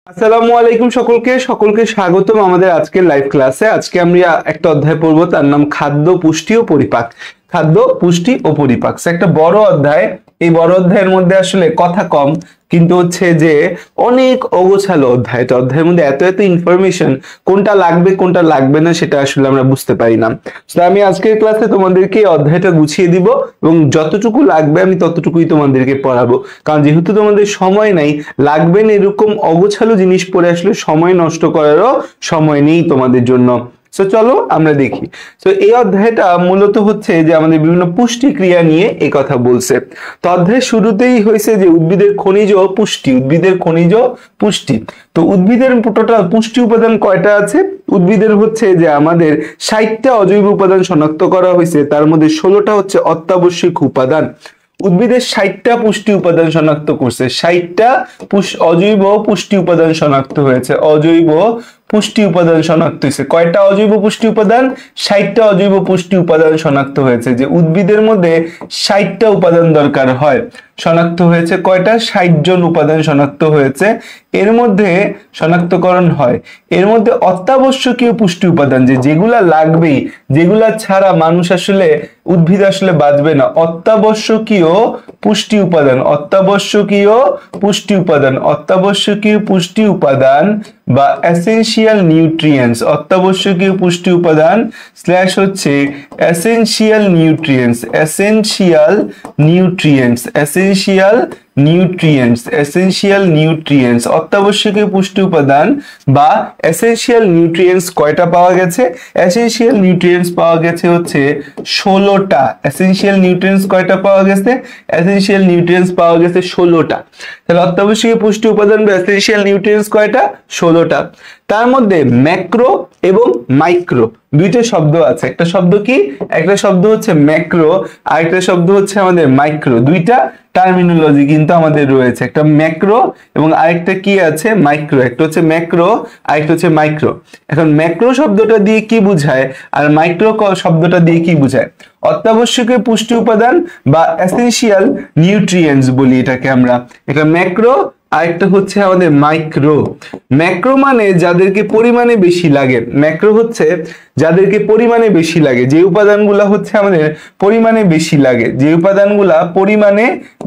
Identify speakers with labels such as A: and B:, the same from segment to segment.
A: আসসালামু আলাইকুম সকলকে সকলকে স্বাগতম আমাদের আজকের লাইভ ক্লাসে। আজকে আমরা একটা অধ্যায় পড়বো, তার নাম খাদ্য পুষ্টি ও পরিপাক। খাদ্য পুষ্টি ও পরিপাক একটা বড় অধ্যায়। এই বড় অধ্যায়ের মধ্যে আসলে কথা কম, কিন্তু হচ্ছে যে অনেক অগোছালো অধ্যায়। তো অধ্যায়ের মধ্যে এত এত ইনফরমেশন, কোনটা লাগবে কোনটা লাগবে না সেটা আসলে আমরা বুঝতে পারি না। তো আমি আজকের ক্লাসে তোমাদেরকে এই অধ্যায়টা গুছিয়ে দিব এবং যতটুকু লাগবে আমি ততটুকুই তোমাদেরকে পড়াবো, কারণ যেহেতু তোমাদের সময় নাই, লাগবে না এরকম অগোছালো জিনিস পড়ে আসলে সময় নষ্ট করারও সময় নেই তোমাদের জন্য। তো চলো আমরা দেখি। তো এই অধ্যায়টা মূলত হচ্ছে যে আমাদের বিভিন্ন পুষ্টি ক্রিয়া নিয়ে এই কথা বলছে। তো অধ্যায়ের শুরুতেই হয়েছে যে উদ্ভিদের খনিজ পুষ্টি, উদ্ভিদের খনিজ পুষ্টি। তো উদ্ভিদের টোটাল পুষ্টি উপাদান কয়টা আছে? উদ্ভিদের হচ্ছে যে আমাদের 60টা অজৈব উপাদান শনাক্ত করা হয়েছে, তার মধ্যে 16টা হচ্ছে অত্যাবশ্যক উপাদান। উদ্ভিদের 60টা পুষ্টি উপাদান শনাক্ত করছে, 60টা অজৈব পুষ্টি উপাদান শনাক্ত হয়েছে। অজৈব পুষ্টি উপাদান শনাক্ত হয়েছে। কয়টা অজৈব পুষ্টি উপাদান? 60টা অজৈব পুষ্টি উপাদান শনাক্ত হয়েছে। যে উদ্ভিদের মধ্যে 60টা উপাদান দরকার হয়, শনাক্ত হয়েছে কয়টা? 60 জন উপাদান শনাক্ত হয়েছে। এর মধ্যে শনাক্তকরণ হয়, এর মধ্যে অত্যাবশ্যকীয় পুষ্টি উপাদান যেগুলা লাগবেই, যেগুলা ছাড়া মানুষ আসলে উদ্ভিদ আসলে বাঁচবে না। অত্যাবশ্যকীয় পুষ্টি উপাদান, অত্যাবশ্যকীয় পুষ্টি উপাদান, অত্যাবশ্যকীয় পুষ্টি উপাদান বা এসেনশিয়াল নিউট্রিয়েন্টস। অত্যাবশ্যকীয় পুষ্টি উপাদান স্ল্যাশ হচ্ছে essential nutrients, essential nutrients, essential nutrients, essential nutrients. অত্যাবশ্যকীয় পুষ্টি উপাদান বা এসেনশিয়াল নিউট্রিয়েন্টস কয়টা পাওয়া গেছে? এসেনশিয়াল নিউট্রিয়েন্টস পাওয়া গেছে হচ্ছে 16টা। এসেনশিয়াল নিউট্রিয়েন্টস কয়টা পাওয়া গেছে? এসেনশিয়াল নিউট্রিয়েন্টস পাওয়া গেছে 16টা। তাহলে অত্যাবশ্যকীয় পুষ্টি উপাদান বা এসেনশিয়াল নিউট্রিয়েন্টস কয়টা? 16টা। তার মধ্যে ম্যাক্রো এবং মাইক্রো দুইটা শব্দ আছে। একটা শব্দ কি? একটা শব্দ হচ্ছে ম্যাক্রো, আর একটা শব্দ হচ্ছে আমাদের মাইক্রো। দুইটা টার্মিনোলজি কিন্তু আমাদের রয়েছে, একটা ম্যাক্রো এবং আরেকটা কি আছে? মাইক্রো। একটা হচ্ছে ম্যাক্রো, আরেকটা হচ্ছে মাইক্রো। এখন ম্যাক্রো শব্দটা দিয়ে কি বোঝায় আর মাইক্রো শব্দটা দিয়ে কি বোঝায়? অত্যাবশ্যকীয় পুষ্টি উপাদান বা এসেনশিয়াল নিউট্রিয়েন্টস বলি এটাকে আমরা। এটা ম্যাক্রো, আরেকটা হচ্ছে আমাদের মাইক্রো। ম্যাক্রো মানে যাদেরকে পরিমাণে বেশি লাগে। ম্যাক্রো হচ্ছে যাদেরকে পরিমাণে বেশি লাগে, যে উপাদানগুলা হচ্ছে আমাদের পরিমাণে বেশি লাগে, যে উপাদানগুলা পরিমাণে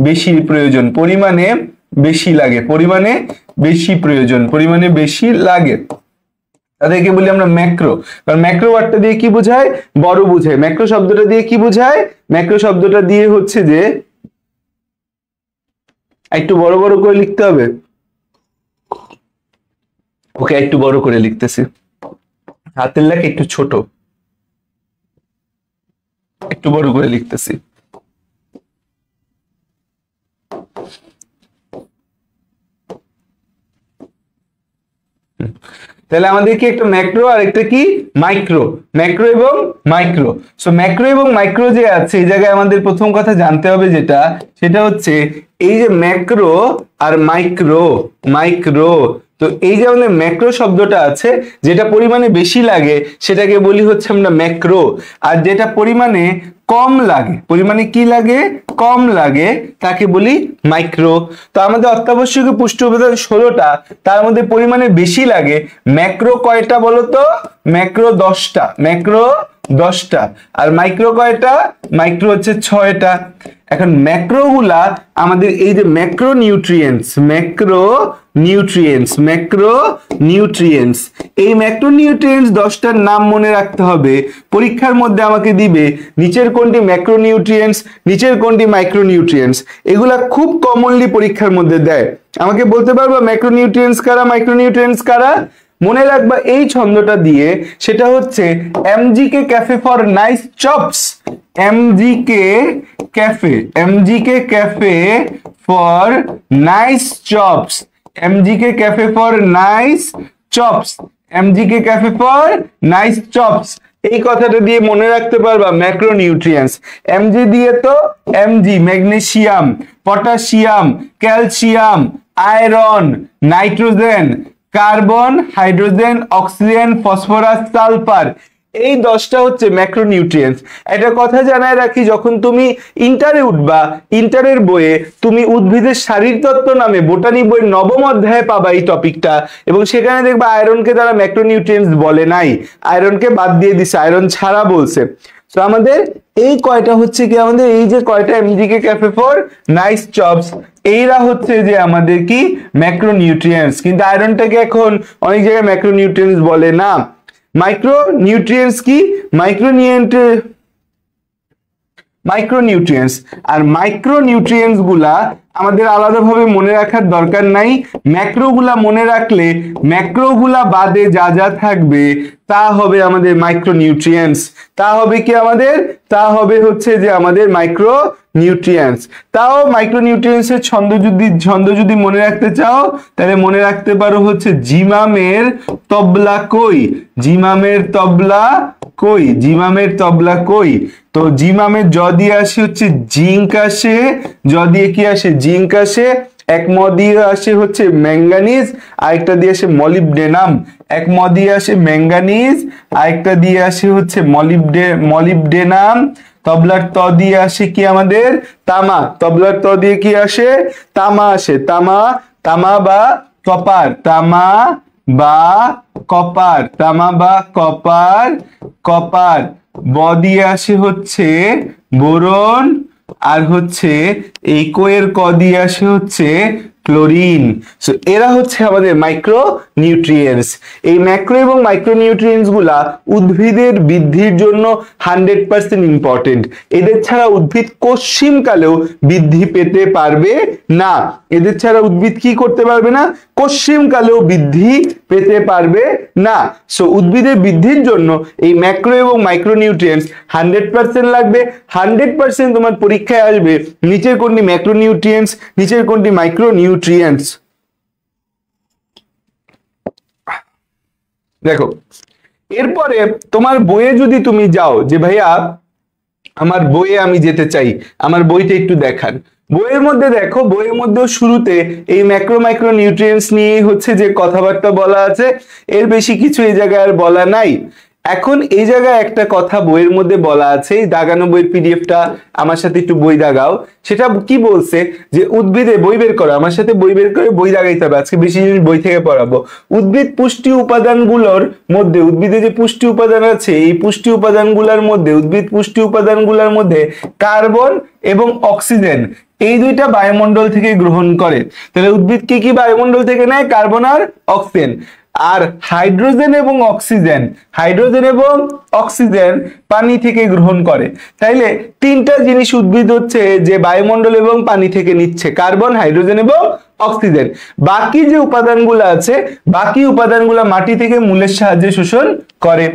A: বেশি প্রয়োজন, পরিমাণে বেশি লাগে, পরিমাণে বেশি প্রয়োজন, পরিমাণে বেশি লাগে, তাদেরকে বলি আমরা ম্যাক্রো। কারণ ম্যাক্রো ওয়ার্ডটা দিয়ে কি বোঝায়? বড় বোঝায়। ম্যাক্রো শব্দটা দিয়ে কি বোঝায়? ম্যাক্রো শব্দটা দিয়ে হচ্ছে যে একটু বড় বড় করে লিখতে হবে। ওকে, একটু বড় করে লিখতেছি, হাতের লেখা একটু ছোট, একটু বড় করে লিখতেছি। তাহলে আমাদের কি একটা ম্যাক্রো আর একটা কি মাইক্রো, ম্যাক্রো এবং মাইক্রো। সো ম্যাক্রো এবং মাইক্রো যে আছে, এই জায়গায় আমাদের প্রথম কথা জানতে হবে যেটা, সেটা হচ্ছে এই যে ম্যাক্রো আর মাইক্রো, মাইক্রো। তো এই যে আমাদের ম্যাক্রো শব্দটা আছে, যেটা পরিমাণে বেশি লাগে সেটাকে বলি হচ্ছে আমরা ম্যাক্রো, আর যেটা পরিমাণে কম লাগে, পরিমাণে কি লাগে? কম লাগে, তাকে বলি মাইক্রো। তো আমাদের অত্যাবশ্যকীয় পুষ্টি উপাদান 16টা, তার মধ্যে পরিমাণে বেশি লাগে ম্যাক্রো কয়টা বলতো? ম্যাক্রো 10টা, ম্যাক্রো 10টা। আর মাইক্রো কয়টা? মাইক্রো হচ্ছে 6টা। এখন ম্যাক্রো গুলা আমাদের এই যে macro nutrients, macro nutrients, macro nutrients, এই ম্যাক্রো নিউট্রিয়েন্টস 10টার নাম মনে রাখতে হবে। পরীক্ষার মধ্যে আমাকে দিবে নিচের কোনটি ম্যাক্রো নিউট্রিয়েন্টস, নিচের কোনটি মাইক্রো নিউট্রিয়েন্টস। এগুলা খুব কমনলি পরীক্ষার মধ্যে দেয়। আমাকে বলতে পারবা ম্যাক্রো নিউট্রিয়েন্টস কারা, মাইক্রো নিউট্রিয়েন্টস কারা? মনে রাখবা এই ছন্দটা দিয়ে, সেটা হচ্ছে MGK cafe for nice chops. MGK cafe, MGK cafe for nice chops, MGK cafe for nice chops, MGK cafe for nice chops. এই কথাটা দিয়ে মনে রাখতে পারবা ম্যাক্রো নিউট্রিয়েন্টস। এমজি দিয়ে তো MG magnesium, potassium, calcium, iron, nitrogen, carbon, hydrogen, oxygen, phosphorus, sulphur, এই 10টা হচ্ছে ম্যাক্রোনিউট্রিয়েন্টস। একটা কথা জানায় রাখি, যখন তুমি ইন্টারে উঠবা, ইন্টারের বইয়ে তুমি উদ্ভিদের শারীরতত্ত্ব নামে বোটানি বইয়ের 9ম অধ্যায়ে পাবা এই টপিকটা, এবং সেখানে দেখবা আয়রনকে তারা ম্যাক্রোনিউট্রিয়েন্টস বলে নাই, আয়রনকে বাদ দিয়ে দিছে, আয়রন ছাড়া বলছে। তো আমাদের এই কয়টা হচ্ছে কি, আমাদের এই যে কয়টা এমজিকে ক্যাফে ফর নাইস চপস, এইরা হচ্ছে যে আমাদের কি ম্যাক্রোনিউট্রিয়েন্টস। কিন্তু আয়রনটাকে এখন অনেক জায়গায় ম্যাক্রোনিউট্রিয়েন্টস বলে না। মাইক্রোনিউট্রিয়েন্টস কি, মাইক্রোনিউট্রিয়েন্টস। আর মাইক্রোনিউট্রিয়েন্টস গুলা আমাদের আলাদাভাবে মনে রাখার দরকার নাই, ম্যাক্রোগুলা মনে রাখলে ম্যাক্রোগুলা বাদে যা যা থাকবে তা হবে আমাদের মাইক্রোনিউট্রিয়েন্টস। তা হবে কি আমাদের, তা হবে হচ্ছে যে আমাদের মাইক্রোনিউট্রিয়েন্টস। তাও মাইক্রোনিউট্রিয়েন্টস এর ছন্দ যদি মনে রাখতে চাও তাহলে মনে রাখতে পারো হচ্ছে জিমামের তবলা কই, জিমামের তবলা কই, জিমামের তবলা কই। তো জিমামের জ দিয়ে আসে হচ্ছে জিঙ্ক আসে, জ দিয়ে কি আসে, জিঙ্ক আসে। এক ম দিয়ে আসে হচ্ছে ম্যাঙ্গানিজ, আরেকটা দিয়ে আসে মলিবডেনাম। এক ম দিয়ে আসে ম্যাঙ্গানিজ, আরেকটা দিয়ে আসে হচ্ছে মলিবডেনাম। তবলার ত দিয়ে আসে কি আমাদের তামা, তবলার ত দিয়ে কি আসে, তামা আসে। তামা, তামা বা কপার, তামা বা কপার, তামা বা কপার, কপার। ব দিয়ে আসে হচ্ছে বোরন, আর হচ্ছে এই কোয়ের ক দিয়ে আসে হচ্ছে ক্লোরিন। সো এরা হচ্ছে আমাদের মাইক্রো নিউট্রিয়েন্টস। এই ম্যাক্রো এবং মাইক্রো নিউট্রিয়েন্টস গুলা উদ্ভিদের বৃদ্ধির জন্য 100% ইম্পর্টেন্ট। এদের ছাড়া উদ্ভিদ কশিমকালেও বৃদ্ধি পেতে পারবে না, এদের ছাড়া উদ্ভিদ কি করতে পারবে না, কশিমকালেও বৃদ্ধি পেতে পারবে না। সো উদ্ভিদের বৃদ্ধির জন্য এই ম্যাক্রো এবং মাইক্রো নিউট্রিয়েন্টস 100% লাগবে। 100% তোমার পরীক্ষায় আসবে নিচের কোনটি ম্যাক্রো নিউট্রিয়েন্টস, নিচের কোনটি মাইক্রো নিউট্রিয়েন্টস। দেখো এরপরে তোমার বইয়ে যদি তুমি যাও যে ভাইয়া আমার বইয়ে আমি যেতে চাই, আমার বইটা একটু দেখান। বইয়ের মধ্যে দেখো, বইয়ের মধ্যে শুরুতে এই ম্যাক্রো মাইক্রো নিউট্রিয়েন্টস নিয়ে হচ্ছে যে কথাবার্তা বলা আছে, এর বেশি কিছু এই জায়গায় আর বলা নাই। এখন এই জায়গায় একটা কথা বইয়ের মধ্যে বলা আছে, এই দাগানো বইয়ের পিডিএফটা আমার সাথে একটু বই দাগাও। সেটা কি বলছে যে উদ্ভিদে, বই বের করো, আমার সাথে বই বের করে বই দাগাইতে হবে, আজকে বেশি জিনিস বই থেকে পড়াবো। উদ্ভিদ পুষ্টি উপাদানগুলোর মধ্যে, উদ্ভিদে যে পুষ্টি উপাদান আছে এই পুষ্টি উপাদানগুলোর মধ্যে, উদ্ভিদ পুষ্টি উপাদানগুলোর মধ্যে কার্বন এবং অক্সিজেন এই দুইটা বায়ুমণ্ডল থেকে গ্রহণ করে। তাহলে উদ্ভিদ কি কি বায়ুমণ্ডল থেকে নেয়, কার্বন আর অক্সিজেন। আর হাইড্রোজেন এবং অক্সিজেন, হাইড্রোজেন এবং অক্সিজেন পানি থেকে গ্রহণ করে। তাইলে তিনটা জিনিস উদ্ভিদ হচ্ছে যে বায়ুমণ্ডল এবং পানি থেকে নিচ্ছে, কার্বন, হাইড্রোজেন এবং অক্সিজেন। বাকি যে উপাদানগুলো আছে, বাকি উপাদানগুলো মাটি থেকে মূলের সাহায্যে শোষণ করে।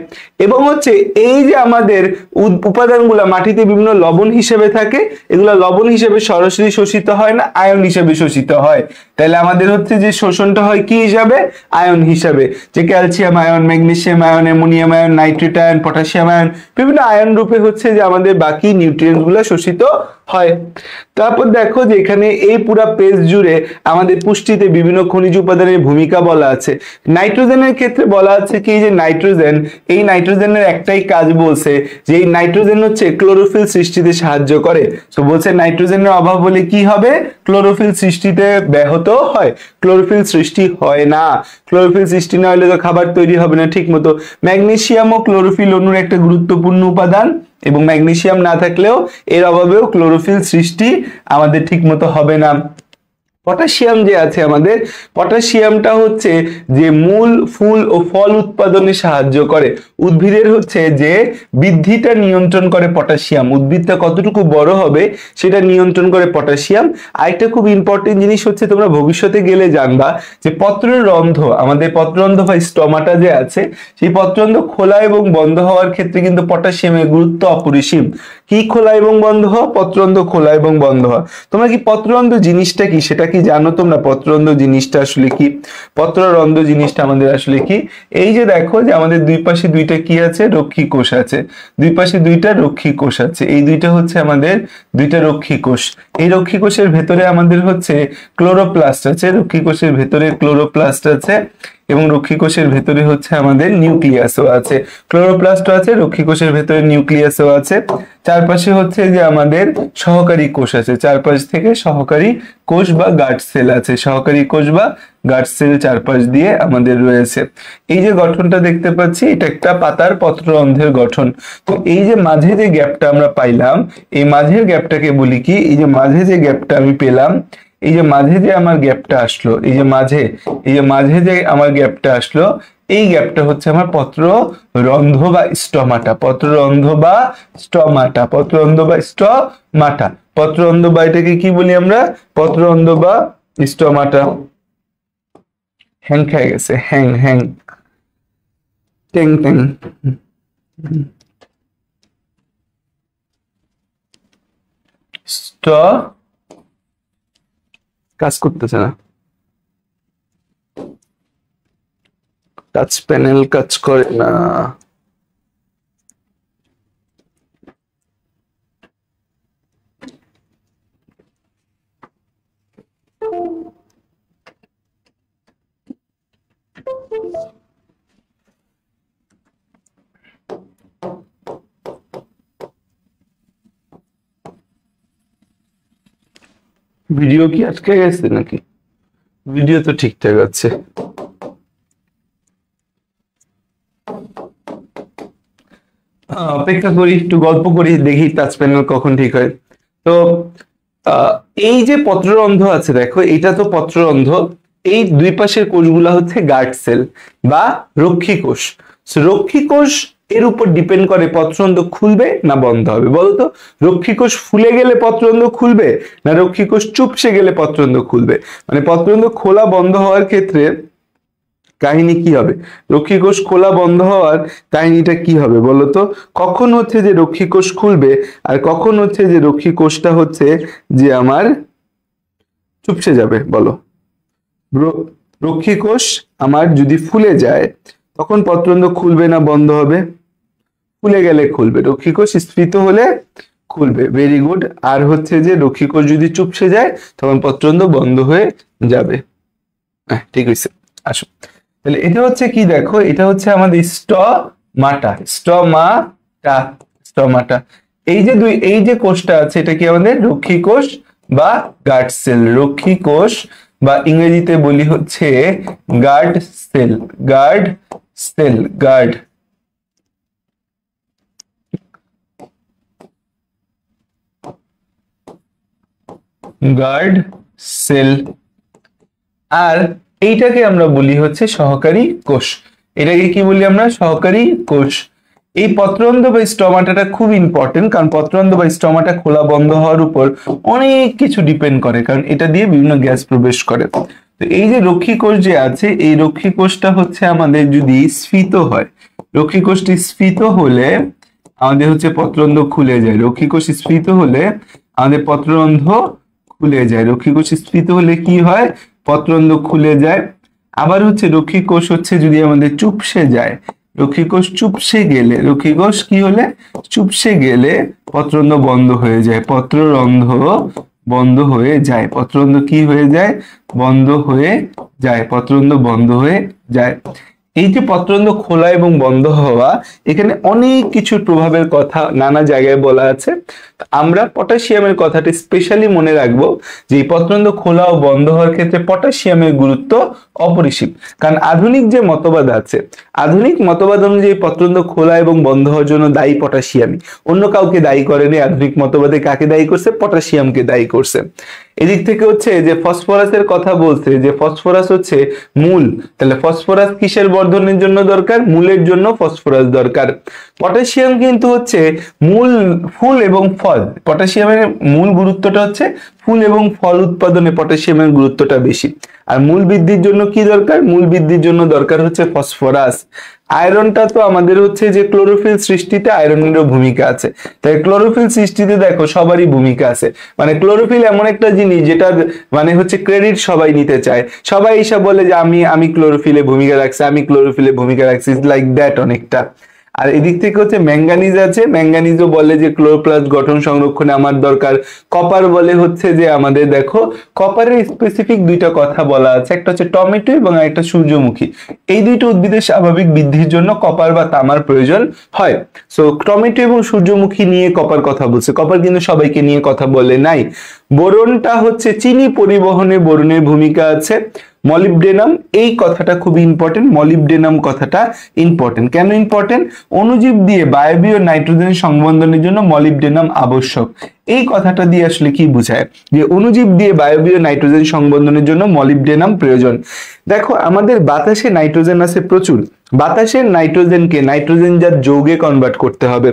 A: এবং হচ্ছে এই যে আমাদের উপাদানগুলো মাটিতে বিভিন্ন লবণ হিসেবে থাকে, এগুলো লবণ হিসেবে সরাসরি শোষিত হয় না, আয়ন হিসেবে শোষিত হয়। তাহলে আমাদের হচ্ছে যে শোষণটা হয় কি হিসাবে, আয়ন হিসাবে, যে calcium ion, magnesium ion, ammonium ion, nitrate ion, potassium ion, বিভিন্ন আয়ন রূপে হচ্ছে যে আমাদের বাকি নিউট্রিয়েন্টস গুলো শোষিত হয়। তারপর দেখো যে এখানে এই পুরো পেজ জুড়ে আমাদের পুষ্টিতে বিভিন্ন খনিজ উপাদানের ভূমিকা বলা আছে। নাইট্রোজেনের ক্ষেত্রে বলা আছে কি যে নাইট্রোজেন, এই নাইট্রোজেনের একটাই কাজ বলছে যে এই নাইট্রোজেন হচ্ছে ক্লোরোফিল সৃষ্টিতে সাহায্য করে। তো বলছে নাইট্রোজেনের অভাব হলে কি হবে, ক্লোরোফিল সৃষ্টিতে ব্যাহত হয়, ক্লোরোফিল সৃষ্টি হয় না। ক্লোরোফিল সৃষ্টি না হলে তো খাবার তৈরি হবে না ঠিক মতো। ম্যাগনেসিয়ামও ক্লোরোফিল অণুর একটা গুরুত্বপূর্ণ উপাদান, এবং ম্যাগনেসিয়াম না থাকলেও এর অভাবেও ক্লোরোফিল সৃষ্টি আমাদের ঠিক মতো হবে না। পটাশিয়াম যে আছে আমাদের, পটাশিয়ামটা হচ্ছে যে মূল, ফুল ও ফল উৎপাদনে সাহায্য করে। উদ্ভিদের হচ্ছে যে বৃদ্ধিটা নিয়ন্ত্রণ করে পটাশিয়াম, উদ্ভিদটা কতটুকু বড় হবে সেটা নিয়ন্ত্রণ করে পটাশিয়াম। আরেকটা খুব ইম্পর্টেন্ট জিনিস হচ্ছে, তোমরা ভবিষ্যতে গেলে জানবা যে পত্ররন্ধ্র, আমাদের পত্ররন্ধ্র বা স্টমাটা যে আছে, সেই পত্ররন্ধ্র খোলা এবং বন্ধ হওয়ার ক্ষেত্রে কিন্তু পটাশিয়ামের গুরুত্ব অপরিসীম। কি খোলা এবং বন্ধ হওয়া, পত্ররন্ধ্র খোলা এবং বন্ধ হওয়া। তোমরা কি পত্ররন্ধ্র জিনিসটা কি সেটা কি জানো তোমরা? পত্ররন্ধ্র জিনিসটা আসলে কি, পত্ররন্ধ্র জিনিসটা আমাদের আসলে কি, এই যে দেখো যে আমাদের দুই পাশে দুইটা কি আছে, রক্ষী কোষ আছে, দুই পাশে দুইটা রক্ষী কোষ আছে, এই দুইটা হচ্ছে আমাদের দুইটা রক্ষী কোষ। এই রক্ষী কোষের ভেতরে আমাদের হচ্ছে ক্লোরোপ্লাস্ট আছে, রক্ষী কোষের ভেতরে ক্লোরোপ্লাস্ট আছে। এবং রক্ষী কোষের ভেতরে হচ্ছে আমাদের নিউক্লিয়াসও আছে, ক্লোরোপ্লাস্টও আছে, রক্ষী কোষের ভেতরে নিউক্লিয়াসও আছে। চারপাশে হচ্ছে যে আমাদের সহকারী কোষ আছে, চারপাশ থেকে সহকারী কোষ বা গার্ড সেল আছে, সহকারী কোষ বা গার্ড সেল চারপাশ দিয়ে আমাদের রয়েছে। এই যে গঠনটা দেখতে পাচ্ছি এটা একটা পাতার পত্ররন্ধ্রের গঠন। তো এই যে মাঝে যে গ্যাপটা আমরা পাইলাম, এই মাঝের গ্যাপটাকে বলি কি, এই যে মাঝে যে গ্যাপটা আমি পেলাম, এই যে মাঝে যে আমার গ্যাপটা আসলো, এই যে মাঝে যে আমার গ্যাপটা আসলো, এই গ্যাপটা হচ্ছে আমার পত্ররন্ধ্র বা স্টমাটা, পত্ররন্ধ্র বা স্টমাটা, পত্ররন্ধ্র বা স্টমাটা, পত্ররন্ধ্র বা এটাকে কি বলি আমরা, পত্ররন্ধ্র বা স্টমাটা। হ্যাং খেয়ে গেছে, হ্যাং হ্যাং ট্যাং ট্যাং। কাজ করতেছে না, টাচ প্যানেল কাজ করে না। ভিডিও কি আটকে গেছে নাকি? ভিডিও তো ঠিকঠাক আছে। অপেক্ষা করি, একটু গল্প করি, দেখি টাচ প্যানেল কখন ঠিক হয়। তো এই যে পত্ররন্ধ্র আছে দেখো, এটা তো পত্ররন্ধ্র, এই দুই পাশের কোষগুলা হচ্ছে গার্ড সেল বা রক্ষী কোষ। রক্ষী কোষ এর উপর ডিপেন্ড করে পত্ররন্ধ্র খুলবে না বন্ধ হবে। বলতো রক্ষী কোষ ফুলে গেলে পত্ররন্ধ্র খুলবে না রক্ষী কোষ চুপসে গেলে পত্ররন্ধ্র খুলবে? মানে পত্ররন্ধ্র খোলা বন্ধ হওয়ার ক্ষেত্রে কাহিনী কি হবে, রক্ষী কোষ খোলা বন্ধ হওয়ার কাহিনীটা কি হবে বলতো? কখন হচ্ছে যে রক্ষী কোষ খুলবে আর কখন হচ্ছে যে রক্ষী কোষটা হচ্ছে যে আমার চুপসে যাবে? বলো। রক্ষী কোষ আমার যদি ফুলে যায় তখন পত্ররন্ধ্র খুলবে না বন্ধ হবে? ফুলে গেলে খুলবে, রক্ষী কোষ স্ফীত হলে খুলবে। Very good. আর হচ্ছে যে রক্ষী কোষ যদি চুপসে যায় তখন পত্ররন্ধ্র বন্ধ হয়ে যাবে। হ্যাঁ ঠিক হয়েছে, আসো। তাহলে এটা হচ্ছে কি দেখো, এটা হচ্ছে আমাদের স্টমাটা, স্টমাটা, স্টমাটা। এই যে কোষটা আছে এটা কি আমাদের রক্ষী কোষ বা গার্ড সেল, রক্ষী কোষ বা ইংরেজিতে বলি হচ্ছে guard cell, guard cell, guard guard cell. আর এইটাকে আমরা বলি হচ্ছে সহকারী কোষ, এটাকে কি বলি আমরা, সহকারী কোষ। এই পত্ররন্ধ্র বা স্টমাটাটা খুব ইম্পর্টেন্ট, কারণ পত্ররন্ধ্র বা স্টমাটা খোলা বন্ধ হওয়ার উপর অনেক কিছু ডিপেন্ড করে, কারণ এটা দিয়ে বিভিন্ন গ্যাস প্রবেশ করে। তো এই যে রক্ষী কোষ যে আছে, এই রক্ষী কোষটা হচ্ছে আমাদের যদি স্ফীত হয়, রক্ষী কোষটি স্ফীত হলে আমাদের হচ্ছে পত্ররন্ধ্র খুলে যায়, রক্ষী কোষ স্ফীত হলে আমাদের পত্ররন্ধ্র খুলে যায়, রক্ষী কোষ স্ফীত হলে কি হয়, পত্ররন্ধ্র খুলে যায়। আবার হচ্ছে রক্ষী কোষ হচ্ছে যদি আমাদের চুপসে যায়, রক্ষী কোষ চুপসে গেলে, রক্ষী কোষ কি হলে চুপসে গেলে পত্ররন্ধ্র বন্ধ হয়ে যায়, পত্ররন্ধ্র বন্ধ হয়ে যায়, পত্ররন্ধ্র কি হয়ে যায়, বন্ধ হয়ে যায়, পত্ররন্ধ্র বন্ধ হয়ে যায়। এই যে পত্ররন্ধ্র খোলা এবং বন্ধ হওয়া, এখানে অনেক কিছুর প্রভাবের কথা নানা জায়গায় বলা আছে। আমরা পটাশিয়ামের কথাটি স্পেশালি মনে রাখবো যে এই পত্ররন্ধ্র খোলা ও বন্ধ হওয়ার ক্ষেত্রে পটাশিয়ামের গুরুত্ব অপরিসীম। কারণ আধুনিক যে মতবাদ আছে, আধুনিক মতবাদ অনুযায়ী পত্ররন্ধ্র খোলা এবং বন্ধ হওয়ার জন্য দায়ী পটাশিয়ামই, অন্য কাউকে দায়ী করেনি। আধুনিক মতবাদে কাকে দায়ী করছে? পটাশিয়ামকে দায়ী করছে। এদিক থেকে হচ্ছে যে ফসফরাসের কথা বলছে, যে ফসফরাস হচ্ছে মূল, তাহলে ফসফরাস কিসের বর্ধনের জন্য দরকার? মূলের জন্য ফসফরাস দরকার। পটাশিয়াম কিন্তু হচ্ছে মূল, ফুল এবং ফল। পটাশিয়ামের মূল গুরুত্বটা হচ্ছে ফুল এবং ফল উৎপাদনে পটাশিয়ামের গুরুত্বটা বেশি। আর মূল বৃদ্ধির জন্য কি দরকার? মূল বৃদ্ধির জন্য দরকার হচ্ছে ফসফরাস। আয়রনটা তো আমাদের হচ্ছে যে ক্লোরোফিল সৃষ্টিতে আয়রনেরও ভূমিকা আছে, তাই ক্লোরোফিল সৃষ্টিতে দেখো সবারই ভূমিকা আছে। মানে ক্লোরোফিল এমন একটা জিনিস যেটা মানে হচ্ছে ক্রেডিট সবাই নিতে চায়, সবাই এইসব বলে যে আমি ক্লোরোফিলে ভূমিকা রাখছি, আমি ক্লোরোফিলে ভূমিকা রাখছি, লাইক দ্যাট অনেকটা। আর এদিক থেকে হচ্ছে ম্যাঙ্গানিজ আছে, ম্যাঙ্গানিজও বলে যে ক্লোরোপ্লাস্ট গঠন সংরক্ষণে আমার দরকার। কপার বলে হচ্ছে যে আমাদের দেখো কপারের স্পেসিফিক দুইটা কথা বলা আছে, একটা হচ্ছে টমেটো এবং একটা সূর্যমুখী, এই দুইটা উদ্ভিদের স্বাভাবিক বৃদ্ধির জন্য কপার বা তামার প্রয়োজন হয়। সো টমেটো এবং সূর্যমুখী নিয়ে কপার কথা বলছে, কপার কিন্তু সবাইকে নিয়ে কথা বলে নাই। বোরনটা হচ্ছে চিনি পরিবহনে বোরনের ভূমিকা আছে। মলিবডেনাম, এই কথাটা খুবই ইম্পর্টেন্ট, মলিবডেনাম কথাটা ইম্পর্টেন্ট। কেন ইম্পর্টেন্ট? অণুজীব দিয়ে বায়বীয় নাইট্রোজেন সংবন্ধনের জন্য মলিবডেনাম আবশ্যক। এই কথাটা দিয়ে আসলে কি বোঝায়? যে অণুজীব দিয়ে বায়বীয় নাইট্রোজেন সংবন্ধনের জন্য মলিবডেনাম প্রয়োজন। দেখো আমাদের বাতাসে নাইট্রোজেন আছে প্রচুর, বাতাসের নাইট্রোজেনকে নাইট্রোজেনজাত যৌগে কনভার্ট করতে হবে।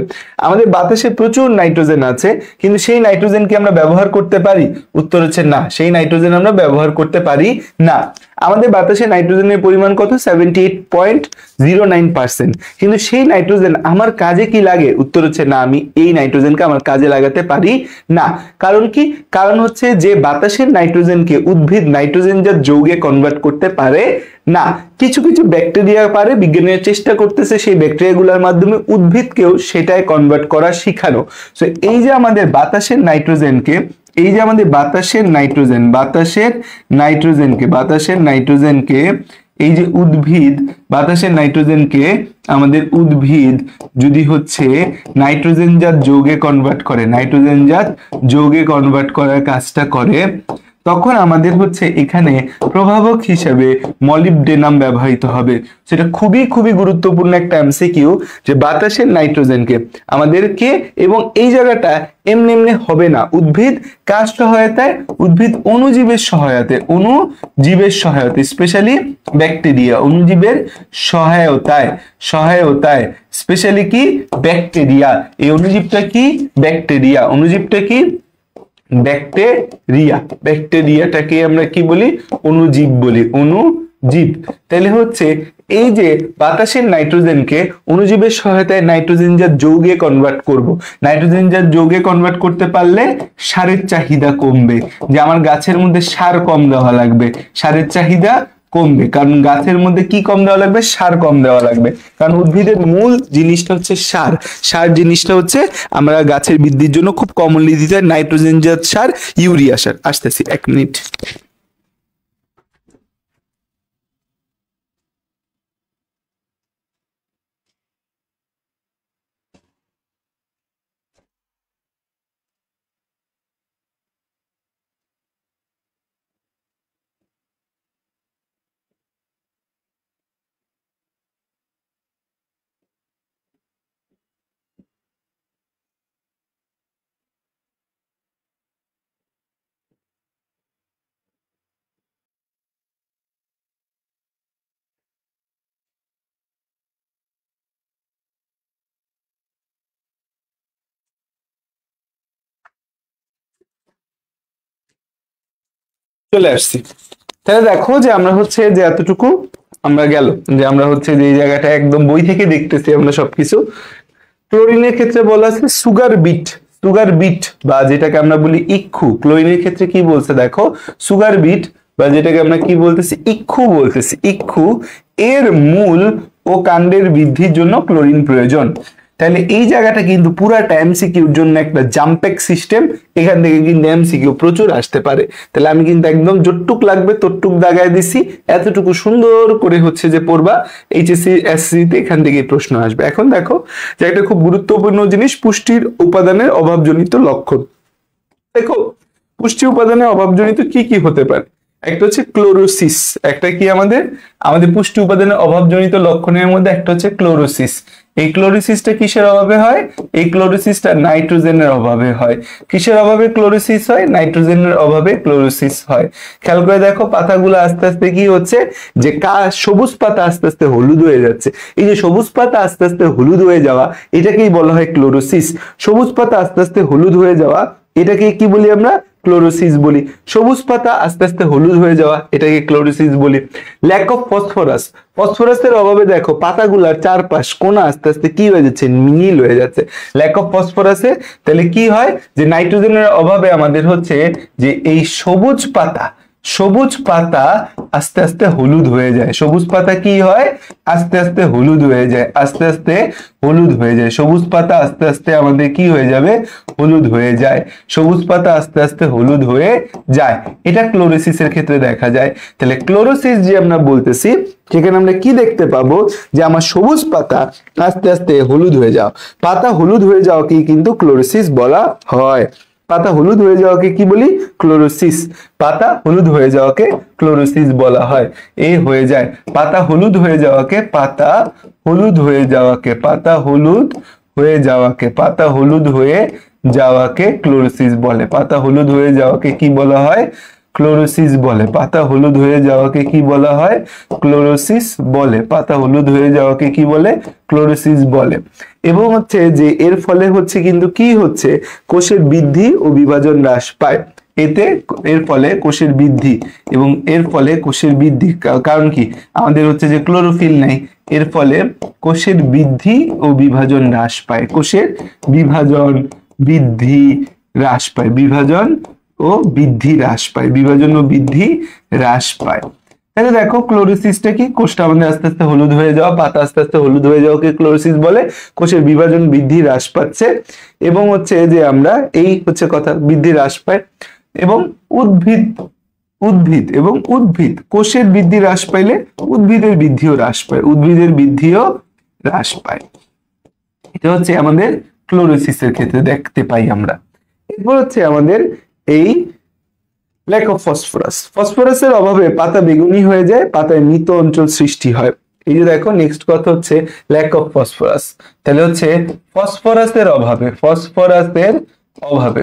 A: আমাদের বাতাসে প্রচুর নাইট্রোজেন আছে, কিন্তু সেই নাইট্রোজেনকে আমরা ব্যবহার করতে পারি? উত্তর হচ্ছে না, সেই নাইট্রোজেন আমরা ব্যবহার করতে পারি না। আমাদের বাতাসে নাইট্রোজেনের পরিমাণ কত? 78.09%। কিন্তু সেই নাইট্রোজেন আমার কাজে কি লাগে? উত্তর হচ্ছে না, আমি এই নাইট্রোজেনকে আমার কাজে লাগাতে পারি না। কারণ কি? কারণ হচ্ছে যে বাতাসের নাইট্রোজেনকে উদ্ভিদ নাইট্রোজেনজাত যৌগে কনভার্ট করতে পারে না। কিছু কিছু ব্যাকটেরিয়া পারে, বিজ্ঞানীরা চেষ্টা করতেছে সেই ব্যাকটেরিয়াগুলোর মাধ্যমে উদ্ভিদকেও সেটাই কনভার্ট করা শিখানো। সো এই যে আমাদের বাতাসের নাইট্রোজেনকে, এই যে আমাদের বাতাসের নাইট্রোজেনকে এই যে উদ্ভিদ বাতাসের নাইট্রোজেনকে আমাদের উদ্ভিদ যদি হচ্ছে নাইট্রোজেনজাত যৌগে কনভার্ট করে, নাইট্রোজেনজাত যৌগে কনভার্ট করার কাজটা করে, তখন আমাদের হচ্ছে এখানে প্রভাবক হিসেবে মলিবডেনাম ব্যবহৃত হবে। সেটা খুবই খুবই গুরুত্বপূর্ণ একটা এমসিকিউ, যে বাতাসের নাইট্রোজেনকে আমাদেরকে, এবং এই জায়গাটা এমনি এমনি হবে না, উদ্ভিদ কার সহায়তায়? উদ্ভিদ অণুজীবের সহায়তায়, অণুজীবের সহায়তায়, স্পেশালি ব্যাকটেরিয়া, অণুজীবের সহায়তায় স্পেশালি কি? ব্যাকটেরিয়া। এই অণুজীবটা কি? ব্যাকটেরিয়া। অণুজীবটা কি? ব্যাকটেরিয়া। ব্যাকটেরিয়াটাকে আমরা কি বলি? অণুজীব বলি, অণুজীব। তাহলে হচ্ছে এই যে বাতাসের নাইট্রোজেনকে অণুজীবের সহায়তায় নাইট্রোজেনজাত যৌগে কনভার্ট করব। নাইট্রোজেনজাত যৌগে কনভার্ট করতে পারলে সারের চাহিদা কমবে, যে আমার গাছের মধ্যে সার কম দেওয়া লাগবে, সারের চাহিদা কমবে। কারণ গাছের মধ্যে কি কম দেওয়া লাগবে? সার কম দেওয়া লাগবে। কারণ উদ্ভিদের মূল জিনিসটা হচ্ছে সার। সার জিনিসটা হচ্ছে আমরা গাছের বৃদ্ধির জন্য খুব কমনলি দিতে হয় নাইট্রোজেনজাত সার, ইউরিয়া সার। আসতেছি 1 মিনিট। চলে আসছি। তাহলে দেখো যে আমরা হচ্ছে যে এতটুকু আমরা গেল, যে আমরা হচ্ছে যে এই জায়গাটা একদম বই থেকে দেখতেছি আমরা সবকিছু। ক্লোরিনের ক্ষেত্রে বলা আছে সুগার বিট বা যেটাকে আমরা বলি ইক্ষু। ক্লোরিনের ক্ষেত্রে কি বলছে দেখো, সুগার বিট বা যেটাকে আমরা কি বলতেছি? ইক্ষু বলতেছি। ইক্ষু এর মূল ও কাণ্ডের বৃদ্ধির জন্য ক্লোরিন প্রয়োজন। তাহলে এই জায়গাটা কিন্তু পুরাটা এমসিকিউর জন্য একটা জাম্পেক সিস্টেম, এখান থেকে কিন্তু এমসিকিউ প্রচুর আসতে পারে। তাহলে আমি কিন্তু একদম যতটুক লাগবে ততটুক দাগায় দিছি, এতটুকু সুন্দর করে হচ্ছে যে পড়বা, এইচএসসি এসসি তে এখান থেকে প্রশ্ন আসবে। এখন দেখো যে একটা খুব গুরুত্বপূর্ণ জিনিস, পুষ্টির উপাদানের অভাবজনিত লক্ষণ। দেখো পুষ্টি উপাদানের অভাবজনিত কি কি হতে পারে? একটা হচ্ছে ক্লোরোসিস, একটা কি আমাদের পুষ্টি উপাদানের অভাবজনিত লক্ষণের মধ্যে একটা হচ্ছে ক্লোরোসিস। এই ক্লোরোসিসটা কিসের অভাবে হয়? এই ক্লোরোসিসটা নাইট্রোজেনের অভাবে হয়। কিসের অভাবে ক্লোরোসিস হয়? নাইট্রোজেনের অভাবে ক্লোরোসিস হয়। খেয়াল করে দেখো পাতাগুলো আস্তে আস্তে কি হচ্ছে, যে সবুজ পাতা আস্তে আস্তে হলুদ হয়ে যাচ্ছে। এই যে সবুজ পাতা আস্তে আস্তে হলুদ হয়ে যাওয়া, এটাকেই বলা হয় ক্লোরোসিস। সবুজ পাতা আস্তে আস্তে হলুদ হয়ে যাওয়া, এটাকে কি বলি আমরা? ক্লোরোসিস বলি। সবুজ পাতা আস্তে আস্তে হলুদ হয়ে যাওয়া, এটাকে ক্লোরোসিস বলি। ল্যাক অফ ফসফরাস, ফসফরাসের অভাবে দেখো পাতাগুলার চারপাশ কোনা আস্তে আস্তে কি হয়ে যাচ্ছে? নীল হয়ে যাচ্ছে। ল্যাক অফ ফসফরাসে তাহলে কি হয়? যে নাইট্রোজেনের অভাবে আমাদের হচ্ছে যে এই সবুজ পাতা সবুজ পাতা আস্তে আস্তে হলুদ হয়ে যায়। সবুজ পাতা কি হয়? আস্তে আস্তে হলুদ হয়ে যায়, আস্তে আস্তে হলুদ হয়ে যায়। সবুজ পাতা আস্তে আস্তে আমাদের কি হয়ে যাবে? হলুদ হয়ে যায়। সবুজ পাতা আস্তে আস্তে হলুদ হয়ে যায়, এটা ক্লোরোসিসের ক্ষেত্রে দেখা যায়। তাহলে ক্লোরোসিস যে আমরা বলতেছি, সেখানে আমরা কি দেখতে পাবো? যে আমার সবুজ পাতা আস্তে আস্তে হলুদ হয়ে যাও, পাতা হলুদ হয়ে যাওয়াকে কিন্তু ক্লোরোসিস বলা হয়। পাতা হলুদ হয়ে যাওয়াকে কি বলি? ক্লোরোসিস। পাতা হলুদ হয়ে যাওয়াকে ক্লোরোসিস বলা হয়। এই হয়ে যায়, পাতা হলুদ হয়ে যাওয়াকে, পাতা হলুদ হয়ে যাওয়াকে, পাতা হলুদ হয়ে যাওয়াকে, পাতা হলুদ হয়ে যাওয়াকে ক্লোরোসিস বলে। পাতা হলুদ হয়ে যাওয়াকে কি বলা হয়? ক্লোরোসিস বলে। পাতা হলুদ হয়ে যাওয়াকে কি বলা হয়? ক্লোরোসিস বলে। পাতা হলুদ হয়ে যাওয়াকে কি বলে? ক্লোরোসিস বলে। এবং হচ্ছে যে এর ফলে হচ্ছে কিন্তু কি হচ্ছে? কোষের বৃদ্ধি ও বিভাজন হ্রাস পায়। এতে এর ফলে কোষের বৃদ্ধি, এবং এর ফলে কোষের বৃদ্ধি কারণ কি? আমাদের হচ্ছে যে ক্লোরোফিল নাই, এর ফলে কোষের বৃদ্ধি ও বিভাজন হ্রাস পায়। কোষের বিভাজন বৃদ্ধি হ্রাস পায়, বিভাজন ও বৃদ্ধি হ্রাস পায়, বিভাজন ও বৃদ্ধি হ্রাস পায়। তাহলে দেখো ক্লোরোসিসটা কি? কোষটা আমাদের আস্তে আস্তে হলুদ হয়ে যাওয়া, পাতা আস্তে আস্তে হলুদ হয়ে যাওয়াকে ক্লোরোসিস বলে। কোষের বিভাজন বৃদ্ধি হ্রাস পাচ্ছে, এবং হচ্ছে যে আমরা এই হচ্ছে কথা, বৃদ্ধি হ্রাস পায়। এবং উদ্ভিদ উদ্ভিদ এবং উদ্ভিদ কোষের বৃদ্ধি হ্রাস পাইলে উদ্ভিদের বৃদ্ধিও হ্রাস পায়, উদ্ভিদের বৃদ্ধিও হ্রাস পায়। এটা হচ্ছে আমাদের ক্লোরোসিসের ক্ষেত্রে দেখতে পাই আমরা। এরপর হচ্ছে আমাদের এই ল্যাক অফ ফসফরাস। ফসফরাসের অভাবে পাতা বেগুনি হয়ে যায়, পাতায় মৃত অঞ্চল সৃষ্টি হয়। এই যে দেখো নেক্সট কথা হচ্ছে ল্যাক অফ ফসফরাস। তাহলে হচ্ছে ফসফরাসের অভাবে,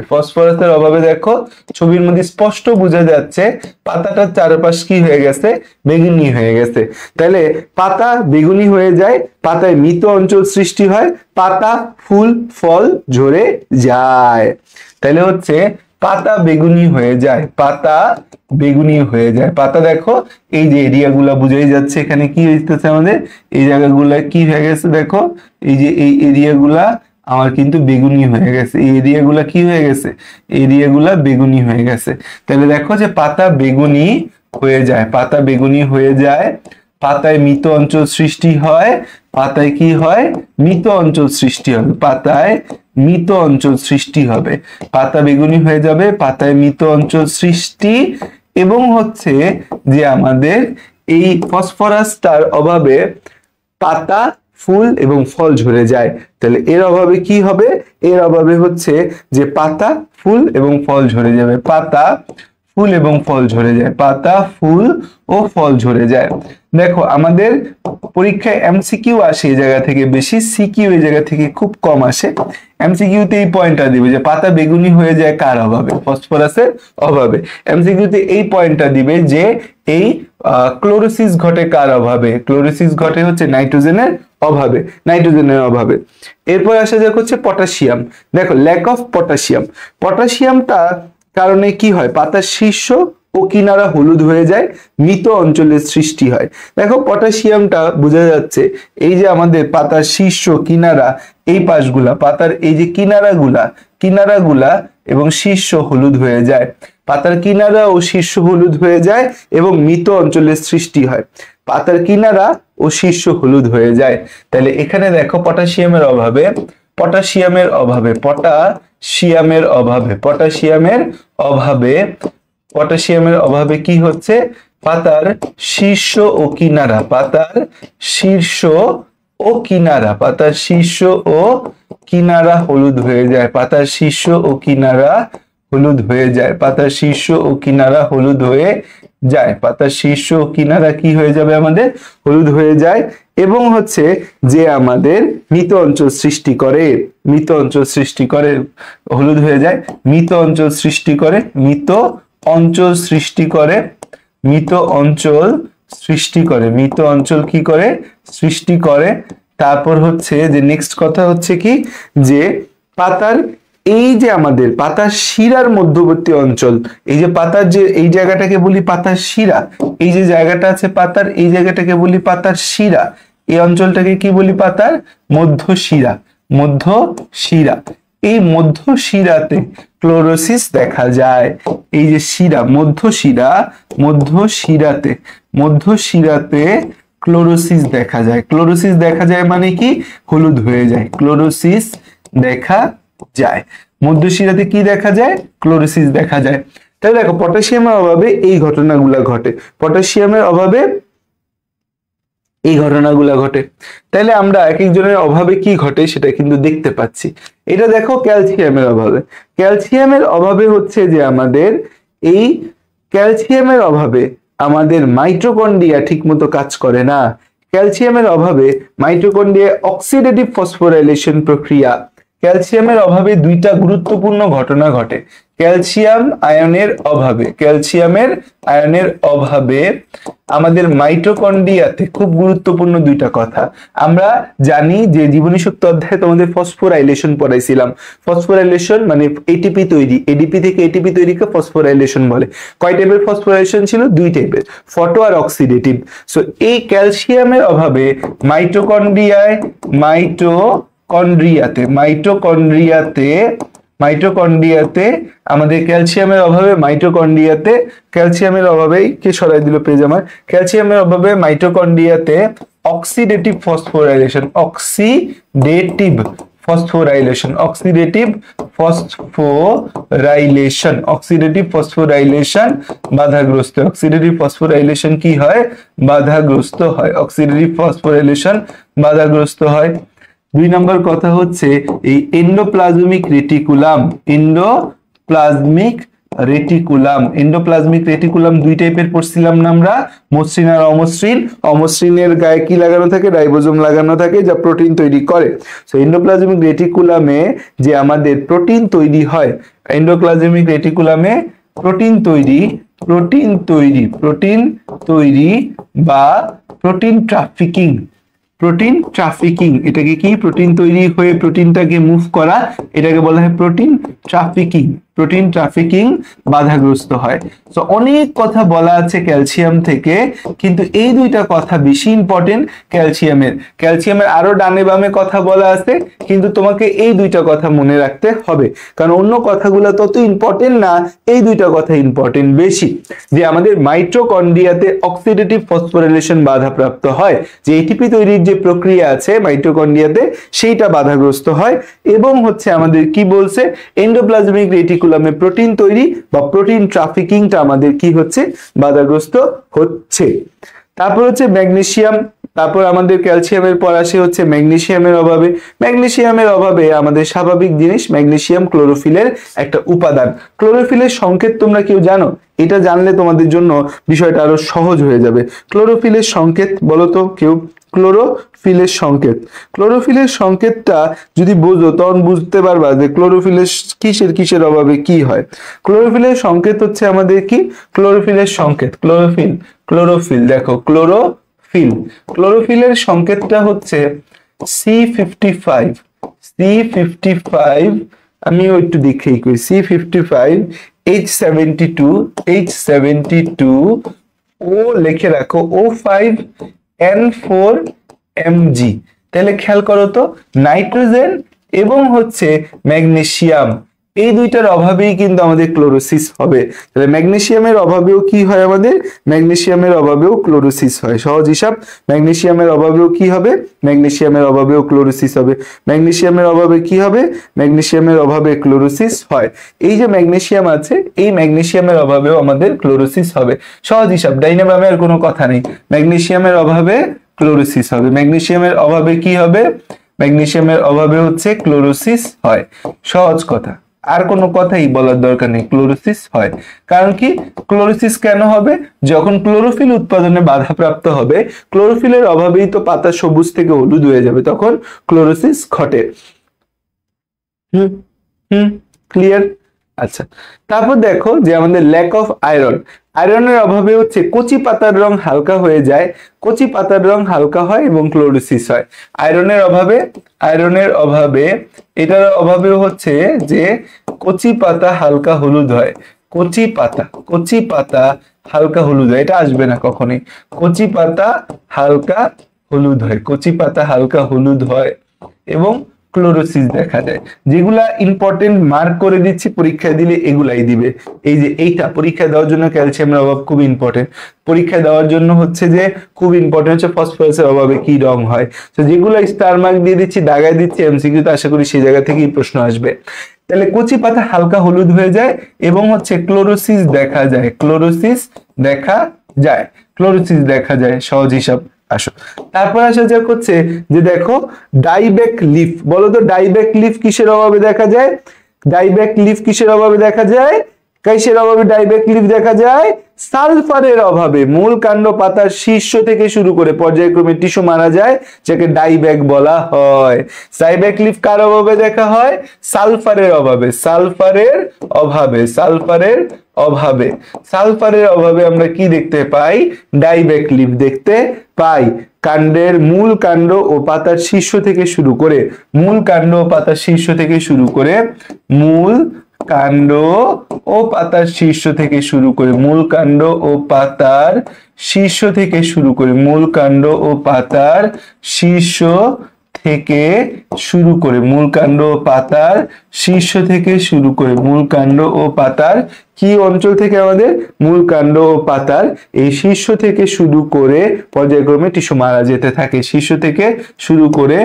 A: ফসফরাসের অভাবে দেখো ছবির মধ্যে স্পষ্ট বোঝা যাচ্ছে পাতাটার চারপাশ কি হয়ে গেছে? বেগুনি হয়ে গেছে। তাহলে পাতা বেগুনি হয়ে যায়, পাতায় মৃত অঞ্চল সৃষ্টি হয়, পাতা ফুল ফল ঝরে যায়। তাহলে হচ্ছে পাতা বেগুনি হয়ে যায়, পাতা বেগুনি হয়ে যায়। পাতা দেখো এই যে এরিয়া গুলা বুঝাই যাচ্ছে, এখানে কি হইতেছে আমাদের? এই জায়গাগুলা কি হয়ে গেছে দেখো, এই যে এই এরিয়া গুলা আমার কিন্তু বেগুনি হয়ে গেছে, এই এরিয়াগুলা কি হয়ে গেছে? এরিয়াগুলা বেগুনি হয়ে গেছে। তাহলে দেখো যে পাতা বেগুনি হয়ে যায়, পাতা বেগুনি হয়ে যায়, পাতায় মৃত অঞ্চল সৃষ্টি হয়, পাতায় কি হয়? মৃত অঞ্চল সৃষ্টি হবে, পাতায় মৃত অঞ্চল সৃষ্টি হবে। পাতা বেগুনি হয়ে যাবে, পাতায় মৃত অঞ্চল সৃষ্টি, এবং হচ্ছে যে আমাদের এই ফসফরাসটার অভাবে পাতা ফুল এবং ফল ঝরে যায়। তাহলে এর অভাবে কি হবে? এর অভাবে হচ্ছে যে পাতা ফুল এবং ফল ঝরে যাবে, পাতা ফুল এবং ফল ঝরে যায়, পাতা ফুল ও ফল ঝরে যায়। দেখো আমাদের পরীক্ষায় এমসিকিউ আসে এই জায়গা থেকে বেশি, সিকিউ এই জায়গা থেকে খুব কম আসে। এমসিকিউতে এই পয়েন্টটা দিবে যে পাতা বেগুনি হয়ে যায় কার অভাবে? ফসফরাসের অভাবে। এমসিকিউতে এই পয়েন্টটা দিবে যে এই ক্লোরোসিস ঘটে কার অভাবে? ক্লোরোসিস ঘটে হচ্ছে নাইট্রোজেনের অভাবে, নাইট্রোজেনের অভাবে। এরপর আসা যাক হচ্ছে পটাশিয়াম। দেখো ল্যাক অফ পটাশিয়াম, পটাশিয়ামটা কারণে কি হয়? পাতার শীর্ষ ও কিনারা হলুদ হয়ে যায়, মৃত অঞ্চলের সৃষ্টি হয়। দেখো পটাশিয়ামটা বোঝা যাচ্ছে এই যে আমাদের পাতার শীর্ষ কিনারা, এই পাশগুলা পাতার এই যে কিনারাগুলা এবং শীর্ষ হলুদ হয়ে যায়, পাতার কিনারা ও শীর্ষ হলুদ হয়ে যায় এবং মৃত অঞ্চলের সৃষ্টি হয়, পাতার কিনারা ও শীর্ষ হলুদ হয়ে যায়। তাহলে এখানে দেখো পটাশিয়ামের অভাবে, পটাশিয়ামের অভাবে, পটাশিয়ামের অভাবে, পটাশিয়ামের অভাবে, পটাশিয়ামের অভাবে কি হচ্ছে? পাতার শীর্ষ ও কিনারা, পাতার শীর্ষ ও কিনারা, পাতার শীর্ষ ও কিনারা হলুদ হয়ে যায়, পাতার শীর্ষ ও কিনারা হলুদ হয়ে যায়, পাতার শীর্ষ ও কিনারা হলুদ হয়ে যায়, পাতার শীর্ষ ও কিনারা কি হয়ে যাবে? আমাদের হলুদ হয়ে যায়। এবং হচ্ছে যে আমাদের মৃত অঞ্চল সৃষ্টি করে, মৃত অঞ্চল সৃষ্টি করে, হলুদ হয়ে যায়, মৃত অঞ্চল সৃষ্টি করে, মৃত অঞ্চল সৃষ্টি করে, মৃত অঞ্চল সৃষ্টি করে, মৃত অঞ্চল কি করে? সৃষ্টি করে। তারপর হচ্ছে যে নেক্সট কথা হচ্ছে কি? যে পাতার এই যে আমাদের পাতার শিরার মধ্যবর্তী অঞ্চল, এই যে পাতার যে এই জায়গাটাকে বলি পাতার শিরা, এই যে জায়গাটা আছে পাতার, এই জায়গাটাকে বলি পাতার শিরা, এই অঞ্চলটাকে কি বলি? পাতার মধ্য শিরা, মধ্য শিরা। এই মধ্য শিরাতে ক্লোরোসিস দেখা যায়। এই যে শিরা, মধ্য শিরাতে ক্লোরোসিস দেখা যায়। ক্লোরোসিস দেখা যায় মানে কি? হলুদ হয়ে যায়। ক্লোরোসিস দেখা যায়, মধ্য শিরাতে কি দেখা যায়? ক্লোরোসিস দেখা যায়। তাহলে দেখো পটাশিয়ামের অভাবে এই ঘটনাগুলো ঘটে, পটাশিয়ামের অভাবে এই ঘটনাগুলো ঘটে। তাহলে আমরা এক একজনের অভাবে কি ঘটে সেটা কিন্তু দেখতে পাচ্ছি। এটা দেখো ক্যালসিয়ামের অভাবে, ক্যালসিয়ামের অভাবে হচ্ছে যে আমাদের এই ক্যালসিয়ামের অভাবে আমাদের মাইটোকন্ড্রিয়া ঠিকমতো কাজ করে না। ক্যালসিয়ামের অভাবে মাইটোকন্ড্রিয়া অক্সিডেটিভ ফসফোরাইলেশন প্রক্রিয়া, ক্যালসিয়ামের অভাবে দুইটা গুরুত্বপূর্ণ ঘটনা ঘটে। ক্যালসিয়ামের আয়নের অভাবে আমাদের মাইটোকন্ড্রিয়াতে খুব গুরুত্বপূর্ণ দুইটা কথা। আমরা জানি যে জীবনী শক্তি অধ্যায়ে তোমাদের ফসফোরাইলেশন পড়াইছিলাম। ফসফোরাইলেশন মানে এটিপি তৈরি, এডিপি থেকে এটিপি তৈরিকে ফসফোরাইলেশন বলে। কয় টাইপের ফসফোরাইলেশন ছিল? দুই টাইপের, ফটো আর অক্সিডেটিভ। সো এই ক্যালসিয়ামের অভাবে মাইটোকন্ড্রিয়াতে আমাদের ক্যালসিয়ামের অভাবে ক্যালসিয়ামের অভাবেই কে সরাই দিল পেজ আমার, ক্যালসিয়ামের অভাবে মাইটোকন্ড্রিয়াতে অক্সিডেটিভ ফসফোরাইলেশন বাধাগ্রস্ত। অক্সিডেটিভ ফসফোরাইলেশন কি হয়? বাধাগ্রস্ত হয়। অক্সিডেটিভ ফসফোরাইলেশন বাধাগ্রস্ত হয়। দুই নম্বর কথা হচ্ছে এই এন্ডোপ্লাজমিক রেটিকুলাম দুই টাইপের পড়ছিলাম না আমরা, মসৃণ আর অমসৃণ। অমসৃণের গায়ে কি লাগানো থাকে? রাইবোজোম লাগানো থাকে, যা প্রোটিন তৈরি করে। সো এন্ডোপ্লাজমিক রেটিকুলামে যে আমাদের প্রোটিন তৈরি হয়, এন্ডোপ্লাজমিক রেটিকুলামে প্রোটিন তৈরি বা প্রোটিন ট্রাফিকিং, এটাকে কি? প্রোটিন তৈরি হয়ে প্রোটিনটাকে মুভ করা, এটাকে বলা হয় প্রোটিন ট্রাফিকিং বাধাগ্রস্ত হয়। তো অনেক কথা বলা আছে ক্যালসিয়াম থেকে, কিন্তু এই দুইটা কথা বেশি ইম্পর্টেন্ট ক্যালসিয়ামের আরো ডানে বামে কথা বলা আছে, কিন্তু তোমাকে এই দুইটা কথা মনে রাখতে হবে, কারণ অন্য কথাগুলো তত ইম্পর্টেন্ট না, এই দুইটা কথা ইম্পর্টেন্ট বেশি। যে আমাদের মাইটোকন্ড্রিয়াতে অক্সিডেটিভ ফসফোরাইলেশন বাধাপ্রাপ্ত হয়, যে এটিপি তৈরির যে প্রক্রিয়া আছে মাইটোকন্ড্রিয়াতে সেইটা বাধাগ্রস্ত হয়, এবং হচ্ছে আমাদের কি বলছে? এন্ডোপ্লাজমিক রেটিকুলামে প্রোটিন তৈরি বা প্রোটিন ট্রাফিকিংটা আমাদের কি হচ্ছে? বাধাগ্রস্ত হচ্ছে। তারপর হচ্ছে ম্যাগনেসিয়াম, তারপর আমাদের ক্যালসিয়ামের পর আসে হচ্ছে ম্যাগনেসিয়ামের অভাবে আমাদের স্বাভাবিক জিনিস ম্যাগনেসিয়াম ক্লোরোফিলের একটা উপাদান। ক্লোরোফিলের সংকেত তোমরা কেউ জানো? এটা জানলে তোমাদের জন্য বিষয়টা আরো সহজ হয়ে যাবে। ক্লোরোফিলের সংকেত বলো তো কেউ? ক্লোরোফিলের সংকেতটা যদি বোঝো তখন বুঝতে পারবা যে ক্লোরোফিলের কিসের অভাবে কি হয়। ক্লোরোফিলের সংকেত হচ্ছে আমাদের কি? ক্লোরোফিলের সংকেত ক্লোরোফিল দেখো, ক্লোরোফিলের সংকেতটা হচ্ছে C55, আমিও একটু দেখেই করি, C55 H72 ও লিখে রাখো O5 N4 Mg। তাহলে খেয়াল করো তো, নাইট্রোজেন এবং হচ্ছে ম্যাগনেসিয়াম, এই দুইটার অভাবেই কিন্তু আমাদের ক্লোরোসিস হবে। তাহলে ম্যাগনেসিয়ামের অভাবেও কি হয়? আমাদের ম্যাগনেসিয়ামের অভাবেও ক্লোরোসিস হয়। সহজ হিসাব, ম্যাগনেসিয়ামের অভাবেও কি হবে? ম্যাগনেসিয়ামের অভাবেও ক্লোরোসিস হবে। ম্যাগনেসিয়ামের অভাবে কি হবে? ম্যাগনেসিয়ামের অভাবে ক্লোরোসিস হয়। এই যে ম্যাগনেসিয়াম আছে, এই ম্যাগনেসিয়ামের অভাবেও আমাদের ক্লোরোসিস হবে। সহজ হিসাব, ডাইনে বামে আর কোনো কথা নেই, ম্যাগনেসিয়ামের অভাবে ক্লোরোসিস হবে। ম্যাগনেসিয়ামের অভাবে কি হবে? ম্যাগনেসিয়ামের অভাবে হচ্ছে ক্লোরোসিস হয়। সহজ কথা, আর কোনো কথাই বলার দরকার নেই, ক্লোরোসিস হয়। কারণ কি? ক্লোরোসিস কেন হবে? যখন ক্লোরোফিল উৎপাদনে বাধাপ্রাপ্ত হবে, ক্লোরোফিলের অভাবেই তো পাতা সবুজ থেকে হলুদ হয়ে যাবে, তখন ক্লোরোসিস ঘটে। ক্লিয়ার? আচ্ছা, তারপর দেখো যে আমাদের ল্যাক অফ আয়রনের অভাবে হচ্ছে কচি পাতার রং হালকা হয়ে যায়, কচি পাতার রং হালকা হয় এবং ক্লোরোসিস হয়। আয়রনের অভাবে এটার অভাবে হচ্ছে যে কচি পাতা হালকা হলুদ হয়, কচি পাতা হালকা হলুদ হয়, এটা আসবে না কখনোই। কচি পাতা হালকা হলুদ হয় এবং ক্লোরোসিস দেখা যায়। যেগুলা ইম্পর্টেন্ট মার্ক করে দিচ্ছি, পরীক্ষায় দিলে এগুলাই দিবে। এই যে এইটা পরীক্ষায় দেওয়ার জন্য ক্যালসিয়ামের অভাব খুব ইম্পর্টেন্ট। পরীক্ষায় দেওয়ার জন্য হচ্ছে যে খুব ইম্পর্টেন্ট হচ্ছে ফসফরাসের অভাবে কি রং হয়। তো যেগুলো স্টার মার্ক দিয়ে দিচ্ছি, দাগায় দিচ্ছি, এমসিকিউ তো আশা করি সেই জায়গা থেকেই প্রশ্ন আসবে। তাহলে কচি পাতা হালকা হলুদ হয়ে যায় এবং হচ্ছে ক্লোরোসিস দেখা যায়, ক্লোরোসিস দেখা যায়, ক্লোরোসিস দেখা যায়, সহজ হিসাব। আসো তারপর আসা যাক হচ্ছে যে দেখো ডাইব্যাক লিফ, বলো তো ডাইব্যাক লিফ কিসের অভাবে দেখা যায়? ডাইব্যাক লিফ কিসের অভাবে দেখা যায়? কিসের অভাবে ডাইব্যাক লিফ দেখা যায়? সালফারের অভাবে মূল কাণ্ড পাতার শীর্ষ থেকে শুরু করে পর্যায়ক্রমে টিস্যু মারা যায়, যাকে ডাইব্যাক বলা হয়। ডাইব্যাক লিফ কার অভাবে দেখা হয়? সালফারের অভাবে, সালফারের অভাবে, সালফারের অভাবে, সালফারের অভাবে আমরা কি দেখতে পাই? ডাইব্যাক লিফ দেখতে পাই। কাণ্ডের মূল কাণ্ড ও পাতার শীর্ষ থেকে শুরু করে, মূল কাণ্ড ও পাতার শীর্ষ থেকে শুরু করে, মূল কাণ্ড ও পাতার শীর্ষ থেকে শুরু করে, মূল কাণ্ড ও পাতার শীর্ষ থেকে শুরু করে, মূল কাণ্ড ও পাতার শীর্ষ থেকে শুরু করে, মূল কাণ্ড ও পাতার শীর্ষ থেকে শুরু করে, মূল কাণ্ড ও পাতার কি অঞ্চল থেকে? আমাদের মূল কাণ্ড ও পাতার এই শীর্ষ থেকে শুরু করে পর্যায়ক্রমে টিস্যু মারা যেতে থাকে। শীর্ষ থেকে শুরু করে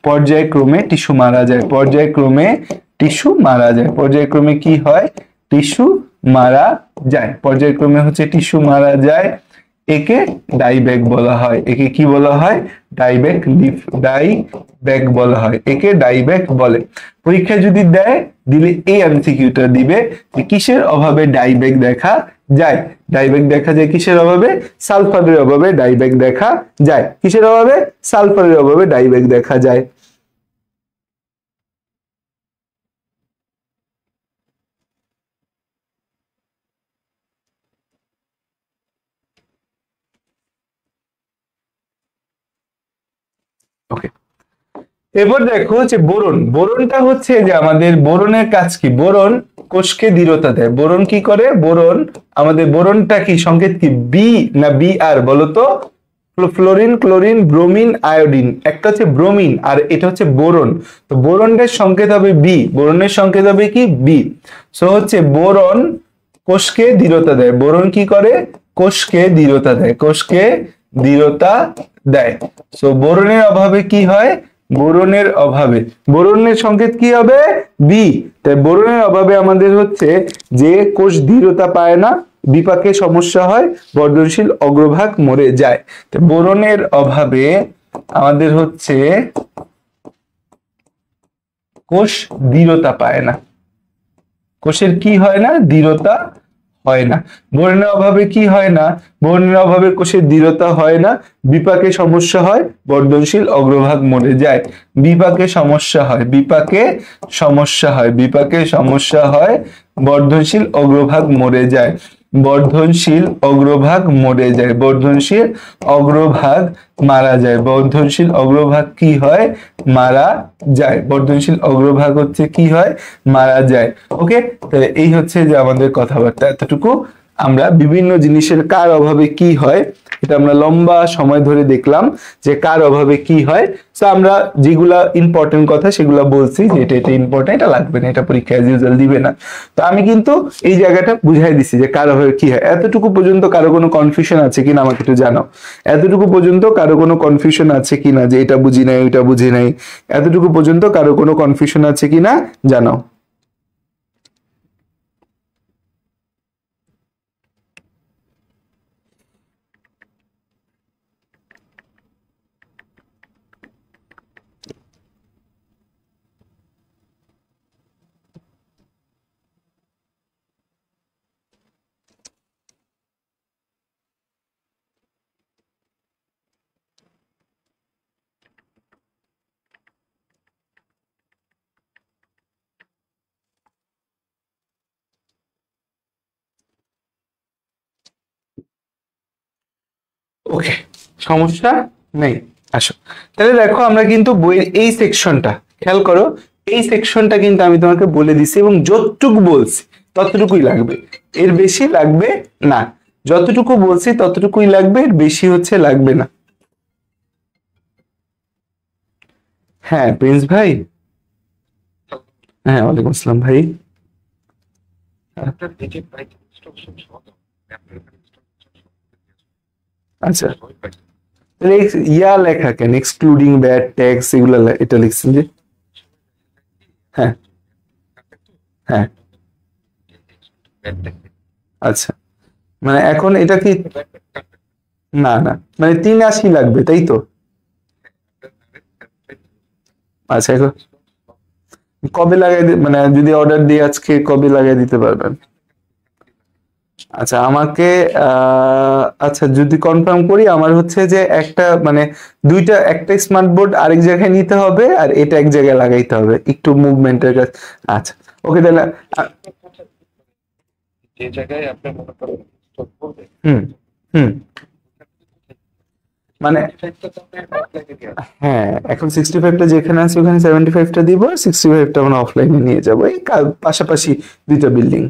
A: পর্যায়ক্রমে টিস্যু মারা যায়, পর্যায়ক্রমে টিস্যু মারা যায়, পর্যায়ক্রমে কি হয়? টিস্যু মারা যায়, পর্যায়ক্রমে হচ্ছে টিস্যু মারা যায়। একে ডাইব্যাক বলা হয়। একে কি বলা হয়? ডাইব্যাক লিফ, ডাইব্যাক বলা হয়, একে ডাইব্যাক বলে। পরীক্ষা যদি দেয়, দিলে এই এমসিকিউটা দিবে যে কিসের অভাবে ডাইব্যাক দেখা যায়? ডাইব্যাক দেখা যায় কিসের অভাবে? সালফারের অভাবে ডাইব্যাক দেখা যায়। কিসের অভাবে? সালফারের অভাবে ডাইব্যাক দেখা যায়। ওকে, এবার দেখো যে বোরন, বোরনটা হচ্ছে যে আমাদের বোরনের কাজ কি? বোরন কোষকে দৃঢ়তা দেয়। বোরন কি করে? বোরন আমাদের বোরনটা কি সংকেত কি? বি না বি আর বলো তো? Fluorine, chlorine, bromine, iodine. একটা হচ্ছে ব্রোমিন আর এটা হচ্ছে বোরন। তো বোরনের সংকেত হবে বি, বোরনের সংকেত হবে কি? বি। সো হচ্ছে বোরন কোষকে দৃঢ়তা দেয়। বোরন কি করে? কোষকে দৃঢ়তা দেয়, কোষকে দৃঢ়তা দেয়। সো বোরনের অভাবে কি হয়? বোরনের অভাবে, বোরনের সংকেত কি হবে? বি। তাই বোরনের অভাবে আমাদের হচ্ছে যে কোষ দৃঢ়তা পায় না, বিপাকে সমস্যা হয়, বর্ধনশীল অগ্রভাগ মরে যায়। তো বোরনের অভাবে আমাদের হচ্ছে কোষ দৃঢ়তা পায় না, কোষের কি হয় না? দৃঢ়তা হয় না। বোরনের অভাবে কি হয় না? বোরনের অভাবে কোষের দৃঢ়তা হয় না, বিপাকে সমস্যা হয়, বর্ধনশীল অগ্রভাগ মরে যায়। বিপাকে সমস্যা হয়, বিপাকে সমস্যা হয়, বিপাকে সমস্যা হয়, বর্ধনশীল অগ্রভাগ মরে যায়, বর্ধনশীল অগ্রভাগ মরে যায়, বর্ধনশীল অগ্রভাগ মারা যায়, বর্ধনশীল অগ্রভাগ কি হয়? মারা যায়। বর্ধনশীল অগ্রভাগ হচ্ছে কি হয়? মারা যায়। ওকে, তাহলে এই হচ্ছে যে আমাদের কথাবার্তা। এতটুকু আমরা বিভিন্ন জিনিসের কার অভাবে কি হয় এটা আমরা লম্বা সময় ধরে দেখলাম যে কার অভাবে কি হয়। তো আমরা যেগুলা ইম্পর্টেন্ট কথা সেগুলা বলছি যে এটা এটা ইম্পর্টেন্ট, এটা লাগবে না, এটা পরীক্ষা অ্যাজ ইউজুয়াল দিবে না। তো আমি কিন্তু এই জায়গাটা বুঝাই দিছি যে কার অভাবে কি হয়। এতটুকু পর্যন্ত কারো কোনো কনফিউশন আছে কিনা আমাকে একটু জানাও। এতটুকু পর্যন্ত কারো কোনো কনফিউশন আছে কিনা যে এটা বুঝি নাই ওইটা বুঝি নাই, এতটুকু পর্যন্ত কারো কোনো কনফিউশন আছে কিনা জানাও। ওকে, সমস্যা নেই। আসো তাহলে দেখো আমরা কিন্তু বইয়ের এই সেকশনটা খেয়াল করো, এই সেকশনটা কিন্তু আমি তোমাকে বলে দিছি এবং যতটুকু বলছি ততটুকুই লাগবে, এর বেশি লাগবে না। যতটুকু বলছি ততটুকুই লাগবে, এর বেশি হচ্ছে লাগবে না। হ্যাঁ প্রিন্স ভাই, হ্যাঁ, ওয়ালাইকুম আসসালাম ভাই। আচ্ছা, তাহলে ইয়া লেখা কেন, এক্সক্লুডিং ব্যাড ট্যাক্স এগুলা এটা লিখছেন যে? হ্যাঁ হ্যাঁ, আচ্ছা, মানে এখন এটা কি, না না, মানে 83 লাগবে তাই তো? আচ্ছা, এখন কবে লাগাই মানে যদি অর্ডার দিই আজকে কবে লাগাই দিতে পারবেন? আচ্ছা, আমাকে আচ্ছা যদি কনফার্ম করি, আমার হচ্ছে যে একটা মানে দুইটা, একটা স্মার্ট বোর্ড আরেক জায়গায় নিতে হবে আর এটা এক জায়গায় লাগাইতে হবে, একটু মুভমেন্টের কাছে। আচ্ছা, ওকে তাহলে হুম হুম, মানে হ্যাঁ, এখন 65টা যেখানে আছে ওখানে 75টা দিব, আর 65টা আমরা অফলাইনে নিয়ে যাবো, এই পাশাপাশি দুইটা বিল্ডিং,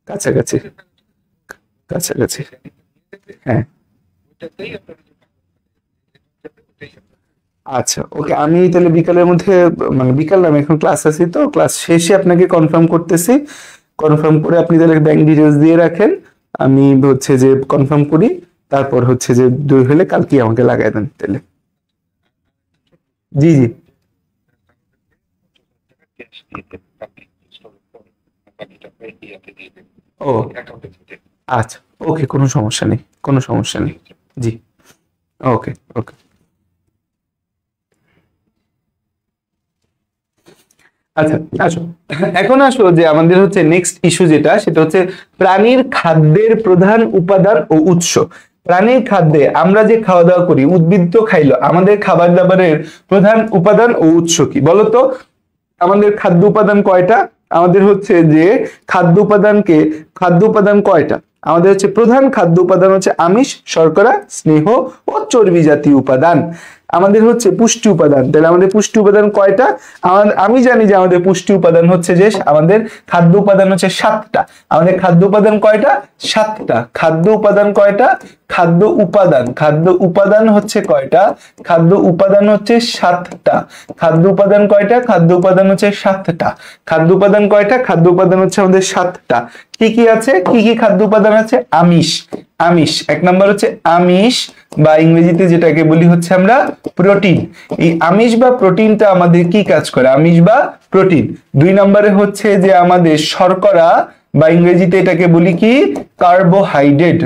A: কাছাকাছি কাছাকাছি। হ্যাঁ, আচ্ছা ওকে, আমি তাহলে বিকালের মধ্যে, মানে বিকাল না, আমি এখন ক্লাস আছি তো, ক্লাস শেষে আপনাকে কনফার্ম করতেছি। কনফার্ম করে আপনি তাহলে ব্যাংক ডিটেলস দিয়ে রাখেন, আমি হচ্ছে যে কনফার্ম করি, তারপর হচ্ছে যে দই হলে কালকে আমাকে লাগাই দেন তাহলে। জি জি, ও আচ্ছা, ওকে, কোনো সমস্যা নেই, কোনো সমস্যা নেই। জি, ওকে ওকে। আচ্ছা, আসো, এখন আসো যে আমাদের হচ্ছে নেক্সট ইস্যু যেটা, সেটা হচ্ছে প্রাণীর খাদ্যের প্রধান উপাদান ও উৎস। প্রাণীর খাদ্যে আমরা যে খাওয়া দাওয়া করি, উদ্ভিদ তো খাইলো, আমাদের খাবার দাবারের প্রধান উপাদান ও উৎস কি বলতো? আমাদের খাদ্য উপাদান কয়টা? আমাদের হচ্ছে যে খাদ্য উপাদান কয়টা? আমাদের হচ্ছে প্রধান খাদ্য উপাদান হচ্ছে আমিষ, শর্করা, স্নেহ ও চর্বি জাতীয় উপাদান। আমাদের হচ্ছে পুষ্টি উপাদান, তাহলে আমাদের পুষ্টি উপাদান কয়টা? আমি জানি যে আমাদের পুষ্টি উপাদান হচ্ছে যে আমাদের খাদ্য উপাদান হচ্ছে 7টা। আমাদের খাদ্য উপাদান কয়টা? 7টা। খাদ্য উপাদান কয়টা? খাদ্য উপাদান হচ্ছে কয়টা? খাদ্য উপাদান হচ্ছে 7টা। খাদ্য উপাদান কয়টা? খাদ্য উপাদান হচ্ছে 7টা। খাদ্য উপাদান কয়টা? খাদ্য উপাদান হচ্ছে আমাদের 7টা। কি কি আছে? কি কি খাদ্য উপাদান আছে? আমিষ, আমিষ এক নাম্বার হচ্ছে আমিষ, বা ইংরেজিতে যেটাকে বলি হচ্ছে আমরা প্রোটিন। এই আমিষ বা প্রোটিনটা আমাদের কি কাজ করে? আমিষ বা প্রোটিন। 2 নম্বরে হচ্ছে যে আমাদের শর্করা, বা ইংরেজিতে এটাকে বলি কি? Carbohydrate,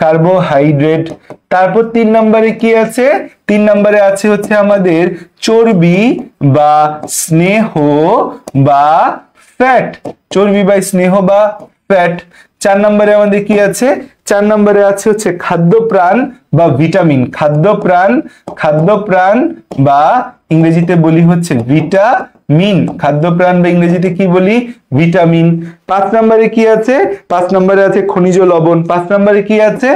A: carbohydrate. তারপর 3 নম্বরে কি আছে? 3 নম্বরে আছে হচ্ছে আমাদের চর্বি বা স্নেহ বা ফ্যাট, চর্বি বা স্নেহ বা ফ্যাট। 4 নম্বরে আমাদের কি আছে? 4 নম্বরে আছে হচ্ছে খাদ্যপ্রাণ বা ভিটামিন, খাদ্যপ্রাণ বা ইংরেজিতে বলি হচ্ছে ভিটামিন, খাদ্যপ্রাণ বা ইংরেজিতে কি বলি? ভিটামিন। 5 নম্বরে কি আছে? 5 নম্বরে আছে খনিজ লবণ। 5 নম্বরে কি আছে?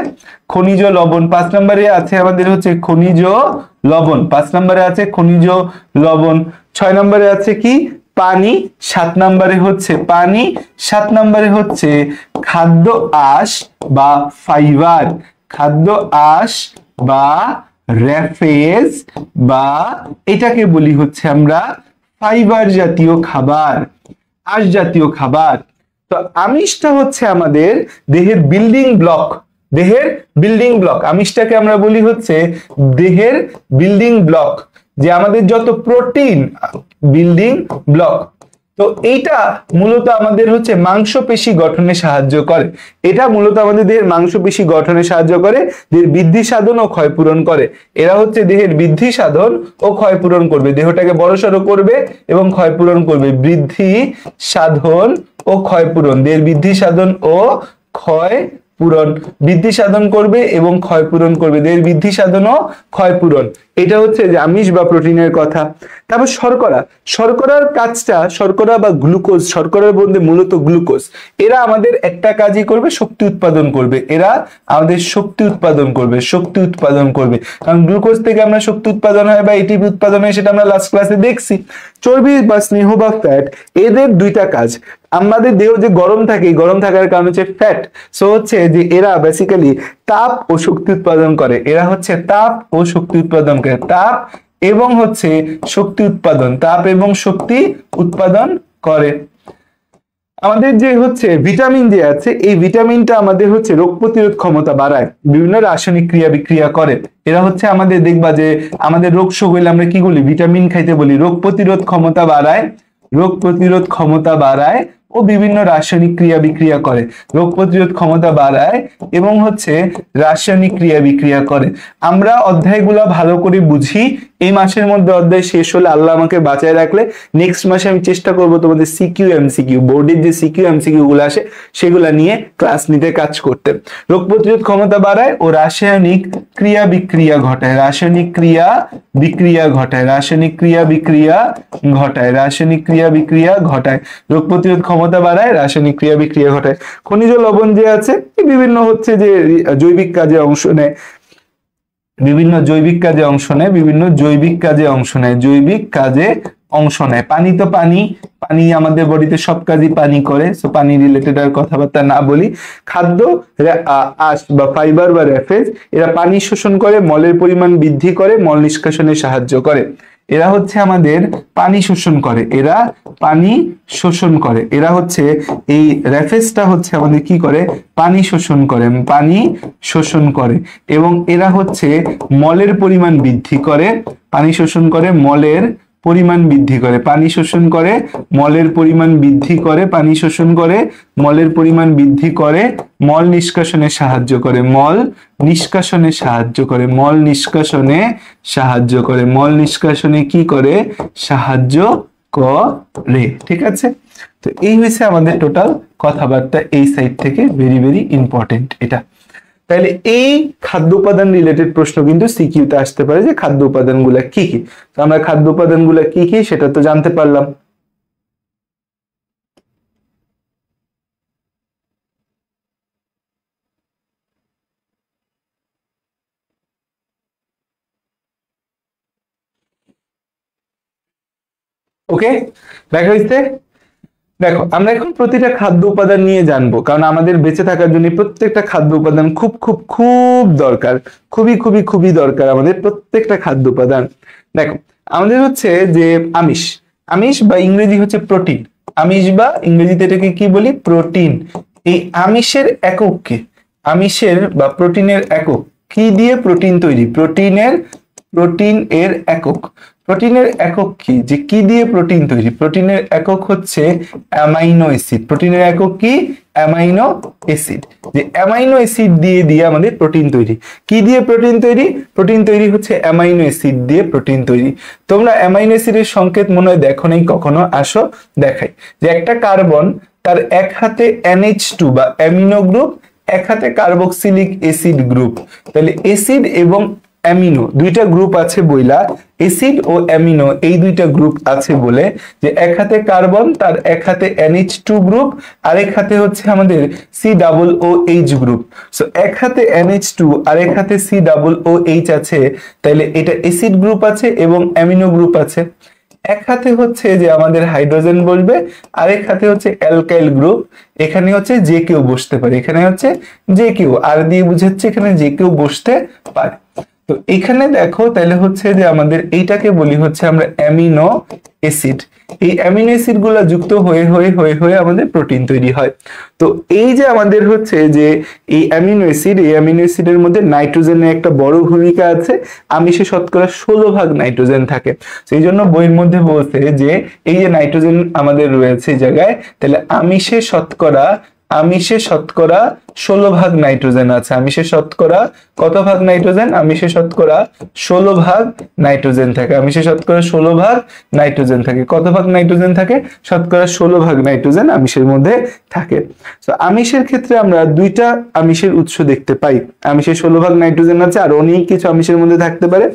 A: খনিজ লবণ। 5 নম্বরে আছে আমাদের হচ্ছে খনিজ লবণ। 5 নম্বরে আছে খনিজ লবণ। 6 নম্বরে আছে কি? পানি। 7 নম্বরে হচ্ছে পানি। 7 নম্বরে হচ্ছে খাদ্য আঁশ বা ফাইবার, খাদ্য আঁশ বা র্যাফেজ, বা এটাকে বলি হচ্ছে আমরা ফাইবার জাতীয় খাবার, আঁশ জাতীয় খাবার। তো আমিষটা হচ্ছে আমাদের দেহের বিল্ডিং ব্লক, দেহের বিল্ডিং ব্লক। আমিষটাকে আমরা বলি হচ্ছে দেহের বিল্ডিং ব্লক, যে আমাদের যত প্রোটিন, বিল্ডিং ব্লক। তো এইটা মূলত আমাদের হচ্ছে মাংসপেশি গঠনে সাহায্য করে, এটা মূলত আমাদের দেহের মাংসপেশি গঠনে সাহায্য করে, দেহের বৃদ্ধি সাধন ও ক্ষয়পূরণ করে। এরা হচ্ছে দেহের বৃদ্ধি সাধন ও ক্ষয়পূরণ করবে, দেহটাকে বড়সড় করবে এবং ক্ষয়পূরণ করবে। বৃদ্ধি সাধন ও ক্ষয়পূরণ, দেহের বৃদ্ধি সাধন ও ক্ষয় পূরণ, বৃদ্ধি সাধন করবে এবং ক্ষয় পূরণ করবে, দেহের বৃদ্ধি সাধন ও ক্ষয় পূরণ। এটা হচ্ছে যে আমিষ বা প্রোটিনের কথা। তারপর শর্করা, শর্করার কাজটা, শর্করা বা গ্লুকোজ, শর্করার মধ্যে মূলত গ্লুকোজ, এরা আমাদের একটা কাজই করবে, শক্তি উৎপাদন করবে। এরা আমাদের শক্তি উৎপাদন করবে, শক্তি উৎপাদন করবে, কারণ গ্লুকোজ থেকে আমরা শক্তি উৎপাদন হয় বা এটিপি উৎপাদন হয়, সেটা আমরা লাস্ট ক্লাসে দেখছি। চর্বি বা স্নেহ বা ফ্যাট, এদের দুইটা কাজ। আমাদের দেহ যে গরম থাকে, গরম থাকার কারণ হচ্ছে ফ্যাট। সো হচ্ছে যে এরা বেসিক্যালি তাপ ও শক্তি উৎপাদন করে, এরা হচ্ছে তাপ ও শক্তি উৎপাদন করে, তাপ এবং হচ্ছে শক্তি উৎপাদন, তাপ এবং শক্তি উৎপাদন করে। আমাদের যে হচ্ছে ভিটামিন যে আছে, এই ভিটামিনটা আমাদের হচ্ছে রোগ প্রতিরোধ ক্ষমতা বাড়ায়, বিভিন্ন রাসায়নিক ক্রিয়া বিক্রিয়া করে। এরা হচ্ছে আমাদের দেখবা যে আমাদের রোগ শোক হইলে আমরা কি বলি, ভিটামিন খাইতে বলি। রোগ প্রতিরোধ ক্ষমতা বাড়ায়, রোগ প্রতিরোধ ক্ষমতা বাড়ায় ও বিভিন্ন রাসায়নিক ক্রিয়া বিক্রিয়া করে। রোগ প্রতিরোধ ক্ষমতা বাড়ায় এবং হচ্ছে রাসায়নিক ক্রিয়া বিক্রিয়া করে। আমরা অধ্যায়গুলা ভালো করে বুঝি। এই মাসের মধ্যে অধ্যায় শেষ হলে, আল্লাহ আমাকে বাঁচায় রাখলে, নেক্সট মাসে আমি চেষ্টা করব তোমাদের সিকিউ এমসিকিউ, বোর্ডের যে সিকিউ এমসিকিউ গুলো আসে সেগুলা নিয়ে ক্লাস নিতে কাজ করতে। রোগ প্রতিরোধ ক্ষমতা বাড়ায় ও রাসায়নিক ক্রিয়া বিক্রিয়া ঘটায়, রাসায়নিক ক্রিয়া বিক্রিয়া ঘটায়, রাসায়নিক ক্রিয়া বিক্রিয়া ঘটায়, রাসায়নিক ক্রিয়া বিক্রিয়া ঘটায়। রোগ প্রতিরোধ ক্ষমতা বাড়ায়, রাসায়নিক ক্রিয়া বিক্রিয়া ঘটায়। খনিজ লবণ যে আছে, বিভিন্ন হচ্ছে যে জৈবিক কাজে অংশ নেয়, বিভিন্ন জৈবিক কাজে অংশ নেয়, বিভিন্ন জৈবিক কাজে অংশ নেয়, জৈবিক কাজে অংশ নেয়। পানি তো পানি, পানি আমাদের বডিতে সব কাজই পানি করে, সো পানি রিলেটেড আর কথাবার্তা না বলি। খাদ্য, আঁশ বা ফাইবার বা র্যাফেজ, এরা পানি শোষণ করে, মলের পরিমাণ বৃদ্ধি করে, মল নিষ্কাশনে সাহায্য করে। এরা হচ্ছে আমাদের পানি শোষণ করে, এরা পানি শোষণ করে। এরা হচ্ছে এই র্যাফেজটা হচ্ছে আমাদের কি করে, পানি শোষণ করে, পানি শোষণ করে। এবং এরা হচ্ছে মলের পরিমাণ বৃদ্ধি করে, পানি শোষণ করে, মলের পরিমাণ বৃদ্ধি করে, পানি শোষণ করে, মলের পরিমাণ বৃদ্ধি করে, পানি শোষণ করে, মলের পরিমাণ বৃদ্ধি করে, মল নিষ্কাশনে সাহায্য করে, মল নিষ্কাশনে সাহায্য করে, মল নিষ্কাশনে সাহায্য করে, মল নিষ্কাশনে কি করে, সাহায্য করে। ঠিক আছে, তো এই হয়েছে আমাদের টোটাল কথাবার্তা এই সাইড থেকে, ভেরি ভেরি ইম্পর্টেন্ট এটা। তাহলে এই খাদ্য উপাদান রিলেটেড প্রশ্ন কিন্তু সিকিউতে আসতে পারে যে খাদ্য উপাদানগুলো কি কি। তো আমরা খাদ্য উপাদানগুলো কি কি সেটা তো জানতে পারলাম। ওকে, দেখা হয়েছে। দেখো, আমরা এখন প্রতিটা খাদ্য উপাদান নিয়ে জানবো, কারণ আমাদের বেঁচে থাকার জন্য প্রত্যেকটা খাদ্য উপাদান খুব খুব খুব দরকার, খুবই খুবই খুবই দরকার আমাদের প্রত্যেকটা খাদ্য উপাদান। দেখো, আমাদের হচ্ছে যে আমিষ, আমিষ বা ইংরেজি হচ্ছে প্রোটিন, আমিষ বা ইংরেজিতে এটাকে কি বলি, প্রোটিন। এই আমিষের একক কি, আমিষের বা প্রোটিনের একক কি দিয়ে প্রোটিন তৈরি, প্রোটিন এর একক, প্রোটিনের একক কি, যে কি দিয়ে প্রোটিন তৈরি, প্রোটিনের একক হচ্ছে অ্যামাইনো অ্যাসিড। প্রোটিনের একক কি, অ্যামাইনো অ্যাসিড। যে অ্যামাইনো অ্যাসিড দিয়ে আমাদের প্রোটিন তৈরি। কি দিয়ে প্রোটিন তৈরি, প্রোটিন তৈরি হচ্ছে অ্যামাইনো অ্যাসিড দিয়ে প্রোটিন তৈরি। তোমরা অ্যামাইনো অ্যাসিডের সংকেত মনে হয় দেখো নাই কখনো, আসো দেখাই। যে একটা কার্বন, তার এক হাতে NH2 বা অ্যামিনো গ্রুপ, এক হাতে কার্বক্সিলিক অ্যাসিড গ্রুপ। তাহলে অ্যাসিড এবং অ্যামিনো দুইটা গ্রুপ আছে বইলা, অ্যাসিড ও অ্যামিনো এই দুইটা গ্রুপ আছে বলে, যে এক হাতে কার্বন, তার এক হাতে NH2 গ্রুপ, আরেক হাতে হচ্ছে আমাদের COOH গ্রুপ। সো এক হাতে NH2 আর এক হাতে COOH আছে, তাহলে এটা অ্যাসিড গ্রুপ আছে এবং অ্যামিনো গ্রুপ আছে। এক হাতে হচ্ছে যে আমাদের হাইড্রোজেন বসবে, আরেক হাতে হচ্ছে অ্যালকাইল গ্রুপ। এখানে হচ্ছে যে কেউ বসতে পারে, এখানে হচ্ছে যে কেউ, আর দিয়ে বুঝাচ্ছে এখানে যে কেউ বসতে পারে। তো এখানে দেখো, তাহলে হচ্ছে যে আমাদের এইটাকে বলি হচ্ছে আমরা অ্যামিনো অ্যাসিড। এই অ্যামিনো অ্যাসিড গুলা যুক্ত হয়ে হয়ে হয়ে হয়ে আমাদের প্রোটিন তৈরি হয়। তো এই যে আমাদের হচ্ছে যে এই অ্যামিনো অ্যাসিড, এই অ্যামিনো অ্যাসিডের মধ্যে নাইট্রোজেনের একটা বড় ভূমিকা আছে। আমিষে শতকরা 16 ভাগ নাইট্রোজেন থাকে। সেই জন্য বইয়ের মধ্যে বলছে যে এই যে নাইট্রোজেন আমাদের রয়েছে এই জায়গায়, তাহলে আমিষে শতকরা 16 ভাগ নাইট্রোজেন আছে। আমিষে শতকরা কত ভাগ নাইট্রোজেন, আমিষে শতকরা 16 ভাগ নাইট্রোজেন থাকে। আমিষে শতকরা 16 ভাগ নাইট্রোজেন থাকে। কত ভাগ নাইট্রোজেন থাকে, শতকরা 16 ভাগ নাইট্রোজেন আমিষের মধ্যে থাকে। তো আমিষের ক্ষেত্রে আমরা দুইটা আমিষের উৎস দেখতে পাই। আমিষে 16 ভাগ নাইট্রোজেন আছে, আর অনেক কিছু আমিষের মধ্যে থাকতে পারে।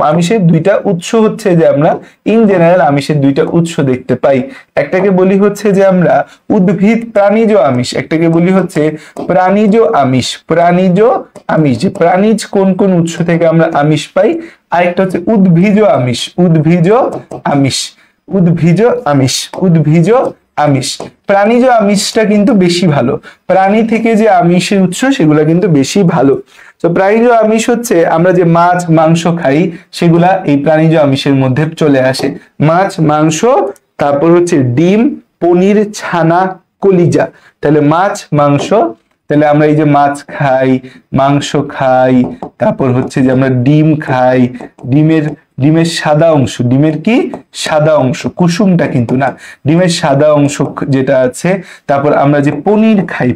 A: আমিষের দুইটা উৎস হচ্ছে যে আমরা ইন জেনারেল আমিষের দুইটা উৎস দেখতে পাই। একটাকে বলি হচ্ছে যে আমরা উদ্ভিদ প্রাণীজ আমিষ, একটাকে বলি হচ্ছে প্রাণীজ আমিষ। যে প্রাণীজ কোন কোন উৎস থেকে আমরা আমিষ পাই। আরেকটা হচ্ছে উদ্ভিজ আমিষ। প্রাণীজ আমিষটা কিন্তু বেশি ভালো, প্রাণী থেকে যে আমিষের উৎস সেগুলো কিন্তু বেশি ভালো। তো প্রাণীজ আমিষ হচ্ছে আমরা যে মাছ মাংস খাই সেগুলা এই প্রাণীজ আমিষের মধ্যে চলে আসে। মাছ, মাংস, তারপর হচ্ছে ডিম, পনির, ছানা, কলিজা। তাহলে মাছ, মাংস, তাহলে আমরা এই যে মাছ খাই, মাংস খাই, তারপর হচ্ছে যে আমরা ডিম খাই, ডিমের সাদা অংশ, ডিমের কি সাদা অংশ, কুসুমটা কিন্তু না, ডিমের সাদা অংশ যেটা আছে। তারপর আমরা যে পনির খাই,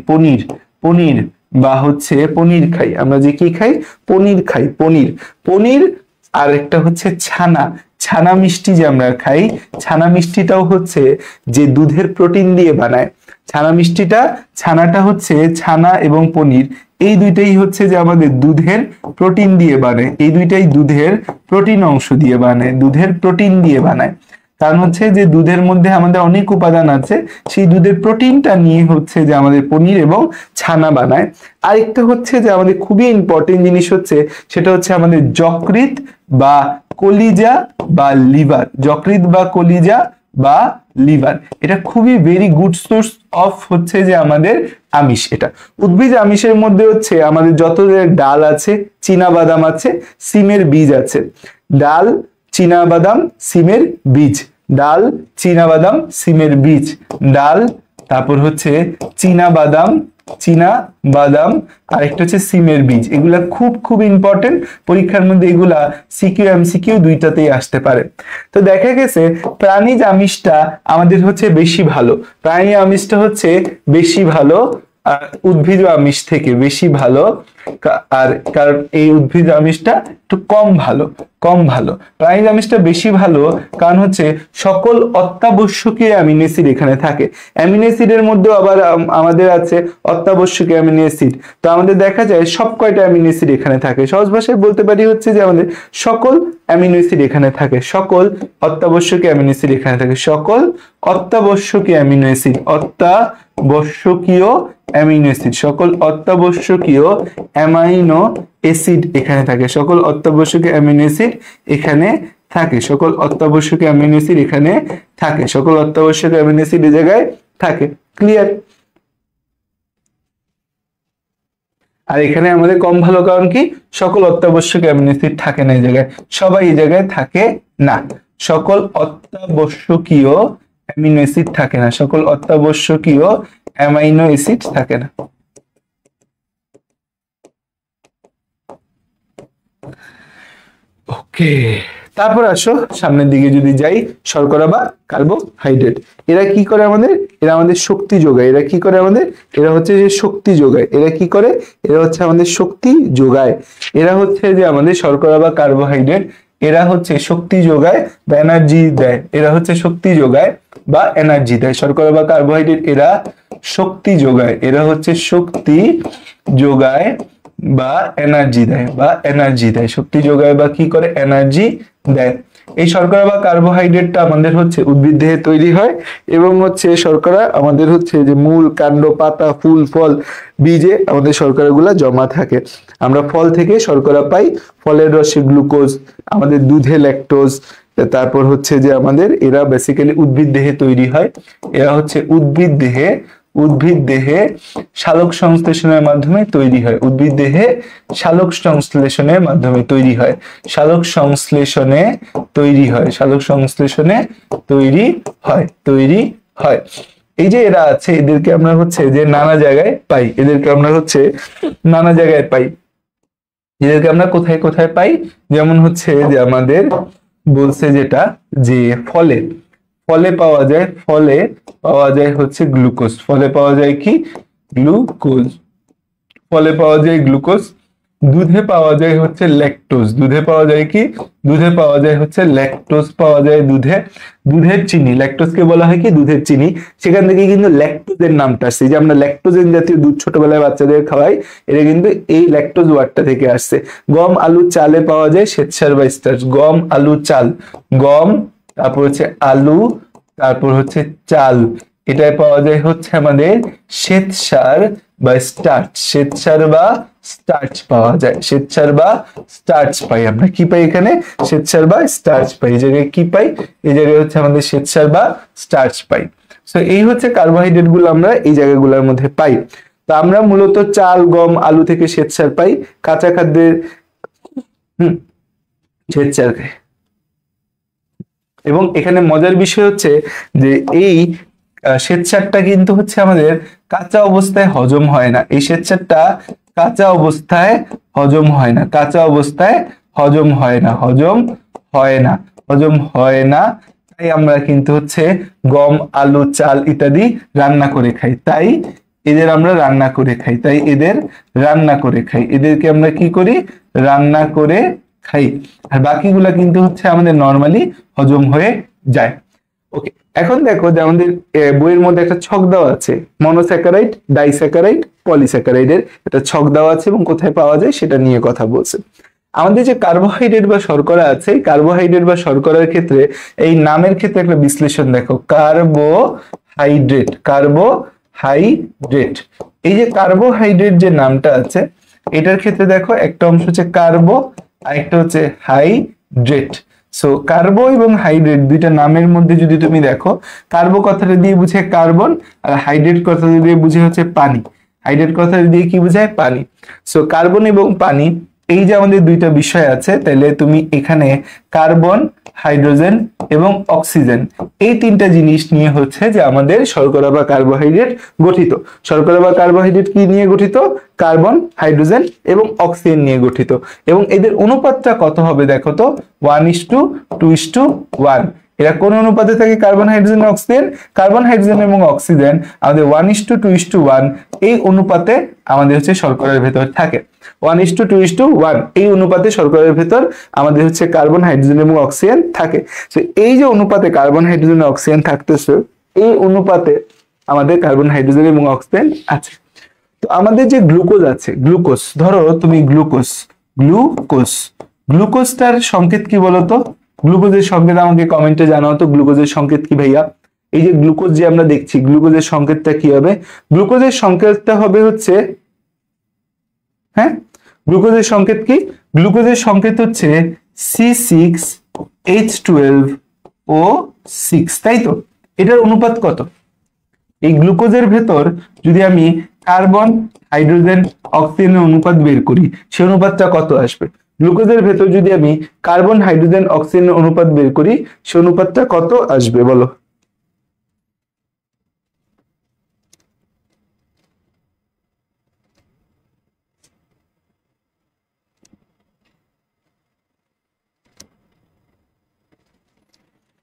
A: পনির বা হচ্ছে পনির খাই, আমরা যে কি খাই, পনির খাই, পনির। আর একটা হচ্ছে ছানা মিষ্টি যে আমরা খাই, ছানা মিষ্টিটাও হচ্ছে যে দুধের প্রোটিন দিয়ে বানায়। ছানাটা হচ্ছে ছানা এবং পনির, এই দুইটাই হচ্ছে যে আমাদের দুধের প্রোটিন দিয়ে বানায়, এই দুইটাই দুধের প্রোটিন অংশ দিয়ে বানায়, দুধের প্রোটিন দিয়ে বানায়। কারণ হচ্ছে যে দুধের মধ্যে আমাদের অনেক উপাদান আছে, সেই দুধের প্রোটিনটা নিয়ে হচ্ছে যে আমাদের পনির এবং ছানা বানায়। আরেকটা হচ্ছে যে আমাদের খুবই ইম্পর্টেন্ট জিনিস হচ্ছে, সেটা হচ্ছে আমাদের যকৃৎ বা কলিজা বা লিভার, যকৃৎ বা কলিজা বা লিভার। এটা খুবই ভেরি গুড সোর্স অফ হচ্ছে যে আমাদের আমিষ। এটা উদ্ভিদ আমিষের মধ্যে হচ্ছে আমাদের যত ডাল আছে, চীনা বাদাম আছে, সিমের বীজ আছে। ডাল, চীনা বাদাম, সিমের বীজ, ডাল, চীনা বাদাম, সিমের বীজ, ডাল, তারপর হচ্ছে চীনা বাদাম, আরেকটা হচ্ছে সিমের বীজ। এগুলা খুব ইম্পর্টেন্ট, পরীক্ষার মধ্যে এগুলা সিকিউ এমসিকিউ দুইটাতেই আসতে পারে। তো দেখা গেছে প্রাণীজ আমিষটা আমাদের হচ্ছে বেশি ভালো, প্রাণী আমিষটা হচ্ছে বেশি ভালো উদ্ভিদ আমিষ থেকে বেশি ভালো। আর কারণ এই উদ্ভিদ আমিষটা একটু কম ভালো, প্রাণীজ আমিষটা বেশি ভালো কারণ হচ্ছে সকল অত্যাবশ্যকীয় অ্যামিনো অ্যাসিড এখানে থাকে। অ্যামিনো অ্যাসিডের মধ্যেও আবার আমাদের আছে অত্যাবশ্যকীয় অ্যামিনো অ্যাসিড। তো আমাদের দেখা যায় সব কয়টা অ্যামিনো অ্যাসিড এখানে থাকে, সহজ ভাষায় বলতে পারি হচ্ছে যে আমাদের সকল অ্যামিনো অ্যাসিড এখানে থাকে, সকল অত্যাবশ্যকীয় অ্যামিনো অ্যাসিড এখানে থাকে, সকল অত্যাবশ্যকীয় অ্যামিনো অ্যাসিড, অত্যাবশ্যকীয় অ্যামিনো অ্যাসিড, সকল অত্যাবশ্যকীয় অ্যামাইনো অ্যাসিড এখানে থাকে, সকল অত্যাবশ্যকীয় অ্যামিনো অ্যাসিড এখানে থাকে, সকল অত্যাবশ্যকীয় অ্যামিনো অ্যাসিড এখানে থাকে, সকল অত্যাবশ্যকীয় অ্যামিনো অ্যাসিড এই জায়গায় থাকে। ক্লিয়ার? আর এখানে আমাদের কম ভালো কারণ কি, সকল অত্যাবশ্যকীয় অ্যামিনো অ্যাসিড থাকে না এই জায়গায়, সবাই এই জায়গায় থাকে না, সকল অত্যাবশ্যকীয় অ্যামিনো অ্যাসিড থাকে না, সকল অত্যাবশ্যকীয় অ্যামাইনো অ্যাসিড থাকে না। ওকে, তারপর আসো সামনের দিকে যদি যাই, শর্করা বা কার্বোহাইড্রেট, এরা কি করে আমাদের, এরা আমাদের শক্তি যোগায়। এরা কি করে আমাদের, এরা হচ্ছে যে শক্তি যোগায়। এরা কি করে, এরা হচ্ছে আমাদের শক্তি যোগায়। এরা হচ্ছে যে আমাদের শর্করা বা কার্বোহাইড্রেট, এরা হচ্ছে শক্তি যোগায় বা এনার্জি দেয়, এরা হচ্ছে শক্তি যোগায় বা এনার্জি দেয়। শর্করা বা কার্বোহাইড্রেট এরা শক্তি যোগায়, এরা হচ্ছে শক্তি যোগায় বা এনার্জি দেয়, শক্তি যোগায় বা কি করে, এনার্জি দেয়। এই শর্করা বা কার্বোহাইড্রেটটা আমাদের হচ্ছে উদ্ভিদ দেহে তৈরি হয় এবং হচ্ছে শর্করা আমাদের হচ্ছে যে মূল, কাণ্ড, পাতা, ফুল, ফল, বীজে আমাদের শর্করাগুলা জমা থাকে। আমরা ফল থেকে শর্করা পাই, ফলের রসে গ্লুকোজ, আমাদের দুধে ল্যাকটোজ, তারপর হচ্ছে যে আমাদের এরা বেসিক্যালি উদ্ভিদ দেহে তৈরি হয়। এরা হচ্ছে উদ্ভিদ দেহে সালোক সংশ্লেষণের মাধ্যমে তৈরি হয়, উদ্ভিদ দেহে সালোক সংশ্লেষণের মাধ্যমে তৈরি হয়, সালোক সংশ্লেষণে তৈরি হয়। এই যে এরা আছে, এদেরকে আমরা হচ্ছে যে নানা জায়গায় পাই, এদেরকে আমরা কোথায় পাই, যেমন হচ্ছে যে আমাদের বলছে যেটা যে ফলে পাওয়া যায় হচ্ছে গ্লুকোজ, ফলে পাওয়া যায় কি, গ্লুকোজ, ফলে পাওয়া যায় গ্লুকোজ। দুধে পাওয়া যায় হচ্ছে ল্যাকটোজ, দুধে পাওয়া যায় কি, দুধে পাওয়া যায় হচ্ছে ল্যাকটোজ পাওয়া যায় দুধের চিনি, ল্যাকটোজকে বলা হয় কি দুধের চিনি, সেখান থেকে কিন্তু ল্যাকটোজের নামটা আসছে। যে আমরা ল্যাকটোজেন জাতীয় দুধ ছোটবেলায় বাচ্চাদের খাওয়াই, এটা কিন্তু এই ল্যাকটোজ ওয়ার্ডটা থেকে আসছে। গম, আলু, চালে পাওয়া যায় শ্বেতসার বা স্টার্চ, গম, আলু, চাল, গম, তারপর হচ্ছে আলু, তারপর হচ্ছে চাল, এটাই পাওয়া যায় হচ্ছে আমাদের শ্বেতসার বা স্টার্চ, শ্বেতসার বা স্টার্চ পাওয়া যায়, শ্বেতসার বা স্টার্চ পাই। আমরা কি পাই এখানে, শ্বেতসার বা স্টার্চ পাই। এই জায়গায় কি পাই, এই জায়গায় হচ্ছে আমাদের শ্বেতসার বা স্টার্চ পাই। সো এই হচ্ছে কার্বোহাইড্রেট গুলো আমরা এই জায়গাগুলোর মধ্যে পাই। তো আমরা মূলত চাল, গম, আলু থেকে শ্বেতসার পাই, কাঁচা খাদ্যের শ্বেতসার খাই। এবং এখানে মজার বিষয় হচ্ছে যে এই শ্বেতসারটা কিন্তু হচ্ছে আমাদের কাঁচা অবস্থায় হজম হয় না। এই শ্বেতসারটা কাঁচা অবস্থায় হজম হয় না, কাঁচা অবস্থায় হজম হয় না, হজম হয় না, হজম হয় না। তাই আমরা কিন্তু হচ্ছে গম, আলু, চাল ইত্যাদি রান্না করে খাই। তাই এদের আমরা রান্না করে খাই, তাই এদের রান্না করে খাই। এদেরকে আমরা কি করি? রান্না করে খাই। আর বাকিগুলা কিন্তু হচ্ছে আমাদের নর্মালি হজম হয়ে যায়। ওকে, এখন দেখো যে আমাদের বইয়ের মধ্যে একটা ছক দেওয়া আছে, মনোস্যাকারাইড, ডাইস্যাকারাইড, পলিস্যাকারাইডের একটা ছক দেওয়া আছে এবং কোথায় পাওয়া যায় সেটা নিয়ে কথা বলছে। আমাদের যে কার্বোহাইড্রেট বা শর্করা আছে, কার্বোহাইড্রেট বা শর্করার ক্ষেত্রে এই নামের ক্ষেত্রে একটা বিশ্লেষণ দেখো, কার্বোহাইড্রেট, কার্বোহাইড্রেট। এই যে কার্বোহাইড্রেট যে নামটা আছে এটার ক্ষেত্রে দেখো একটা অংশ হচ্ছে কার্বো আর একটা হচ্ছে হাইড্রেট। সো কার্বো এবং হাইড্রেট দুইটা নামের মধ্যে যদি তুমি দেখো, কার্বো কথাটা দিয়ে বুঝে কার্বন আর হাইড্রেট কথাটা দিয়ে বুঝে হচ্ছে পানি। হাইড্রেট কথাটা দিয়ে কি বোঝায়? পানি। সো কার্বন এবং পানি, এই যে আমাদের দুইটা বিষয় আছে, তাহলে তুমি এখানে কার্বন, হাইড্রোজেন এবং অক্সিজেন এই তিনটা জিনিস নিয়ে হচ্ছে যে আমাদের শর্করা বা কার্বোহাইড্রেট গঠিত। শর্করা বা কার্বোহাইড্রেট কি নিয়ে গঠিত? কার্বন, হাইড্রোজেন এবং অক্সিজেন নিয়ে গঠিত। এবং এদের অনুপাতটা কত হবে দেখো তো, 1:2:1। এরা কোন অনুপাতে থাকে? Carbon, hydrogen, oxygen. Carbon, hydrogen এবং অক্সিজেন আমাদের 1:2:1 এই অনুপাতে আমাদের হচ্ছে শর্করার ভেতর থাকে। 1:2:1 এই অনুপাতে শর্করার ভেতর আমাদের হচ্ছে কার্বন, হাইড্রোজেন এবং অক্সিজেন থাকে। তো এই যে অনুপাতে কার্বন, হাইড্রোজেন, অক্সিজেন থাকতেছে, এই অনুপাতে আমাদের কার্বন, হাইড্রোজেন এবং অক্সিজেন আছে। তো আমাদের যে গ্লুকোজ আছে, গ্লুকোজ, ধরো তুমি গ্লুকোজ, গ্লুকোজটার সংকেত কি বলতো? গ্লুকোজের সংকেত আমাকে কমেন্টে জানাও তো, গ্লুকোজের সংকেত কি ভাইয়া? এই যে গ্লুকোজ যে আমরা দেখছি, গ্লুকোজের সংকেতটা কি হবে? গ্লুকোজের সংকেতটা হবে হচ্ছে, হ্যাঁ, গ্লুকোজের সংকেত কি? গ্লুকোজের সংকেত হচ্ছে C6H12O6, তাই তো? এটার অনুপাত কত? এই গ্লুকোজের ভেতর যদি আমি কার্বন, হাইড্রোজেন, অক্সিজেনের অনুপাত বের করি, সেই অনুপাতটা কত আসবে? গ্লুকোজের ভেতর যদি আমি কার্বন, হাইড্রোজেন, অক্সিজেনের অনুপাত বের করি, সেই অনুপাতটা কত আসবে বলো?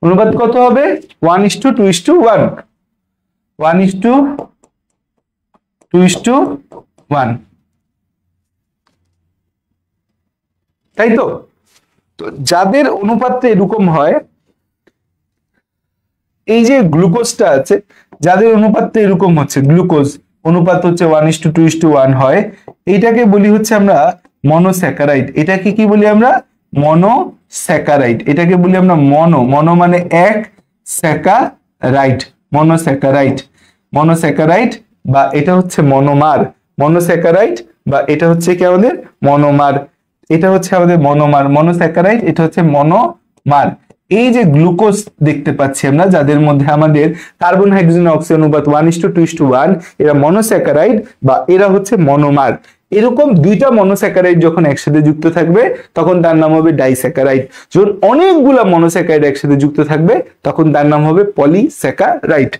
A: অনুপাত কত হবে? 1:2:1, 1:2:1, তাই তো? তো যাদের অনুপাতটা এরকম হয়, এই যে গ্লুকোজটা আছে, যাদের অনুপাতটা এরকম হচ্ছে, গ্লুকোজ অনুপাত হচ্ছে 1:2:1 হয়, এইটাকে বলি হচ্ছে আমরা মনোস্যাকারাইড। এটাকে কি বলি আমরা? মনোস্যাকারাইড। এটাকে বলি আমরা মনো মানে এক, স্যাকারাইড, মনোস্যাকারাইড, মনোস্যাকারাইড বা এটা হচ্ছে মনোমার, মনোস্যাকারাইড বা এটা হচ্ছে কি আমাদের মনোমার। এটা হচ্ছে আমাদের মনোমার, মনোস্যাকারাইড, এটা হচ্ছে মনোমার। এই যে গ্লুকোজ দেখতে পাচ্ছি আমরা, যাদের মধ্যে আমাদের কার্বন, হাইড্রোজেন, অক্সিজেন অনুপাত 1:2:1, এরা মনোস্যাকারাইড বা এরা হচ্ছে মনোমার। এরকম দুইটা মনোস্যাকারাইড যখন একসাথে যুক্ত থাকবে তখন তার নাম হবে ডাইস্যাকারাইড। যখন অনেকগুলা মনোস্যাকারাইড একসাথে যুক্ত থাকবে তখন তার নাম হবে পলিস্যাকারাইড।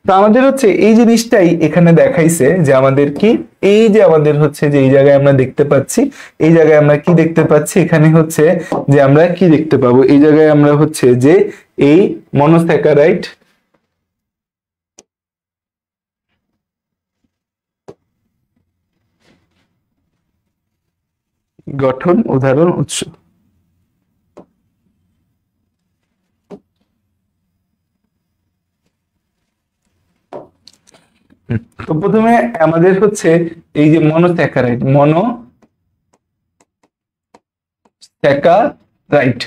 A: তো আমাদের হচ্ছে এই জিনিসটাই এখানে দেখাইছে যে আমাদের কি, এই যে আমাদের হচ্ছে যে এই জায়গায় আমরা দেখতে পাচ্ছি, এই জায়গায় আমরা কি দেখতে পাচ্ছি, এখানে হচ্ছে যে আমরা কি দেখতে পাবো, এই জায়গায় আমরা হচ্ছে যে এই মনোস্যাকারাইড গঠন, উদাহরণ, উৎস। তো প্রথমে আমাদের হচ্ছে এই যে মনোস্যাকারাইড, মনোস্যাকারাইড,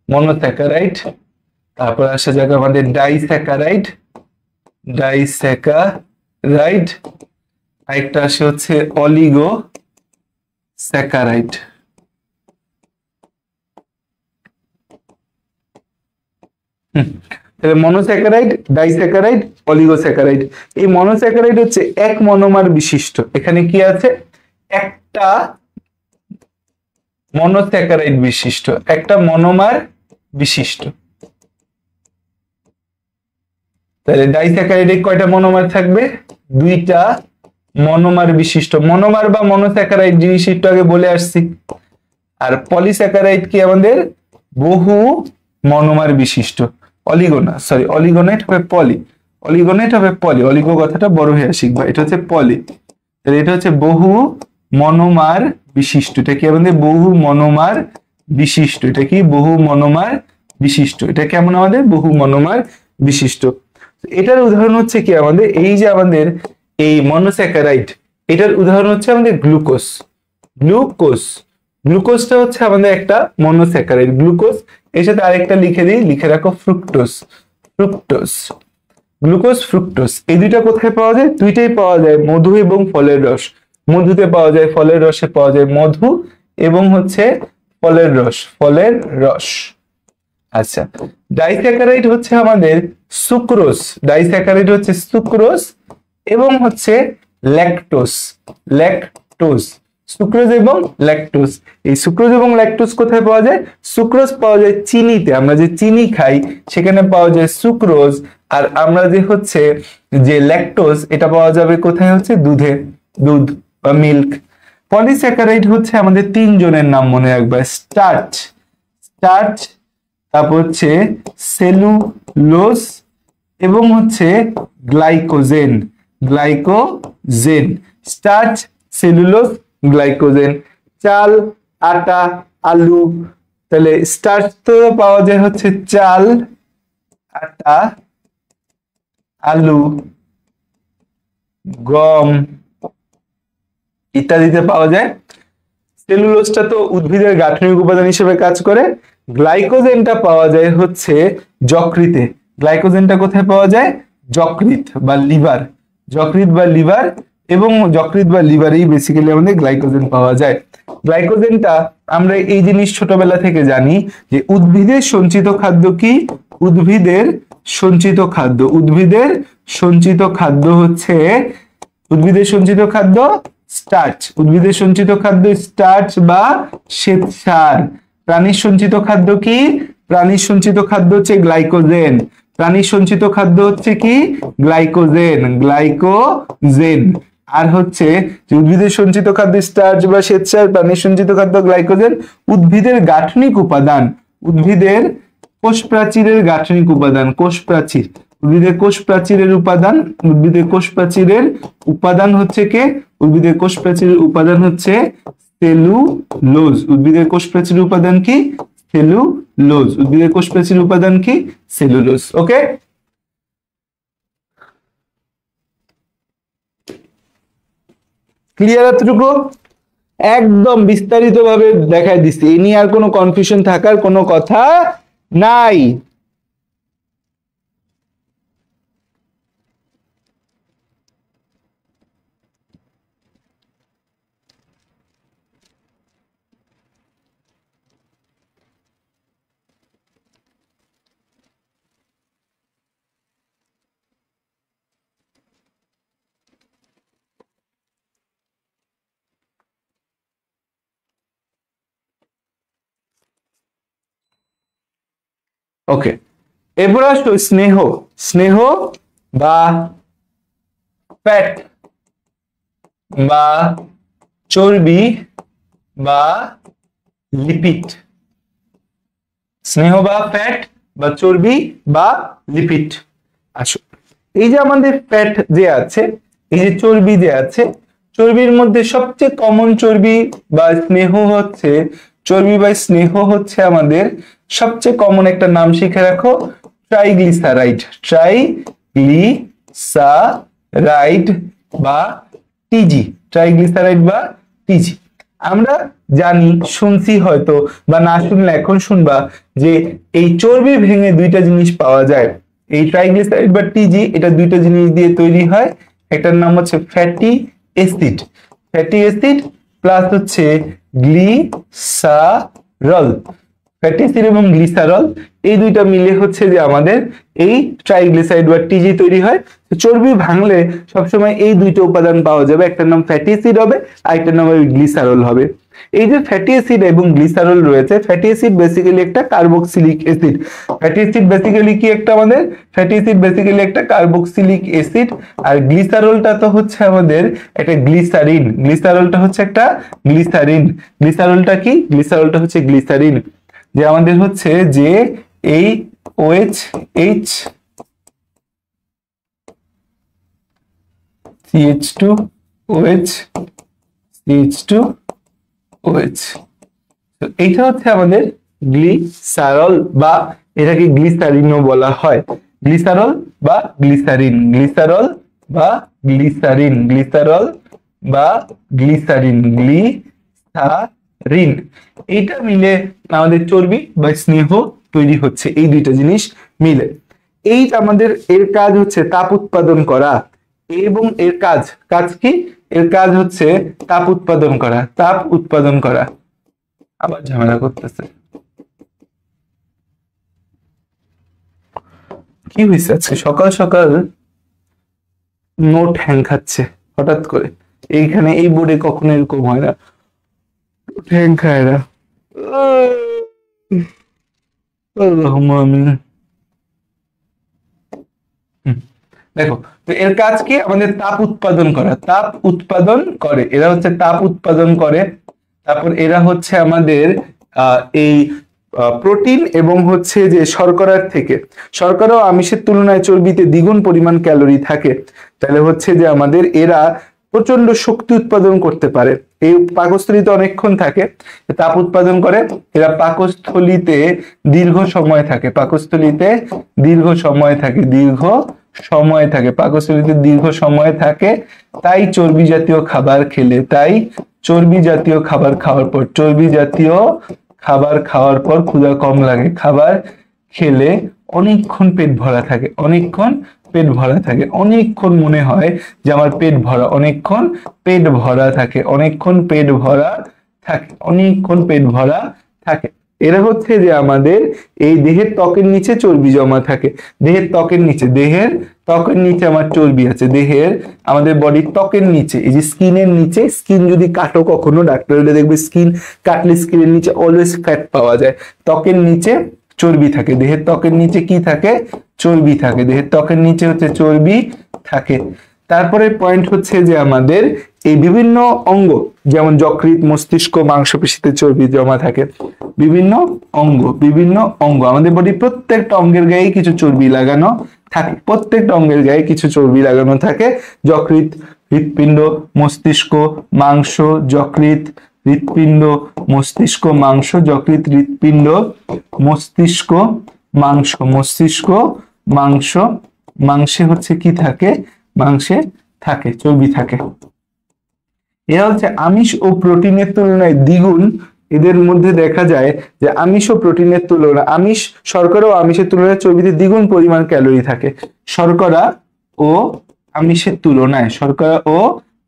A: মনোস্যাকারাইড, তারপর আসা যাক আমাদের ডাইস্যাকারাইড, ডাইস্যাকারাইড, আরেকটা আসে হচ্ছে অলিগো স্যাকারাইড। তাহলে মনোস্যাকারাইড, ডাইস্যাকারাইড, অলিগোস্যাকারাইড। এই মনোস্যাকারাইড হচ্ছে এক মনোমার বিশিষ্ট। এখানে কি আছে? একটা মনোস্যাকারাইড বিশিষ্ট, একটা মনোমার বিশিষ্ট। তাহলে ডাইস্যাকারাইডে কয়টা মনোমার থাকবে? দুইটা মনোমার বিশিষ্ট। মনোমার বা মনোস্যাকারাইড জিনিস একটু আগে বলে আসছি। আর পলিস্যাকারাইড কি আমাদের বহু মনোমার বিশিষ্ট। অলিগোনা সরি অলিগোনেট হবে পলি, অলিগোনেট হবে পলি, অলিগো কথাটা বড় হয়ে শিখবা, এটা হচ্ছে পলি। তাহলে এটা হচ্ছে বহু মনোমার বিশিষ্ট। এটা কি আমাদের বহু মনোমার বিশিষ্ট। এটা কি বহু মনোমার বিশিষ্ট। এটা কেমন আমাদের বহু মনোমার বিশিষ্ট। এটার উদাহরণ হচ্ছে কি আমাদের এই যে আমাদের এই মনোস্যাকারাইড, এটার উদাহরণ হচ্ছে আমাদের গ্লুকোজ। গ্লুকোজ, গ্লুকোজটা হচ্ছে আমাদের একটা মনোস্যাকারাইড। গ্লুকোজ এর সাথে আরেকটা লিখে দিই, লিখে রাখো ফ্রুক্টোজ। ফ্রুক্টোজ, গ্লুকোজ, ফ্রুক্টোজ এই দুইটা কোথায় পাওয়া যায়? দুইটাই পাওয়া যায় মধু এবং ফলের রস। মধুতে পাওয়া যায়, ফলের রসে পাওয়া যায় মধু এবং হচ্ছে ফলের রস, ফলের রস। আচ্ছা, ডাইস্যাকারাইড হচ্ছে আমাদের সুক্রোজ। ডাইস্যাকারাইড হচ্ছে সুক্রোজ এবং হচ্ছে ল্যাকটোজ। ল্যাকটোজ, সুক্রোজ এবং ল্যাকটোজ। এই সুক্রোজ এবং ল্যাকটোজ কোথায় পাওয়া যায়? সুক্রোজ পাওয়া যায় চিনিতে। আমরা যে চিনি খাই সেখানে পাওয়া যায় সুক্রোজ। আর আমরা যে হচ্ছে যে ল্যাকটোজ, এটা পাওয়া যাবে কোথায়? হচ্ছে দুধে, দুধ বা মিল্ক। পলিস্যাকারাইড হচ্ছে আমাদের তিনজনের নাম মনে রাখবা। স্টার্চ, স্টার্চ, তারপর হচ্ছে সেলুলোজ এবং হচ্ছে glycogen. Glycogen, starch, cellulose, glycogen. চাল, আটা, আলু। তাহলে স্টার্চ তো পাওয়া যায় হচ্ছে চাল, আটা, আলু, গম ইত্যাদিতে পাওয়া যায়। সেলুলোজটা তো উদ্ভিদের গাঠনিক উপাদান হিসেবে কাজ করে। গ্লাইকোজেনটা পাওয়া যায় হচ্ছে যকৃতে। গ্লাইকোজেনটা কোথায় পাওয়া যায়? যকৃত বা লিভার। যকৃত বা লিভার, এবং যকৃত বা লিভারেই বেসিক্যালি আমাদের গ্লাইকোজেন পাওয়া যায়। গ্লাইকোজেনটা আমরা এই জিনিস ছোটবেলা থেকে জানি যে উদ্ভিদের সঞ্চিত খাদ্য কি? উদ্ভিদের সঞ্চিত খাদ্য, উদ্ভিদের সঞ্চিত খাদ্য হচ্ছে, উদ্ভিদের সঞ্চিত খাদ্য স্টার্চ। উদ্ভিদের সঞ্চিত খাদ্য স্টার্চ বা শ্বেতসার। প্রাণীর সঞ্চিত খাদ্য কি? প্রাণীর সঞ্চিত খাদ্য হচ্ছে গ্লাইকোজেন। প্রাণীর সঞ্চিত খাদ্য হচ্ছে কি? Glycogen, glycogen. আর হচ্ছে যে উদ্ভিদের সঞ্চিত খাদ্য স্টার্চ বা শ্বেতসার, প্রাণীর সঞ্চিত খাদ্য গ্লাইকোজেন। উদ্ভিদের গাঠনিক উপাদান, উদ্ভিদের কোষ প্রাচীরের গাঠনিক উপাদান, কোষ প্রাচীর। উদ্ভিদের কোষ প্রাচীরের উপাদান, উদ্ভিদের কোষ প্রাচীরের উপাদান হচ্ছে কে? উদ্ভিদের কোষ প্রাচীরের উপাদান হচ্ছে সেলুলোজ। উদ্ভিদের কোষ প্রাচীরের উপাদান কি? সেলুলোজ। উদ্ভিদের কোষ প্রাচীরের উপাদান কি? সেলুলোজ। ওকে, ক্লিয়ার? এতটুকু একদম বিস্তারিত ভাবে দেখায় দিচ্ছি, এ নিয়ে আর কোনো কনফিউশন থাকার কোনো কথা নাই। ওকে, এরপর আসলো স্নেহ। স্নেহ বা ফ্যাট বা চর্বি বা লিপিড। স্নেহ বা ফ্যাট বা চর্বি বা লিপিড। আসো, এই যে আমাদের ফ্যাট যে আছে, এই যে চর্বি যে আছে, চর্বির মধ্যে সবচেয়ে কমন চর্বি বা স্নেহ হচ্ছে, চর্বি বা স্নেহ হচ্ছে আমাদের সবচেয়ে কমন একটা নাম শিখে রাখো, ট্রাইগ্লিসারাইড। ট্রাইগ্লিসারাইড বা টিজি। ট্রাইগ্লিসারাইড বা টিজি। আমরা জানি, শুনছি হয়তো, বা না শুনলে এখন শুনবা, যে এই চর্বি ভেঙে দুইটা জিনিস পাওয়া যায়। এই ট্রাইগ্লিসারাইড বা টিজি, এটা দুইটা জিনিস দিয়ে তৈরি হয়। একটার নাম হচ্ছে fatty acid, fatty acid plus হচ্ছে গ্লিসারল। ফ্যাটি অ্যাসিড এবং গ্লিসারল এই দুইটা মিলে হচ্ছে যে আমাদের এই ট্রাইগ্লিসারাইড বা টিজি তৈরি হয়। চর্বি ভাঙলে সবসময় এই দুইটা উপাদান পাওয়া যাবে, একটার নাম ফ্যাটি অ্যাসিড হবে আর একটার নাম গ্লিসারল হবে। এই যে ফ্যাটি অ্যাসিড এবং গ্লিসারল রয়েছে, ফ্যাটি অ্যাসিড বেসিক্যালি একটা carboxylic acid. Fatty acid basically কি একটা আমাদের, ফ্যাটি অ্যাসিড বেসিক্যালি একটা কার্বক্সিলিক অ্যাসিড, আর গ্লিসারলটা তো হচ্ছে আমাদের একটা গ্লিসারিন। গ্লিসারলটা হচ্ছে একটা গ্লিসারিন। গ্লিসারলটা কি? গ্লিসারলটা হচ্ছে গ্লিসারিন, যে আমাদের হচ্ছে যে এই OH CH2 OH CH2 OH, এইটা হচ্ছে আমাদের গ্লিসারল বা এটাকে গ্লিসারিনও বলা হয়। গ্লিসারল বা গ্লিসারিন, গ্লিসারল বা গ্লিসারিন, গ্লিসারল বা গ্লিসারিন, গ্লিসারিন, এইটা মিলে আমাদের চর্বি বা স্নেহ তৈরি হচ্ছে, এই দুইটা জিনিস মিলে। এই আমাদের এর কাজ হচ্ছে তাপ উৎপাদন করা, এবং এর কাজ কি? এর কাজ হচ্ছে তাপ উৎপাদন করা, তাপ উৎপাদন করা। আবার ঝামেলা করতেছে, কি হয়েছে আজকে সকাল সকাল নোট হ্যাং খাচ্ছে হঠাৎ করে। এইখানে এই বোর্ডে কখনো এরকম হয় না, হ্যাং খায় না। দেখো, তো এর কাজ কি? আমাদের তাপ উৎপাদন করা, তাপ উৎপাদন করে, এরা হচ্ছে তাপ উৎপাদন করে। তারপর এরা হচ্ছে আমাদের এই প্রোটিন এবং হচ্ছে যে শর্করার থেকে, শর্করা ও আমিষের তুলনায় চর্বিতে দ্বিগুণ পরিমাণ ক্যালোরি থাকে, তাহলে হচ্ছে যে আমাদের এরা প্রচন্ড শক্তি উৎপাদন করতে পারে। এই পাকস্থলিতে অনেকক্ষণ থাকে, তাপ উৎপাদন করে, এরা পাকস্থলিতে দীর্ঘ সময় থাকে, পাকস্থলিতে দীর্ঘ সময় থাকে, দীর্ঘ সময় থাকে, পাকস্থলিতে দীর্ঘ সময় থাকে। তাই চর্বি জাতীয় খাবার খেলে, তাই চর্বি জাতীয় খাবার খাওয়ার পর, চর্বি জাতীয় খাবার খাওয়ার পর ক্ষুধা কম লাগে, খাবার খেলে অনেকক্ষণ পেট ভরা থাকে, অনেকক্ষণ পেট ভরা থাকে, অনেকক্ষণ মনে হয় যে আমার পেট ভরা, অনেকক্ষণ পেট ভরা থাকে, অনেকক্ষণ পেট ভরা থাকে, অনেকক্ষণ পেট ভরা থাকে। এরা হচ্ছে যে আমাদের এই দেহের ত্বকের নিচে চর্বি জমা থাকে, দেহের ত্বকের নিচে, দেহের ত্বকের নিচে আমার চর্বি আছে, দেহের আমাদের বডির ত্বকের নিচে, এই যে স্কিনের নিচে, স্কিন যদি কাটো কখনো, ডাক্তাররা দেখবে স্কিন কাটলে স্কিনের নিচে অলওয়েজ ফ্যাট পাওয়া যায়, ত্বকের নিচে চর্বি থাকে, দেহের ত্বকের নিচে কি থাকে? চর্বি থাকে, দেহের ত্বকের নিচে হচ্ছে চর্বি থাকে। তারপরে পয়েন্ট হচ্ছে যে আমাদের এই বিভিন্ন অঙ্গ, যেমন যকৃৎ, মস্তিষ্ক, মাংসপেশিতে চর্বি জমা থাকে, বিভিন্ন অঙ্গ, বিভিন্ন অঙ্গ, আমাদের বডি প্রত্যেকটা অঙ্গের গায়ে কিছু চর্বি লাগানো থাকে, প্রত্যেকটা অঙ্গের গায়ে কিছু চর্বি লাগানো থাকে। যকৃৎ, হৃৎপিণ্ড, মস্তিষ্ক, মাংস, যকৃৎ, হৃৎপিণ্ড, মস্তিষ্ক, মাংস, যকৃৎ, হৃৎপিণ্ড, মস্তিষ্ক, মাংস, মস্তিষ্ক, মাংস, মাংসে হচ্ছে কি থাকে? মাংসে থাকে চর্বি থাকে। এরা হচ্ছে আমিষ ও প্রোটিনের তুলনায় দ্বিগুণ, এদের মধ্যে দেখা যায় যে আমিষ ও প্রোটিনের তুলনায়, আমিষ, শর্করা ও আমিষের তুলনায় চর্বিতে দ্বিগুণ পরিমাণ ক্যালোরি থাকে। শর্করা ও আমিষের তুলনায়, শর্করা ও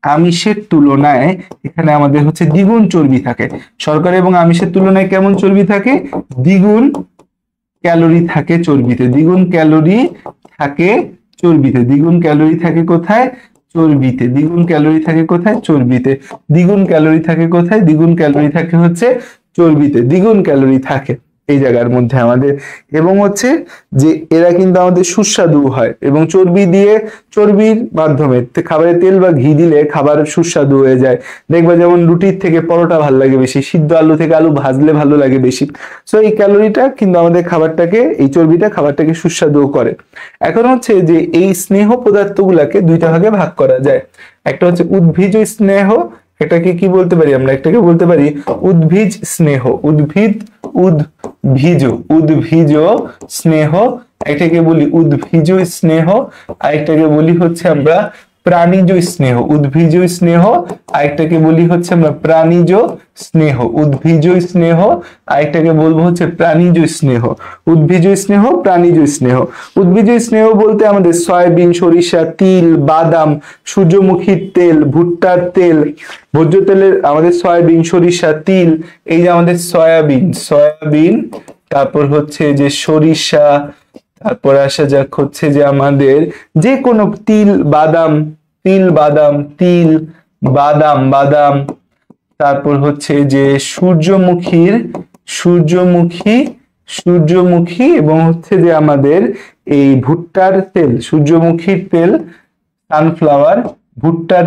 A: আমিষের তুলনায় এখানে আমাদের হচ্ছে দ্বিগুণ চর্বি থাকে। শর্করা এবং আমিষের তুলনায় কেমন চর্বি থাকে? দ্বিগুণ ক্যালোরি থাকে চর্বিতে, দ্বিগুণ ক্যালোরি থাকে চর্বিতে, দ্বিগুণ ক্যালোরি থাকে কোথায়? চর্বিতে। দ্বিগুণ ক্যালোরি থাকে কোথায়? চর্বিতে। দ্বিগুণ ক্যালোরি থাকে কোথায়? দ্বিগুণ ক্যালোরি থাকে হচ্ছে চর্বিতে, দ্বিগুণ ক্যালোরি থাকে এই জায়গার মধ্যে আমাদের। এবং হচ্ছে যে এরা কিন্তু আমাদের সুস্বাদু হয়, এবং চর্বি দিয়ে, চর্বির মাধ্যমে খাবারে তেল বা ঘি দিলে খাবার সুস্বাদু হয়ে যায়। দেখবা যেমন রুটির থেকে পরোটা ভালো লাগে বেশি, সিদ্ধ আলু থেকে আলু ভাজলে ভালো লাগে বেশি। সো এই ক্যালোরিটা কিন্তু আমাদের খাবারটাকে, এই চর্বিটা খাবারটাকে সুস্বাদু করে। এখন হচ্ছে যে এই স্নেহ পদার্থগুলাকে দুইটা ভাগে ভাগ করা যায়, একটা হচ্ছে উদ্ভিজ স্নেহ, এটাকে কি বলতে পারি আমরা? একটাকে বলতে পারি উদ্ভিজ স্নেহ, উদ্ভিজ স্নেহ, একটাকে বলি উদ্ভিজ স্নেহ, আরেকটাকে বলি হচ্ছে আমরা প্রাণীজ স্নেহ, উদ্ভিজ স্নেহ, আরেকটাকে বলি হচ্ছে আমরা প্রাণীজ স্নেহ, উদ্ভিজ স্নেহ, আরেকটাকে বলবো হচ্ছে প্রাণীজ স্নেহ, উদ্ভিজ স্নেহ, প্রাণীজ স্নেহ। উদ্ভিজ স্নেহ বলতে আমাদের সয়াবিন, সরিষা, তিল, বাদাম, সূর্যমুখীর তেল, ভুট্টার তেল, ভোজ্য তেলের আমাদের সয়াবিন, সরিষা, তিল, এই যে আমাদের সয়াবিন, তারপর হচ্ছে যে সরিষা, তারপর আসা যাক হচ্ছে যে আমাদের যে কোনো তিল, বাদাম, বাদাম, তারপর হচ্ছে যে সূর্যমুখী এবং হচ্ছে যে আমাদের এই ভুট্টার তেল, সূর্যমুখীর তেল, সানফ্লাওয়ার, ভুট্টার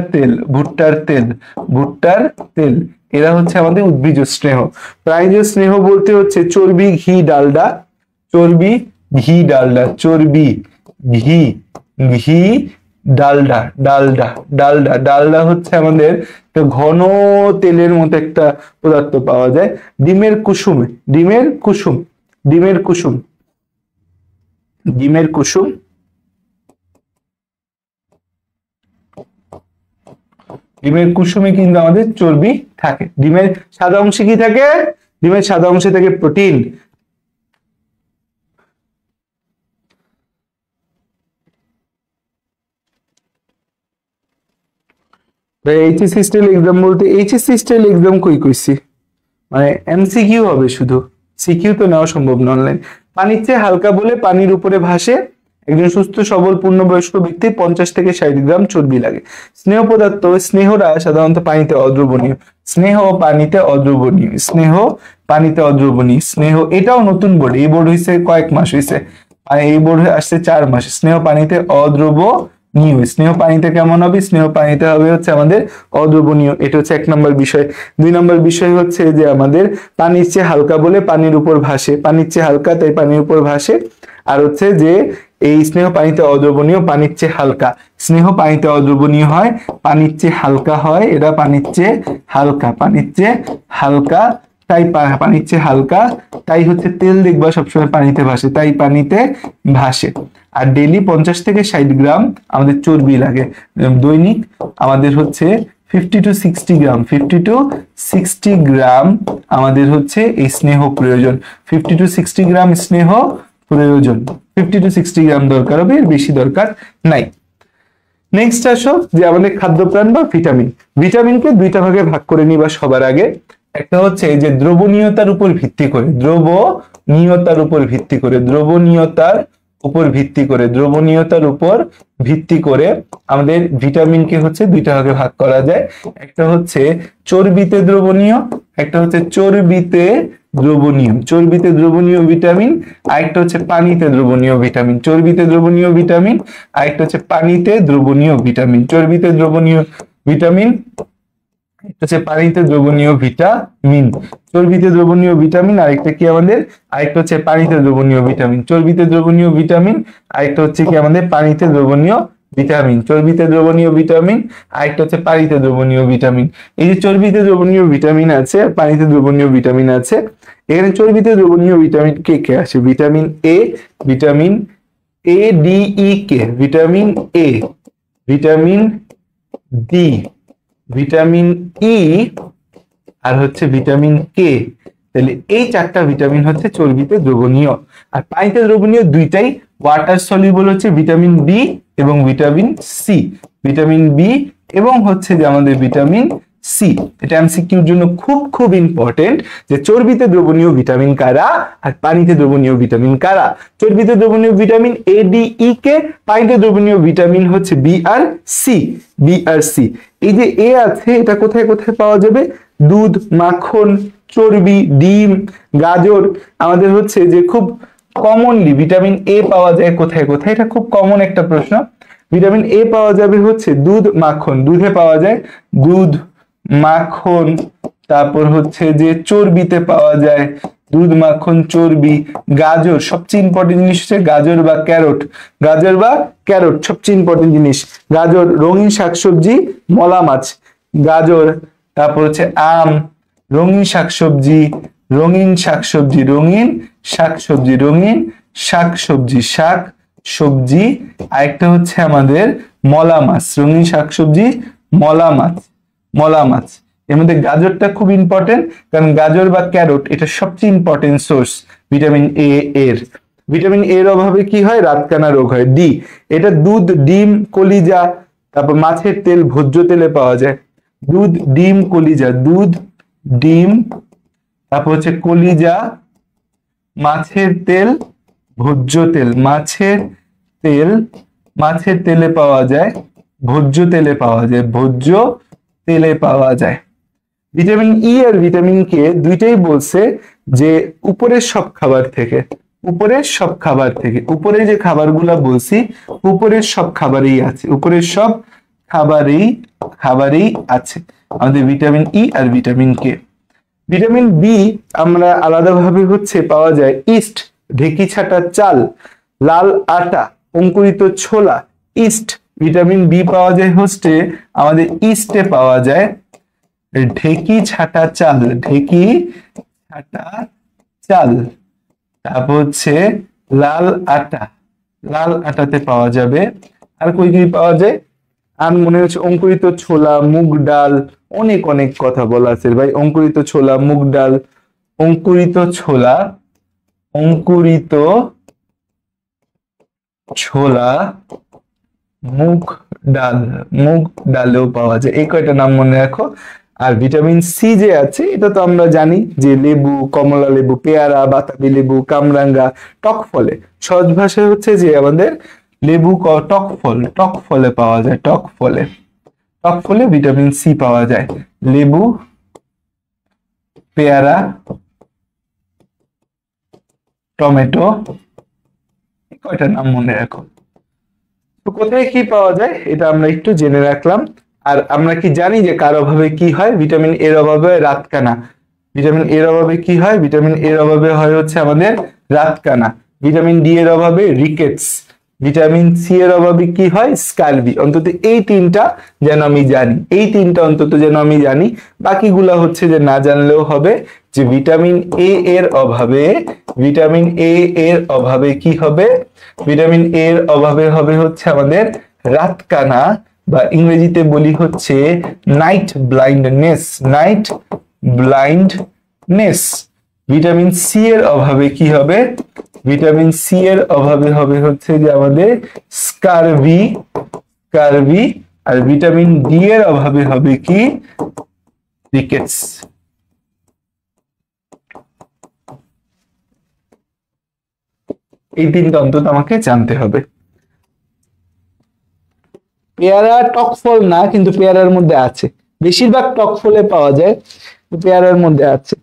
A: তেল, এরা হচ্ছে আমাদের উদ্ভিজ স্নেহ। প্রাণীজ স্নেহ বলতে হচ্ছে চর্বি, ঘি, ডালডা, ডালডা হচ্ছে আমাদের ঘন তেলের মতো একটা পদার্থ পাওয়া যায়। ডিমের কুসুম, ডিমের কুসুমে কিন্তু আমাদের চর্বি থাকে। ডিমের সাদা অংশে কি থাকে? ডিমের সাদা অংশে থাকে প্রোটিন। এইচএসসি স্টাইল এক্সাম বলতে এইচএসসি স্টাইল এক্সাম কইছি, মানে এমসিকিউ হবে শুধু, সিকিউ তো নেওয়া সম্ভব না অনলাইন। পানির চেয়ে হালকা বলে পানির উপরে ভাসে, একজন সুস্থ সবল পূর্ণবয়স্ক ব্যক্তি 50 থেকে 60 গ্রাম চর্বি লাগে। স্নেহ পদার্থ, স্নেহরা সাধারণত পানিতে অদ্রবণীয়, স্নেহ পানিতে অদ্রবণীয়। স্নেহ এটাও নতুন বোর্ড, এই বোর্ড হয়েছে কয়েক মাস হয়েছে, আর এই বোর্ড আসছে 4 মাস। স্নেহ পানিতে অদ্রবণীয়, স্নেহ পানিতে কেমন হবে? স্নেহ পানিতে হবে হচ্ছে আমাদের অদ্রবণীয়। এটা হচ্ছে 1 নম্বর বিষয়। 2 নম্বর বিষয় হচ্ছে যে আমাদের পানির চেয়ে হালকা বলে পানির উপর ভাসে, পানির চেয়ে হালকা তাই পানির উপর ভাসে। আর হচ্ছে যে এই স্নেহ পানিতে অদ্রবণীয়, পানির চেয়ে হালকা, স্নেহ পানিতে অদ্রবণীয় হয়, পানির চেয়ে হালকা হয়, এটা পানির চেয়ে হালকা, তাই পানির চেয়ে হালকা, তাই হচ্ছে তেল দেখবা সবসময় পানিতে ভাসে, তাই পানিতে ভাসে। আর ডেইলি 50 থেকে 60 গ্রাম আমাদের চর্বি লাগে দৈনিক, আমাদের হচ্ছে 50 to 60 গ্রাম আমাদের হচ্ছে এই স্নেহ প্রয়োজন, 50 to 60 গ্রাম স্নেহ প্রয়োজন, 50 to 60 গ্রাম দরকার হবে, এর বেশি দরকার নাই। নেক্সট আসো যে আমাদের খাদ্যপ্রাণ বা ভিটামিন। ভিটামিনকে দুইটা ভাগে ভাগ করে নিবা সবার আগে। একটা হচ্ছে এই যে দ্রবণীয়তার উপর ভিত্তি করে, দ্রবণীয়তার উপর ভিত্তি করে আমাদের ভিটামিনকে হচ্ছে দুইটা ভাগে ভাগ করা যায়। একটা হচ্ছে চর্বিতে দ্রবণীয়, একটা হচ্ছে চর্বিতে দ্রবণীয় ভিটামিন, আরেকটা হচ্ছে পানিতে দ্রবণীয় ভিটামিন, চর্বিতে দ্রবণীয় ভিটামিন, আরেকটা হচ্ছে পানিতে দ্রবণীয় ভিটামিন, চর্বিতে দ্রবণীয় ভিটামিন, হচ্ছে পানিতে দ্রবণীয় ভিটামিন, চর্বিতে দ্রবণীয় ভিটামিন, আরেকটা কি আমাদের, আরেকটা হচ্ছে পানিতে দ্রবণীয় ভিটামিন, চর্বিতে দ্রবণীয় ভিটামিন, আরেকটা হচ্ছে কি আমাদের পানিতে দ্রবণীয় ভিটামিন, চর্বিতে দ্রবণীয় ভিটামিন, আরেকটা হচ্ছে পানিতে দ্রবণীয় ভিটামিন। এই যে চর্বিতে দ্রবণীয় ভিটামিন আছে, পানিতে দ্রবণীয় ভিটামিন আছে, এখানে চর্বিতে দ্রবণীয় ভিটামিন কে কে আসে? Vitamin A, vitamin A D E K, vitamin A, vitamin D, vitamin E, আর হচ্ছে ভিটামিন কে। তাহলে এই 4টা ভিটামিন হচ্ছে চর্বিতে দ্রবণীয়। আর পানিতে দ্রবণীয় দুইটাই, ওয়াটার সলিউবল হচ্ছে ভিটামিন বি এবং ভিটামিন সি, ভিটামিন বি এবং হচ্ছে যে আমাদের ভিটামিন সি। এটা এমসিকিউর জন্য খুব খুব ইম্পর্টেন্ট যে চর্বিতে দ্রবণীয় ভিটামিন কারা আর পানিতে দ্রবণীয় ভিটামিন কারা। চর্বিতে দ্রবণীয় ভিটামিন এ ডি ই কে, পানিতে দ্রবণীয় ভিটামিন হচ্ছে বি আর সি, এই যে এ আছে এটা কোথায় কোথায় পাওয়া যাবে? দুধ, মাখন, চর্বি, ডিম, গাজর। আমাদের হচ্ছে যে খুব কমনলি ভিটামিন এ পাওয়া যায় কোথায় কোথায়, এটা খুব কমন একটা প্রশ্ন। ভিটামিন এ পাওয়া যাবে হচ্ছে দুধ, মাখন, দুধে পাওয়া যায় দুধ, মাখন, তারপর হচ্ছে যে চর্বিতে পাওয়া যায় দুধ, মাখন, চর্বি, গাজর, সবচেয়ে ইম্পর্টেন্ট জিনিস হচ্ছে গাজর বা ক্যারট, সবচেয়ে ইম্পর্টেন্ট জিনিস গাজর, রঙিন শাকসবজি, মলা মাছ, গাজর, তারপর হচ্ছে আম, রঙিন শাকসবজি, শাক সবজি, আরেকটা হচ্ছে আমাদের মলা মাছ, রঙিন শাকসবজি, মলা মাছ, মলা মাছ। এর মধ্যে গাজরটা খুব ইম্পর্টেন্ট, কারণ গাজর বা ক্যারট এটা সবচেয়ে ইম্পর্টেন্ট সোর্স ভিটামিন এ এর। ভিটামিন এর অভাবে কি হয়? রাতকানা রোগ হয়। ডি, এটা দুধ, ডিম, কলিজা, তারপর মাছের তেল, ভোজ্য তেলে পাওয়া যায়। দুধ, ডিম, কলিজা, দুধ, ডিম, তারপর হচ্ছে কলিজা, মাছের তেল, ভোজ্য তেল, মাছের তেল, মাছের তেলে পাওয়া যায়, ভোজ্য তেলে পাওয়া যায়, ভোজ্য তেলে পাওয়া যায়। ভিটামিন ই আর ভিটামিন কে দুইটাই বলছে যে উপরের সব খাবার থেকে, উপরের সব খাবার থেকে, উপরে যে খাবারগুলা বলছি উপরের সব খাবারেই আছে, উপরের সব খাবারেই আছে আমাদের ভিটামিন ই আর ভিটামিন কে। ভিটামিন বি আমরা আলাদাভাবে হচ্ছে পাওয়া যায় ইস্ট, ঢেকি ছাটা চাল, লাল আটা, অঙ্কুরিত ছোলা, ইস্ট। ভিটামিন বি পাওয়া যায় হচ্ছে আমাদের ইস্টে পাওয়া যায়, ঢেকি ছাটা চাল, ঢেকি ছাটা চাল, তারপর হচ্ছে লাল আটা, লাল আটাতে পাওয়া যাবে। আর কই কই পাওয়া যায়? আর মনে হচ্ছে অঙ্কুরিত ছোলা, মুগ ডাল, অনেক অনেক কথা বলা আছে ভাই। অঙ্কুরিত ছোলা, মুগ ডাল, অঙ্কুরিত ছোলা, অঙ্কুরিত ছোলা, মুগ ডাল, মুগ ডালেও পাওয়া যায়। এই কয়টা নাম মনে রাখো। আর ভিটামিন সি যে আছে এটা তো আমরা জানি যে লেবু, কমলা লেবু, পেয়ারা, বাতাবি লেবু, কামরাঙ্গা, টক ফলে। সহজ ভাষায় হচ্ছে যে আমাদের লেবু, টক ফল, টক ফলে পাওয়া যায়, টক ফলে, টক ফলে ভিটামিন সি পাওয়া যায়। লেবু, পেয়ারা, টমেটো, কয়টা নাম মনে রাখো। তো কোথায় কি পাওয়া যায় এটা আমরা একটু জেনে রাখলাম। আর আমরা কি জানি যে কার অভাবে কি হয়? ভিটামিন এর অভাবে রাতকানা। ভিটামিন এর অভাবে কি হয়? ভিটামিন এর অভাবে হয় হচ্ছে আমাদের রাতকানা। ভিটামিন ডি এর অভাবে রিকেটস। ভিটামিন সি এর অভাবে কি হয়? স্কারবি। অন্তত এই তিনটা যেন আমি জানি, এই তিনটা অন্তত যেন আমি জানি। বাকিগুলা হচ্ছে যে না জানলেও হবে। যে ভিটামিন এ এর অভাবে, ভিটামিন এ এর অভাবে কি হবে? ভিটামিন এ এর অভাবে হবে হচ্ছে আমাদের রাতকানা, বা ইংরেজিতে বলি হচ্ছে night blindness, night blindness. Vitamin C এর অভাবে কি হবে? ভিটামিন সি এর অভাবে হবে হচ্ছে যে আমাদের স্কারভি, স্কারভি। আর ভিটামিন ডি এর অভাবে হবে কি? রিকেটস। এই তিনটা অন্তত আমাকে জানতে হবে। পেয়ারা টক ফল না, কিন্তু পেয়ারার মধ্যে আছে, বেশিরভাগ টক ফলে পাওয়া যায়, পেয়ারার মধ্যে আছে।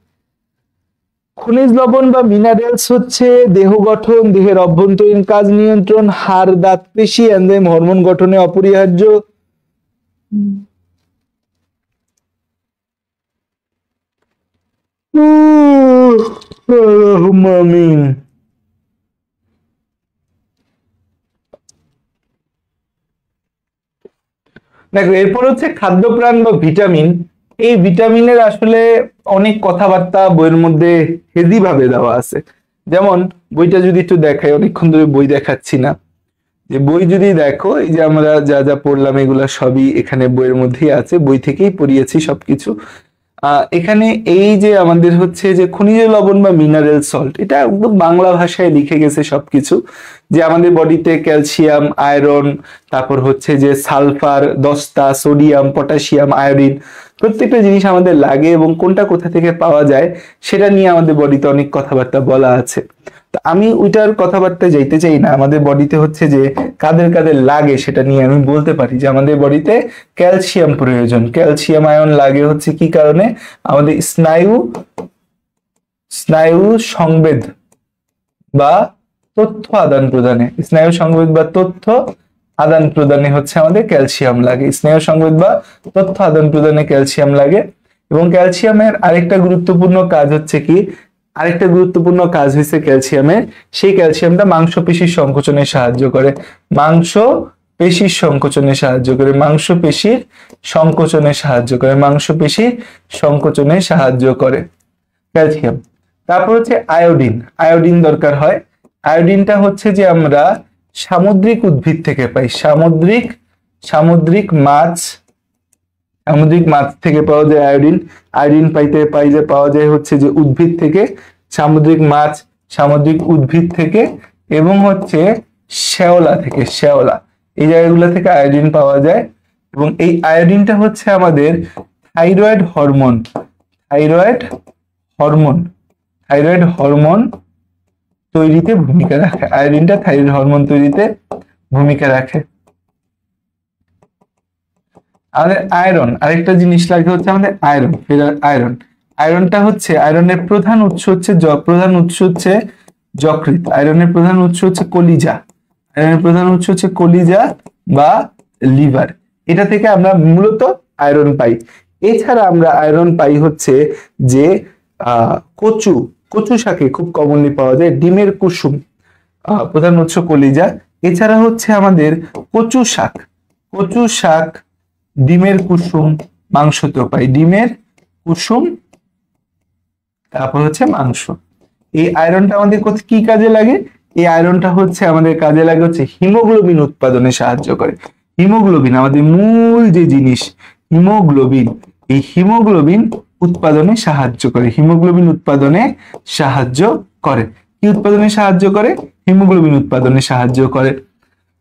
A: খনিজ লবণ বা মিনারেলস হচ্ছে দেহ গঠন, দেহের অভ্যন্তরীণ কাজ নিয়ন্ত্রণ, হাড়, দাঁত, পেশি, এনজাইম, হরমোন গঠনে অপরিহার্য। আমিন। দেখো এরপর হচ্ছে খাদ্যপ্রাণ বা ভিটামিন। এই ভিটামিনের আসলে অনেক কথাবার্তা বইয়ের মধ্যে হেজি ভাবে দেওয়া আছে। যেমন বইটা যদি একটু দেখাই, অনেকক্ষণ ধরে বই দেখাচ্ছি না, যে বই যদি দেখো, এই যে আমরা যা যা পড়লাম এগুলা সবই এখানে বইয়ের মধ্যেই আছে, বই থেকেই পড়িয়েছি সবকিছু। এখানে এই যে আমাদের হচ্ছে যে খনিজ লবণ বা মিনারেল সল্ট, এটা একদম বাংলা ভাষায় লিখে গেছে সবকিছু, যে আমাদের বডিতে ক্যালসিয়াম, আয়রন, তারপর হচ্ছে যে সালফার, দস্তা, সোডিয়াম, পটাশিয়াম, আয়োডিন, প্রত্যেকটা জিনিস আমাদের লাগে এবং কোনটা কোথা থেকে পাওয়া যায় সেটা নিয়ে আমাদের বডিতে অনেক কথাবার্তা বলা আছে। তো আমি ওইটার কথাবার্তা যাইতে চাই না। আমাদের বডিতে হচ্ছে যে কাদের কাদের লাগে সেটা নিয়ে আমি বলতে পারি যে আমাদের বডিতে ক্যালসিয়াম প্রয়োজন। ক্যালসিয়াম আয়ন লাগে হচ্ছে কি কারণে? আমাদের স্নায়ু স্নায়ু সংবেদ বা তথ্য আদান প্রদানে, স্নায়ু সংবেদ বা তথ্য আদান প্রদানে হচ্ছে আমাদের ক্যালসিয়াম লাগে। স্নায়ু সংবেদ বা তথ্য আদান প্রদানে ক্যালসিয়াম লাগে। এবং ক্যালসিয়ামের আরেকটা গুরুত্বপূর্ণ কাজ হচ্ছে কি? আরেকটা গুরুত্বপূর্ণ কাজ হচ্ছে ক্যালসিয়ামের, সেই ক্যালসিয়ামটা মাংসপেশির সংকোচনে সাহায্য করে, মাংসপেশির সংকোচনে সাহায্য করে, মাংসপেশির সংকোচনে সাহায্য করে, মাংসপেশির সংকোচনে সাহায্য করে ক্যালসিয়াম। তারপর হচ্ছে আয়োডিন। আয়োডিন দরকার হয়। আয়োডিনটা হচ্ছে যে আমরা সামুদ্রিক উদ্ভিদ থেকে পাই। সামুদ্রিক সামুদ্রিক মাছ থেকে পাওয়া যায় আয়োডিন। আয়োডিন পাওয়া যায় হচ্ছে যে উদ্ভিদ থেকে, সামুদ্রিক মাছ, সামুদ্রিক উদ্ভিদ থেকে, এবং হচ্ছে শ্যাওলা থেকে, শ্যাওলা, এই জায়গাগুলো থেকে আয়োডিন পাওয়া যায়। এবং এই আয়োডিনটা হচ্ছে আমাদের thyroid hormone, thyroid hormone, thyroid hormone তৈরিতে ভূমিকা রাখে। আয়োডিনটা থাইরয়েড হরমোন তৈরিতে ভূমিকা রাখে। আমাদের আয়রন, আরেকটা জিনিস লাগে হচ্ছে আমাদের আয়রন, আয়রন। আয়রনটা হচ্ছে, আয়রনের প্রধান উৎস হচ্ছে যকৃৎ। আয়রনের প্রধান উৎস হচ্ছে কলিজা। আয়রনের প্রধান উৎস হচ্ছে কলিজা বা লিভার। এটা থেকে আমরা মূলত আয়রন পাই। এছাড়া আমরা আয়রন পাই হচ্ছে যে কচু শাকে খুব কমনলি পাওয়া যায়। ডিমের কুসুম, প্রধান উৎস কলিজা। এছাড়া হচ্ছে আমাদের কচু শাক, ডিমের কুসুম, মাংসতেও পাই। ডিমের কুসুম, তারপর হচ্ছে মাংস। এই আয়রনটা আমাদের কি কাজে লাগে? এই আয়রনটা হচ্ছে আমাদের কাজে লাগে হচ্ছে হিমোগ্লোবিন উৎপাদনে সাহায্য করে। হিমোগ্লোবিন আমাদের মূল যে জিনিস, হিমোগ্লোবিন, এই হিমোগ্লোবিন উৎপাদনে সাহায্য করে। হিমোগ্লোবিন উৎপাদনে সাহায্য করে। কি উৎপাদনে সাহায্য করে? হিমোগ্লোবিন উৎপাদনে সাহায্য করে।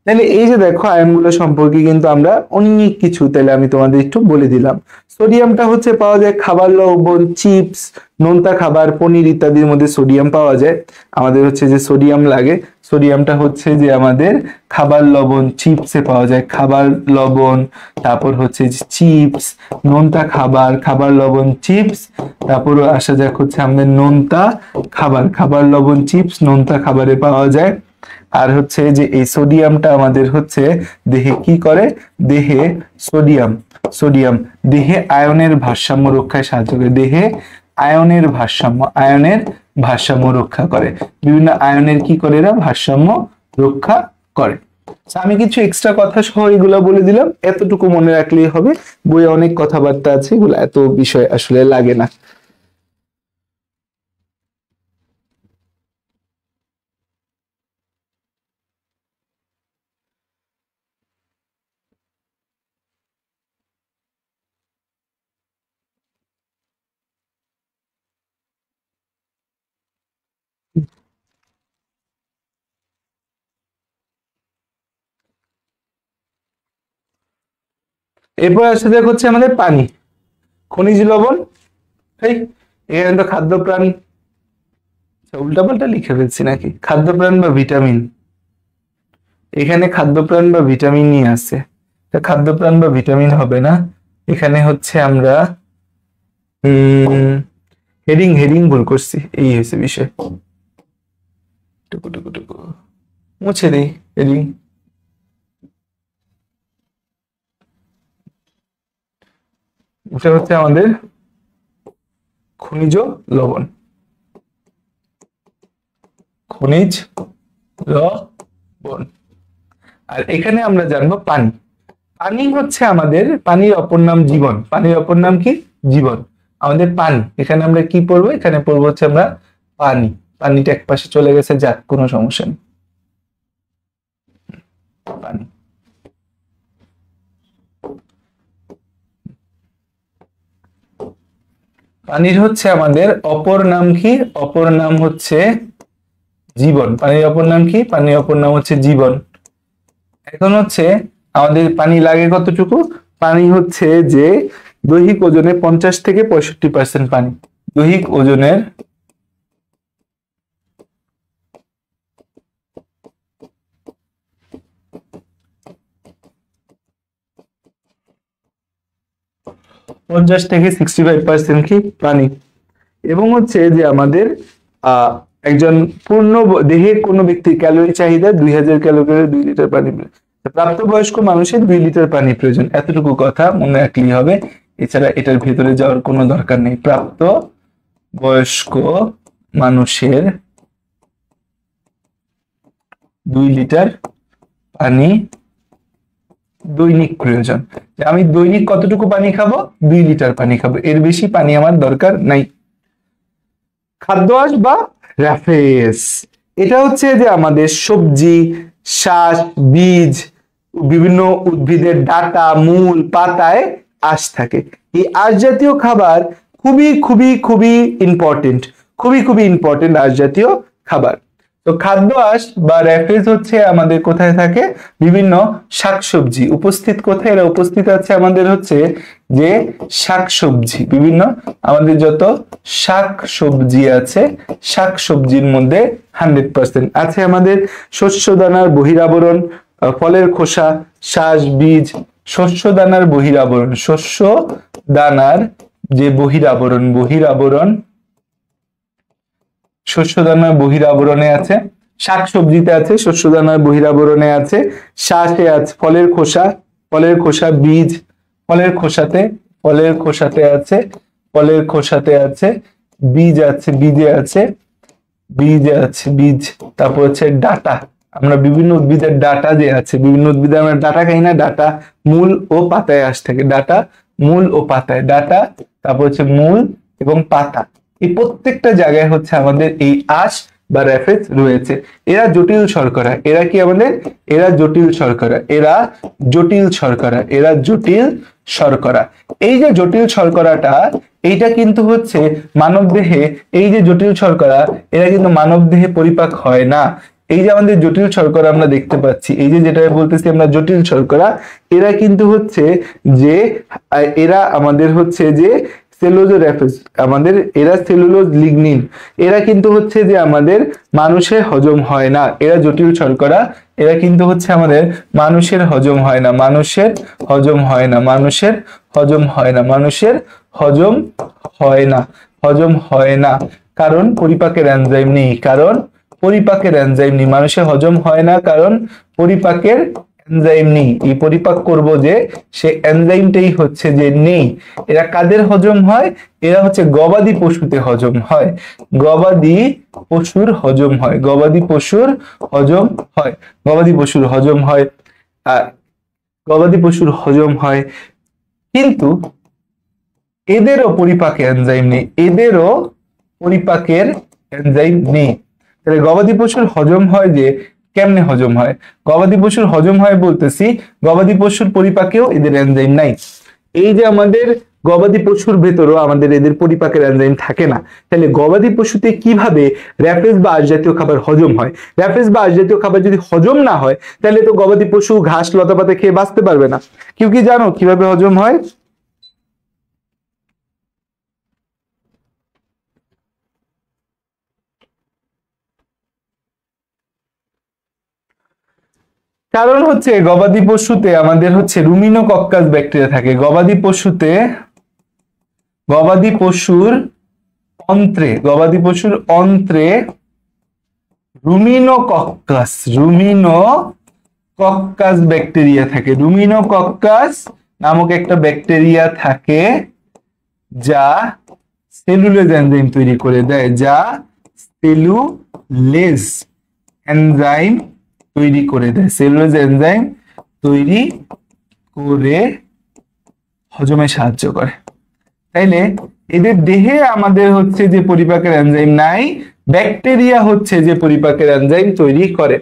A: তাহলে এই যে দেখো আয়নগুলো সম্পর্কে কিন্তু আমরা অনেক কিছু, তাহলে আমি তোমাদের একটু বলে দিলাম। সোডিয়ামটা হচ্ছে পাওয়া যায় খাবার লবণ, চিপস, নোনতা খাবার, পনির ইত্যাদির মধ্যে সোডিয়াম পাওয়া যায়। আমাদের হচ্ছে যে সোডিয়াম লাগে, সোডিয়ামটা হচ্ছে যে আমাদের খাবার লবণ, চিপসে পাওয়া যায়। খাবার লবণ, তারপর হচ্ছে চিপস, নোনতা খাবার, খাবার লবণ, চিপস, তারপর আসা যাক হচ্ছে আমাদের নোনতা খাবার, খাবার লবণ, চিপস, নোনতা খাবারে পাওয়া যায়। আর হচ্ছে যে এই সোডিয়ামটা আমাদের হচ্ছে দেহে কি করে? দেহে সোডিয়াম দেহে আয়নের ভারসাম্য রক্ষায় সাহায্য করে। দেহে আয়নের ভারসাম্য রক্ষা করে। বিভিন্ন আয়নের কি করে? এরা ভারসাম্য রক্ষা করে। আমি কিছু এক্সট্রা কথা সহ এগুলো বলে দিলাম, এতটুকু মনে রাখলেই হবে। বইয়ে অনেক কথাবার্তা আছে, এগুলো এত বিষয় আসলে লাগে না। এরপর আসা যাক হচ্ছে আমাদের পানি, খনিজ লবণ। এখানে তো খাদ্যপ্রাণ, উল্টাপাল্টা লিখে ফেলছি নাকি? খাদ্যপ্রাণ বা ভিটামিন, এখানে খাদ্যপ্রাণ বা ভিটামিনই আছে। খাদ্যপ্রাণ বা ভিটামিন হবে না, এখানে হচ্ছে আমরা হেডিং ভুল করছি, এই হয়েছে বিষয়। টুকু মুছে দিই হেডিং। এটা হচ্ছে আমাদের খনিজ লবণ, খনিজ লবণ। আর এখানে আমরা জানবো পানি। পানি হচ্ছে আমাদের, পানির অপর নাম জীবন। পানির অপর নাম কি? জীবন। আমাদের পানি, এখানে আমরা কি পড়বো? এখানে পড়বো হচ্ছে আমরা পানি। পানিটা এক পাশে চলে গেছে, যাক কোনো সমস্যা নেই। পানি, পানির হচ্ছে আমাদের অপর নাম কি? অপর নাম হচ্ছে জীবন। পানির অপর নাম কি? পানির অপর নাম হচ্ছে জীবন। এখন হচ্ছে আমাদের পানি লাগে কতটুকু? পানি হচ্ছে যে দৈহিক ওজনের 50 থেকে 65% পানি। দৈহিক ওজনের 50 থেকে 65% কি? পানি। এবং হচ্ছে যে আমাদের একজন পূর্ণ দেহের কোনো ব্যক্তির ক্যালোরি চাহিদা 2000 ক্যালোরি 2 লিটার পানি। প্রাপ্তবয়স্ক মানুষের 2 লিটার পানি প্রয়োজন, এতটুকু কথা মনে রাখলেই হবে। এছাড়া এটার ভেতরে যাওয়ার কোনো দরকার নেই। প্রাপ্ত বয়স্ক মানুষের 2 লিটার পানি দৈনিক প্রয়োজন। আমি দৈনিক কতটুকু পানি খাবো? 2 লিটার পানি খাবো, এর বেশি পানি আমার দরকার নাই। খাদ্য আঁশ বা র্যাফেজ, এটা হচ্ছে যে আমাদের সবজি, শ্বাস, বীজ, বিভিন্ন উদ্ভিদের ডাটা, মূল, পাতায় আঁশ থাকে। এই আঁশ জাতীয় খাবার খুবই খুবই খুবই ইম্পর্টেন্ট, খুবই খুবই ইম্পর্টেন্ট আঁশ জাতীয় খাবার। তো খাদ্য আঁশ বা র্যাফেজ হচ্ছে আমাদের কোথায় থাকে? বিভিন্ন শাকসবজি উপস্থিত। কোথায় এরা উপস্থিত আছে? আমাদের হচ্ছে যে শাকসবজি, বিভিন্ন আমাদের যত শাকসবজি আছে, শাকসবজির মধ্যে 100% আছে আমাদের শস্য দানার বহিরাবরণ, ফলের খোসা, শ্বাস, বীজ, শস্য দানার বহিরাবরণ, শস্য দানার যে বহিরাবরণ, শস্য দানার বহিরাবরণে আছে, শাকসবজিতে আছে, শস্য দানার বহিরাবরণে আছে, শ্বাসে আছে, ফলের খোসা, বীজ, ফলের খোসাতে আছে, বীজ আছে, বীজ, তারপর হচ্ছে ডাটা। আমরা বিভিন্ন উদ্ভিদের ডাটা যে আছে, বিভিন্ন উদ্ভিদে আমরা ডাটা খাই না, ডাটা মূল ও পাতায় আঁশ থাকে, ডাটা মূল ও পাতায়, ডাটা তারপর হচ্ছে মূল এবং পাতা, এই প্রত্যেকটা জায়গায় হচ্ছে আমাদের এই আঁশ বা র্যাফেজ রয়েছে। এরা জটিল শর্করা, এরা কি আমাদের? এরা জটিল শর্করা। এই যে জটিল শর্করাটা, এইটা কিন্তু হচ্ছে মানব দেহে, এই যে জটিল শর্করা, এরা কিন্তু মানব দেহে পরিপাক হয় না। এই যে আমাদের জটিল শর্করা আমরা দেখতে পাচ্ছি, এই যে যেটা বলতেছি আমরা জটিল শর্করা, এরা কিন্তু হচ্ছে যে এরা আমাদের হচ্ছে যে সেলুলোজ, আমাদের এরা সেলুলোজ লিগনিন, এরা কিন্তু হচ্ছে যে আমাদের মানুষের হজম হয় না। এরা জটিল শর্করা, এরা কিন্তু হচ্ছে আমাদের মানুষের হজম হয় না, কারণ পরিপাকের এনজাইম নেই, মানুষের হজম হয় না কারণ পরিপাকের এনজাইম নেই। এই পরিপাক করব যে সে এনজাইমটাই হচ্ছে যে নেই। এরা কাদের হজম হয়? এরা হচ্ছে গবাদি পশুতে হজম হয়, গবাদি পশুর হজম হয়। কিন্তু এদেরও পরিপাকের এনজাইম নেই, তাহলে গবাদি পশুর হজম হয় যে কেমনে হজম হয়? গবাদি পশুর হজম হয় বলতেছি, গবাদি পশুর পরিপাকেও এদের এনজাইম নাই। এই যে আমাদের গবাদি পশুর ভেতরও আমাদের এদের পরিপাকের এনজাইম থাকে না। তাহলে গবাদি পশুতে কিভাবে র্যাফেজ বা আঁশ জাতীয় খাবার হজম হয়? র্যাফেজ বা আঁশ জাতীয় খাবার যদি হজম না হয়, তাহলে তো গবাদি পশু ঘাস লতাপাতা খেয়ে বাঁচতে পারবে না। কেউ কি জানো কিভাবে হজম হয়? কারণ হচ্ছে গবাদি পশুতে আমাদের হচ্ছে রুমিনোকক্কাস ব্যাকটেরিয়া থাকে। গবাদি পশুর অন্ত্রে রুমিনোকক্কাস ব্যাকটেরিয়া থাকে। রুমিনোকক্কাস নামক একটা ব্যাকটেরিয়া থাকে যা সেলুলোজ এনজাইম তৈরি করে দেয়, সেলুলোজ এনজাইম তৈরি করে হজমে সাহায্য করে। তাইলে এদের দেহে আমাদের হচ্ছে যে পরিপাকের এনজাইম নাই, ব্যাকটেরিয়া হচ্ছে যে পরিপাকের এনজাইম তৈরি করে।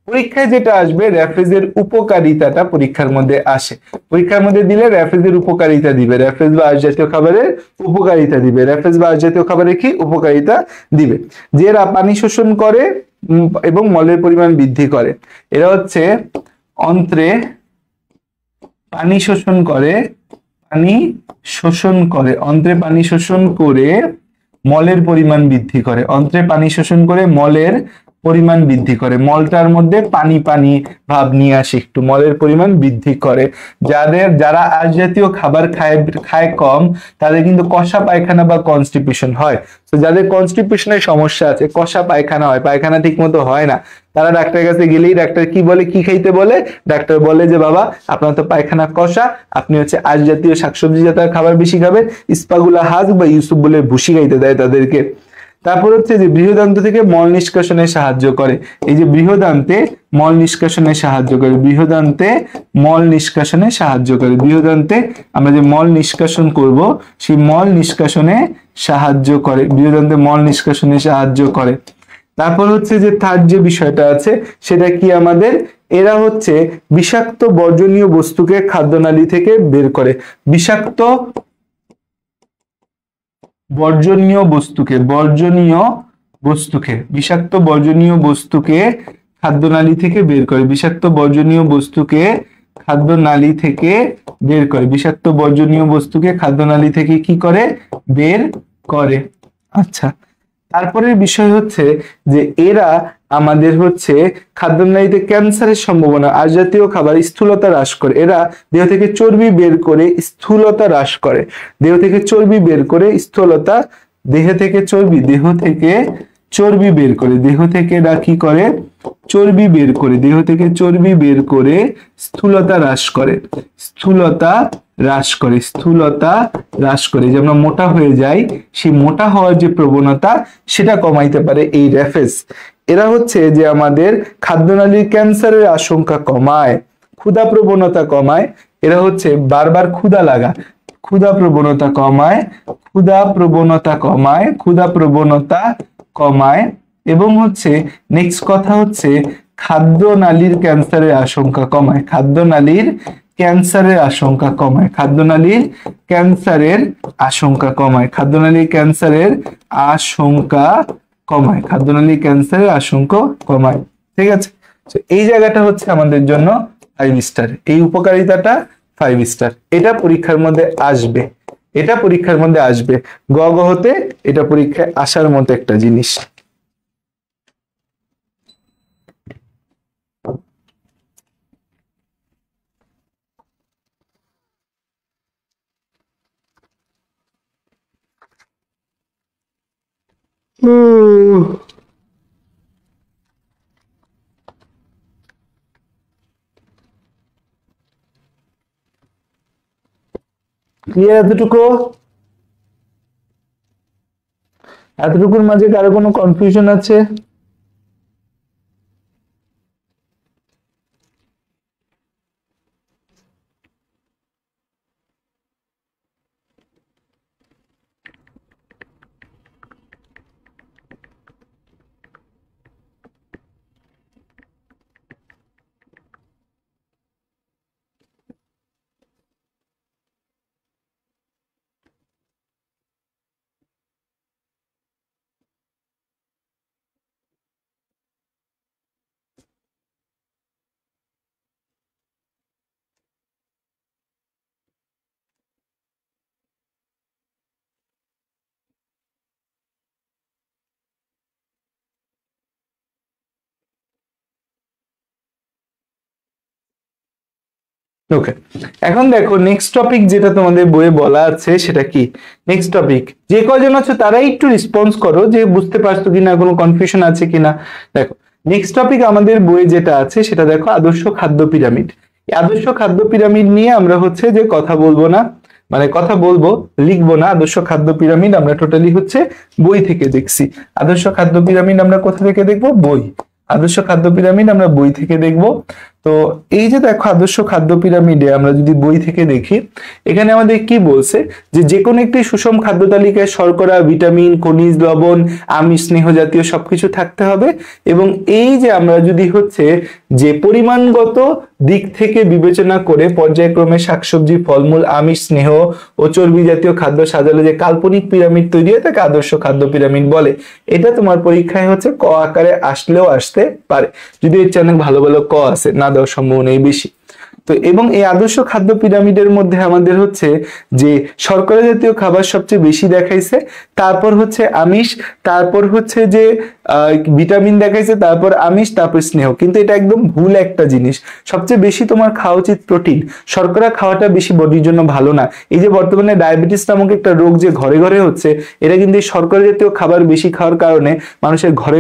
A: পরীক্ষায় যেটা আসবে, র্যাফেজের উপকারিতাটা পরীক্ষার মধ্যে আসে। পরীক্ষার মধ্যে দিলে র্যাফেজের উপকারিতা দিবে, র্যাফেজ বা আঁশ জাতীয় খাবারের উপকারিতা দিবে, র্যাফেজ বা আঁশ জাতীয় খাবারের কি উপকারিতা দিবে? যে এরা পানি শোষণ করে এবং মলের পরিমাণ বৃদ্ধি করে। এরা হচ্ছে অন্ত্রে পানি শোষণ করে, অন্ত্রে পানি শোষণ করে মলের পরিমাণ বৃদ্ধি করে, মলটার মধ্যে পানি ভাব নিয়ে আসে, একটু মলের পরিমাণ বৃদ্ধি করে। যারা আঁশ জাতীয় খাবার খায় কম, তাদের কিন্তু কষা পায়খানা বা কনস্টিপেশন হয়। তো যাদের কনস্টিপেশনের সমস্যা আছে, কষা পায়খানা হয়, পায়খানা ঠিক মতো হয় না, তারা ডাক্তারের কাছে গেলেই ডাক্তার কি বলে, কি খাইতে বলে? ডাক্তার বলে যে বাবা আপনার তো পায়খানা কষা, আপনি হচ্ছে আঁশ জাতীয় শাকসবজি জাতীয় খাবার বেশি খাবেন, স্পাগুলা হাজ বা ইউসুফ বলে ভুসি খাইতে দেয় তাদেরকে। তারপর হচ্ছে যে বৃহদান্ত থেকে মল নিষ্কাশনে সাহায্য করে। এই যে বৃহদান্তে মল নিষ্কাশনে সাহায্য করে, বৃহদান্তে আমরা যে মল নিষ্কাশন করব, সেই মল নিষ্কাশনে সাহায্য করে, বৃহদান্তে মল নিষ্কাশনে সাহায্য করে। তারপর হচ্ছে যে থার্ড যে বিষয়টা আছে সেটা কি আমাদের, এরা হচ্ছে বিষাক্ত বর্জনীয় বস্তুকে খাদ্যনালী থেকে বের করে। বিষাক্ত বর্জনীয় বস্তুকে বিষাক্ত বর্জনীয় বস্তুকে খাদ্যনালী থেকে বের করে, বিষাক্ত বর্জনীয় বস্তুকে খাদ্যনালী থেকে বের করে, বিষাক্ত বর্জনীয় বস্তুকে খাদ্যনালী থেকে কি করে, বের করে। আচ্ছা, তারপরের বিষয় হচ্ছে যে এরা আমাদের হচ্ছে খাদ্যনালীতে ক্যান্সারের সম্ভাবনা, আঁশ জাতীয় খাবার স্থূলতা হ্রাস করে। এরা দেহ থেকে চর্বি বের করে স্থূলতা হ্রাস করে, দেহ থেকে চর্বি বের করে স্থূলতা, দেহ থেকে চর্বি বের করে, দেহ থেকে এরা কি করে, চর্বি বের করে, দেহ থেকে চর্বি বের করে স্থূলতা হ্রাস করে, স্থূলতা হ্রাস করে, যে আমরা মোটা হয়ে যাই, সেই মোটা হওয়ার যে প্রবণতা সেটা কমাইতে পারে এই র্যাফেজ। এরা হচ্ছে যে আমাদের খাদ্যনালীর ক্যান্সারের আশঙ্কা কমায়, ক্ষুধা প্রবণতা কমায়। এরা হচ্ছে বারবার ক্ষুধা লাগা, ক্ষুধা প্রবণতা কমায় এবং হচ্ছে নেক্সট কথা হচ্ছে খাদ্যনালীর ক্যান্সারের আশঙ্কা কমায়, খাদ্যনালীর ক্যান্সারের আশঙ্কা কমায়, খাদ্যনালীর ক্যান্সারের আশঙ্কা কমায়, খাদ্যনালীর ক্যান্সারের আশঙ্কা কমায়, খাদ্যনালীর ক্যান্সারের আশঙ্কা কমায়। ঠিক আছে, এই জায়গাটা হচ্ছে আমাদের জন্য 5 স্টার, এই উপকারিতাটা 5 স্টার। এটা পরীক্ষার মধ্যে আসবে, এটা পরীক্ষার মধ্যে আসবে, গ হতে এটা পরীক্ষায় আসার মতো একটা জিনিস। ক্লিয়ার এতটুকুর মাঝে কারো কোনো কনফিউশন আছে? ওকে, এখন দেখো নেক্সট টপিক যেটা তোমাদের বইয়ে বলা আছে সেটা কি। নেক্সট টপিক, যে কজন আছো তারাই একটু রেসপন্স করো যে বুঝতে পারছো কিনা, কোনো কনফিউশন আছে কিনা। দেখো নেক্সট টপিক আমাদের বইয়ে যেটা আছে সেটা দেখো আদর্শ খাদ্য পিরামিড। এই আদর্শ খাদ্য পিরামিড নিয়ে আমরা হচ্ছে যে কথা বলবো না, মানে কথা বলবো, লিখবো না। আদর্শ খাদ্য পিরামিড আমরা টোটালি হচ্ছে বই থেকে দেখছি। আদর্শ খাদ্য পিরামিড আমরা কোথা থেকে দেখবো? বই। আদর্শ খাদ্য পিরামিড আমরা বই থেকে দেখব। তো এই যে দেখো আদর্শ খাদ্য পিরামিডে আমরা যদি বই থেকে দেখি, এখানে আমাদের কি বলছে যে কোনো একটি সুষম খাদ্য তালিকায় শর্করা, ভিটামিন, খনিজ লবণ, আমিষ, স্নেহ জাতীয় সবকিছু থাকতে হবে। এবং এই যে আমরা যদি হচ্ছে যে পরিমাণগত দিক থেকে বিবেচনা করে পর্যায়ক্রমে শাকসবজি, ফলমূল, আমিষ, স্নেহ ও চর্বি জাতীয় খাদ্য সাজালে যে কাল্পনিক পিরামিড তৈরি হয় তাকে আদর্শ খাদ্য পিরামিড বলে। এটা তোমার পরীক্ষায় হচ্ছে ক আকারে আসলেও আসতে পারে, যদি এর চেয়ে অনেক ভালো ভালো ক আছে, না দেওয়ার সম্ভাবনাই বেশি। তো এবং এই আদর্শ খাদ্য পিরামিডের মধ্যে আমাদের হচ্ছে যে শর্করা জাতীয় খাবার সবচেয়ে বেশি দেখাইছে, তারপর হচ্ছে আমিষ, তারপর হচ্ছে যে ভিটামিন দেখাইছে, তারপর আমিষ, তারপর স্নেহ। কিন্তু এটা একদম ভুল একটা জিনিস। সবচেয়ে বেশি তোমার খাওয়া উচিত প্রোটিন। শর্করা খাওয়াটা বেশি বডির জন্য ভালো না। এই যে বর্তমানে ডায়াবেটিস নামক একটা রোগ যে ঘরে ঘরে হচ্ছে, এটা কিন্তু এই শর্করা জাতীয় খাবার বেশি খাওয়ার কারণে মানুষের ঘরে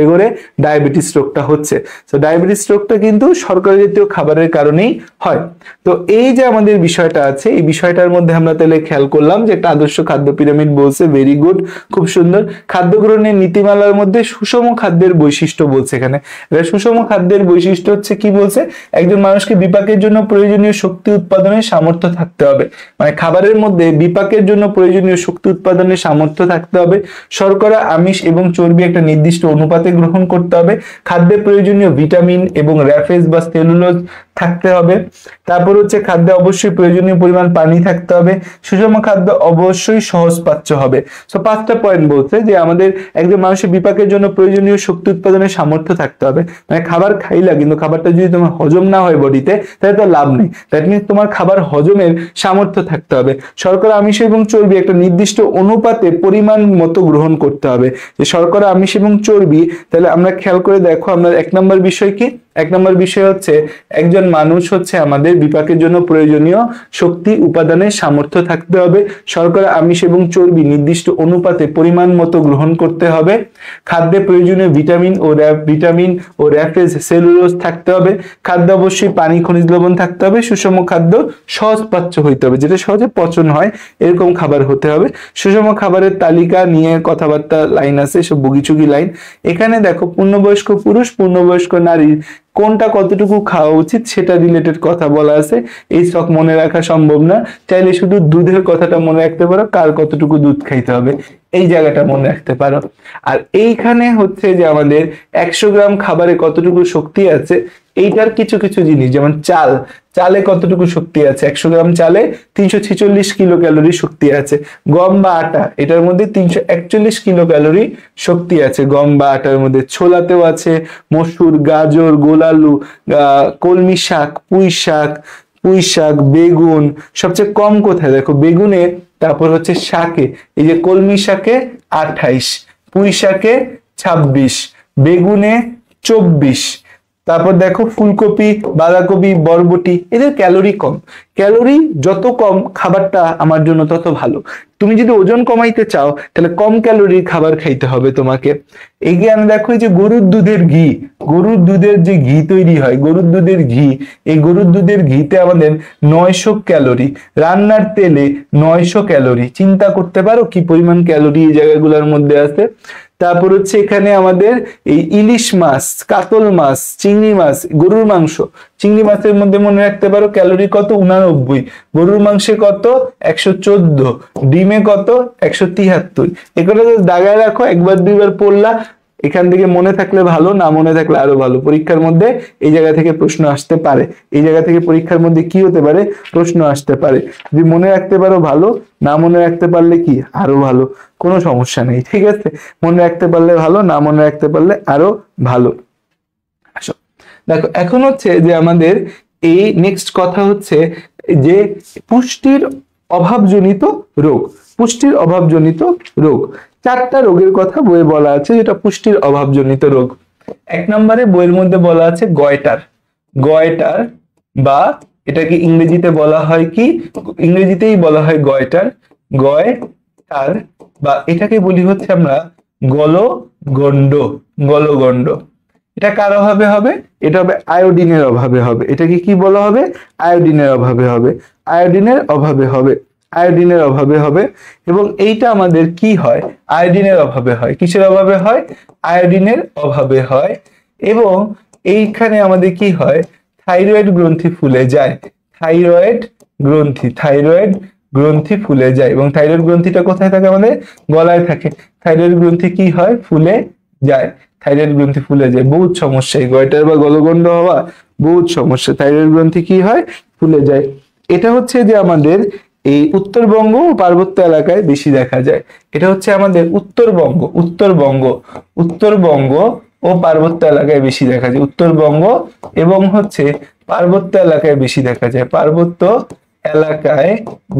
A: ঘরে ডায়াবেটিস রোগটা হচ্ছে। তো ডায়াবেটিস রোগটা কিন্তু শর্করা জাতীয় খাবারের কারণেই হয়। তো এই যে আমাদের বিষয়টা আছে, এই বিষয়টার মধ্যে আমরা তাহলে খেয়াল করলাম যে একটা আদর্শ খাদ্য পিরামিড বলছে, ভেরি গুড, খুব সুন্দর। খাদ্য গ্রহণের নীতিমালার মধ্যে সুষম খাদ্যের বৈশিষ্ট্য বলছে এখানে। সুষম খাদ্যের বৈশিষ্ট্য হচ্ছে কি বলছে, একজন মানুষকে বিপাকের জন্য প্রয়োজনীয় শক্তি উৎপাদনের সামর্থ্য থাকতে হবে, মানে খাবারের মধ্যে বিপাকের জন্য প্রয়োজনীয় শক্তি উৎপাদনের সামর্থ্য থাকতে হবে। শর্করা, আমিষ এবং চর্বি একটা নির্দিষ্ট অনুপাতে গ্রহণ করতে হবে। খাদ্যে প্রয়োজনীয় ভিটামিন এবং র্যাফেজ বা সেলুলোজ থাকতে হবে। তারপর হচ্ছে খাদ্যে অবশ্যই প্রয়োজনীয় পরিমাণ পানি থাকতে হবে। সুষম খাদ্য অবশ্যই সহজপাচ্য হবে। সো 5টা পয়েন্ট বলছে যে আমাদের একজন মানুষের বিপাকের জন্য প্রয়োজনীয় শক্তি উৎপাদনের সামর্থ্য থাকতে হবে, মানে খাবার খাইলা কিন্তু খাবারটা যদি তোমার হজম না হয় বডিতে তাহলে তো লাভ নেই। দ্যাট মিনস তোমার খাবার হজমের সামর্থ্য থাকতে হবে। শর্করা, আমিষ এবং চর্বি একটা নির্দিষ্ট অনুপাতে পরিমাণ মতো গ্রহণ করতে হবে। যে শর্করা, আমিষ এবং চর্বি, তাহলে আমরা খেয়াল করে দেখো, আমরা 1 নম্বর বিষয় কি, 1 নম্বর বিষয় হচ্ছে একজন মানুষ হচ্ছে আমাদের বিপাকের জন্য প্রয়োজনীয় শক্তি উপাদানের সামর্থ্য থাকতে হবে। শর্করা, আমিষ এবং চর্বি নির্দিষ্ট অনুপাতে পরিমাণ মতো গ্রহণ করতে হবে। খাদ্যে প্রয়োজনীয় ভিটামিন ও র্যাফেজ, সেলুলোজ থাকতে হবে। খাদ্য অবশ্যই পানি, খনিজ লবণ থাকতে হবে। সুষম খাদ্য সহজপাচ্য হইতে হবে, যেটা সহজে পচন হয় এরকম খাবার হতে হবে। সুষম খাবারের তালিকা নিয়ে কথাবার্তা লাইন আছে, সব বগিচুগি লাইন। এখানে দেখো পূর্ণবয়স্ক পুরুষ, পূর্ণবয়স্ক নারী কোনটা কতটুকু খাওয়া উচিত সেটা রিলেটেড কথা বলা আছে। এই স্টক মনে রাখা সম্ভব না, চাইলে শুধু দুধের কথাটা মনে রাখতে পারো, কার কতটুকু দুধ খাইতে হবে এই জায়গাটা মনে রাখতে পারো। আর এইখানে হচ্ছে যে আমাদের 100 গ্রাম খাবারে কতটুকু শক্তি আছে এইটার কিছু কিছু জিনিস, যেমন চালে কতটুকু শক্তি আছে, 100 গ্রাম চালে 346 কিলো ক্যালোরি শক্তি আছে। গম বা আটা, এটার মধ্যে 341 কিলো ক্যালোরি শক্তি আছে গম বা আটার মধ্যে। ছোলাতেও আছে, মসুর, গাজর, গোলালু, কলমি শাক, পুঁই শাক, বেগুন। সবচেয়ে কম কোথায় দেখো, বেগুনে, তারপর হচ্ছে শাকে, এই যে কলমি শাকে 28, পুঁই শাকে 26, বেগুনে 24, তারপর দেখো ফুলকপি, বাঁধাকপি, বরবটি, এদের ক্যালোরি কম। ক্যালোরি যত কম খাবারটা আমার জন্য তত ভালো। তুমি যদি ওজন কমাইতে চাও তাহলে কম ক্যালোরির খাবার খাইতে হবে তোমাকে। এগিয়ে আমি দেখো যে গরুর দুধের ঘি, গরুর দুধের যে ঘি তৈরি হয়, গরুর দুধের ঘি, এই গরুর দুধের ঘিতে আমাদের 900 ক্যালোরি, রান্নার তেলে 900 ক্যালোরি। চিন্তা করতে পারো কি পরিমাণ ক্যালোরি এই জায়গাগুলোর মধ্যে আছে। তারপর হচ্ছে এখানে আমাদের এই ইলিশ মাছ, কাতল মাছ, চিংড়ি মাছ, গরুর মাংস, চিংড়ি মাছের মধ্যে মনে রাখতে পারো ক্যালোরি কত, 89, গরুর মাংসে কত, 114, ডিমে কত, 173। এগুলো দাগায় রাখো, একবার দুইবার পড়লা, এখান থেকে মনে থাকলে ভালো, না মনে থাকলে আরো ভালো। পরীক্ষার মধ্যে এই জায়গা থেকে প্রশ্ন আসতে পারে, এই জায়গা থেকে পরীক্ষার মধ্যে কি হতে পারে, প্রশ্ন আসতে পারে। যদি মনে রাখতে পারো ভালো, না মনে রাখতে পারলে কি আরো ভালো, কোনো সমস্যা নেই, ঠিক আছে। মনে রাখতে পারলে ভালো, না মনে রাখতে পারলে আরো ভালো। আসো দেখো, এখন হচ্ছে যে আমাদের এই নেক্সট কথা হচ্ছে যে পুষ্টির অভাবজনিত রোগ। পুষ্টির অভাবজনিত রোগ, 4টা রোগের কথা বইয়ে বলা আছে যেটা পুষ্টির অভাবজনিত রোগ। 1 নম্বরে বইয়ের মধ্যে বলা আছে গয়টার। গয়টার বা এটাকে ইংরেজিতে বলা হয় কি, ইংরেজিতেই বলা হয় গয়টার, গয়টার, বা এটাকে বলি হচ্ছে আমরা গলগণ্ড। গলগণ্ড এটা কার অভাবে হবে, এটা হবে আয়োডিনের অভাবে হবে। এটাকে কি বলা হবে, আয়োডিনের অভাবে হবে, আয়োডিনের অভাবে হবে, আয়োডিনের অভাবে হবে। এবং এইটা আমাদের কি হয়, আয়োডিনের অভাবে হয়। কিসের অভাবে হয়, আয়োডিনের অভাবে হয়। এবং এইখানে আমাদের কি হয়, থাইরয়েড গ্রন্থি ফুলে যায়, থাইরয়েড গ্রন্থি ফুলে যায়। এবং থাইরয়েড গ্রন্থিটা কোথায় থাকে, আমাদের গলায় থাকে। থাইরয়েড গ্রন্থি কি হয়, ফুলে যায়, থাইরয়েড গ্রন্থি ফুলে যায়। বহুত সমস্যা, এই গয়টার বা গলগণ্ড হওয়া বহুত সমস্যা। থাইরয়েড গ্রন্থি কি হয়, ফুলে যায়। এটা হচ্ছে যে আমাদের এই উত্তরবঙ্গ ও পার্বত্য এলাকায় বেশি দেখা যায়। এটা হচ্ছে আমাদের উত্তরবঙ্গ ও পার্বত্য এলাকায় বেশি দেখা যায়। উত্তরবঙ্গ এবং হচ্ছে পার্বত্য এলাকায় বেশি দেখা যায়, পার্বত্য এলাকায়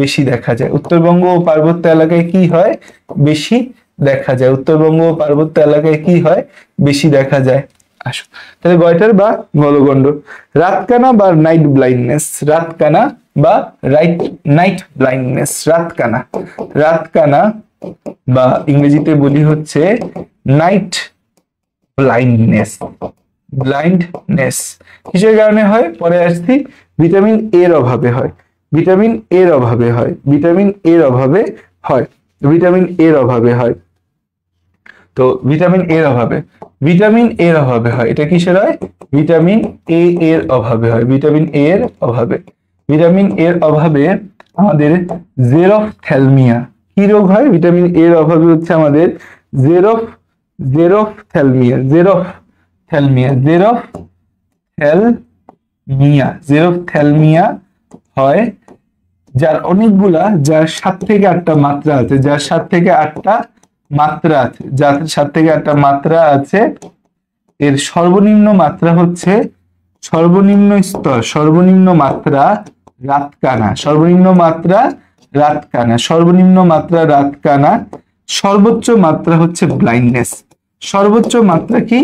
A: বেশি দেখা যায়। উত্তরবঙ্গ ও পার্বত্য এলাকায় কি হয়, বেশি দেখা যায়। উত্তরবঙ্গ ও পার্বত্য এলাকায় কি হয়, বেশি দেখা যায়। আসো তাহলে গয়টার বা গলগণ্ড। রাতকানা বা নাইট ব্লাইন্ডনেস, রাতকানা বা নাইট ব্লাইন্ডনেস, রাতকানা বা ইংরেজিতে বলি হচ্ছে নাইট ব্লাইন্ডনেস। কিসের কারণে হয়, পরে আসছি, ভিটামিন এর অভাবে হয়, ভিটামিন এর অভাবে হয়, ভিটামিন এর অভাবে হয়, ভিটামিন এর অভাবে হয়। তো ভিটামিন এর অভাবে, ভিটামিন এর অভাবে হয়, এটা কিসের হয়? ভিটামিন এ এর অভাবে হয়, ভিটামিন এ এর অভাবে। ভিটামিন এর অভাবে আমাদের জেরোফথ্যালমিয়া কি রোগ হয়? ভিটামিন এর অভাবে হচ্ছে আমাদের জেরোফথ্যালমিয়া, জেরোফথ্যালমিয়া হয়, যার অনেকগুলা, যার 7 থেকে 8টা মাত্রা আছে, যার 7 থেকে 8টা মাত্রা আছে, যার 7 থেকে 8টা মাত্রা আছে। এর সর্বনিম্ন মাত্রা হচ্ছে, সর্বনিম্ন স্তর, সর্বনিম্ন মাত্রা রাতকানা, সর্বনিম্ন মাত্রা রাতকানা, সর্বনিম্ন মাত্রা রাতকানা। সর্বোচ্চ মাত্রা হচ্ছে ব্লাইন্ডনেস, সর্বোচ্চ মাত্রা কি?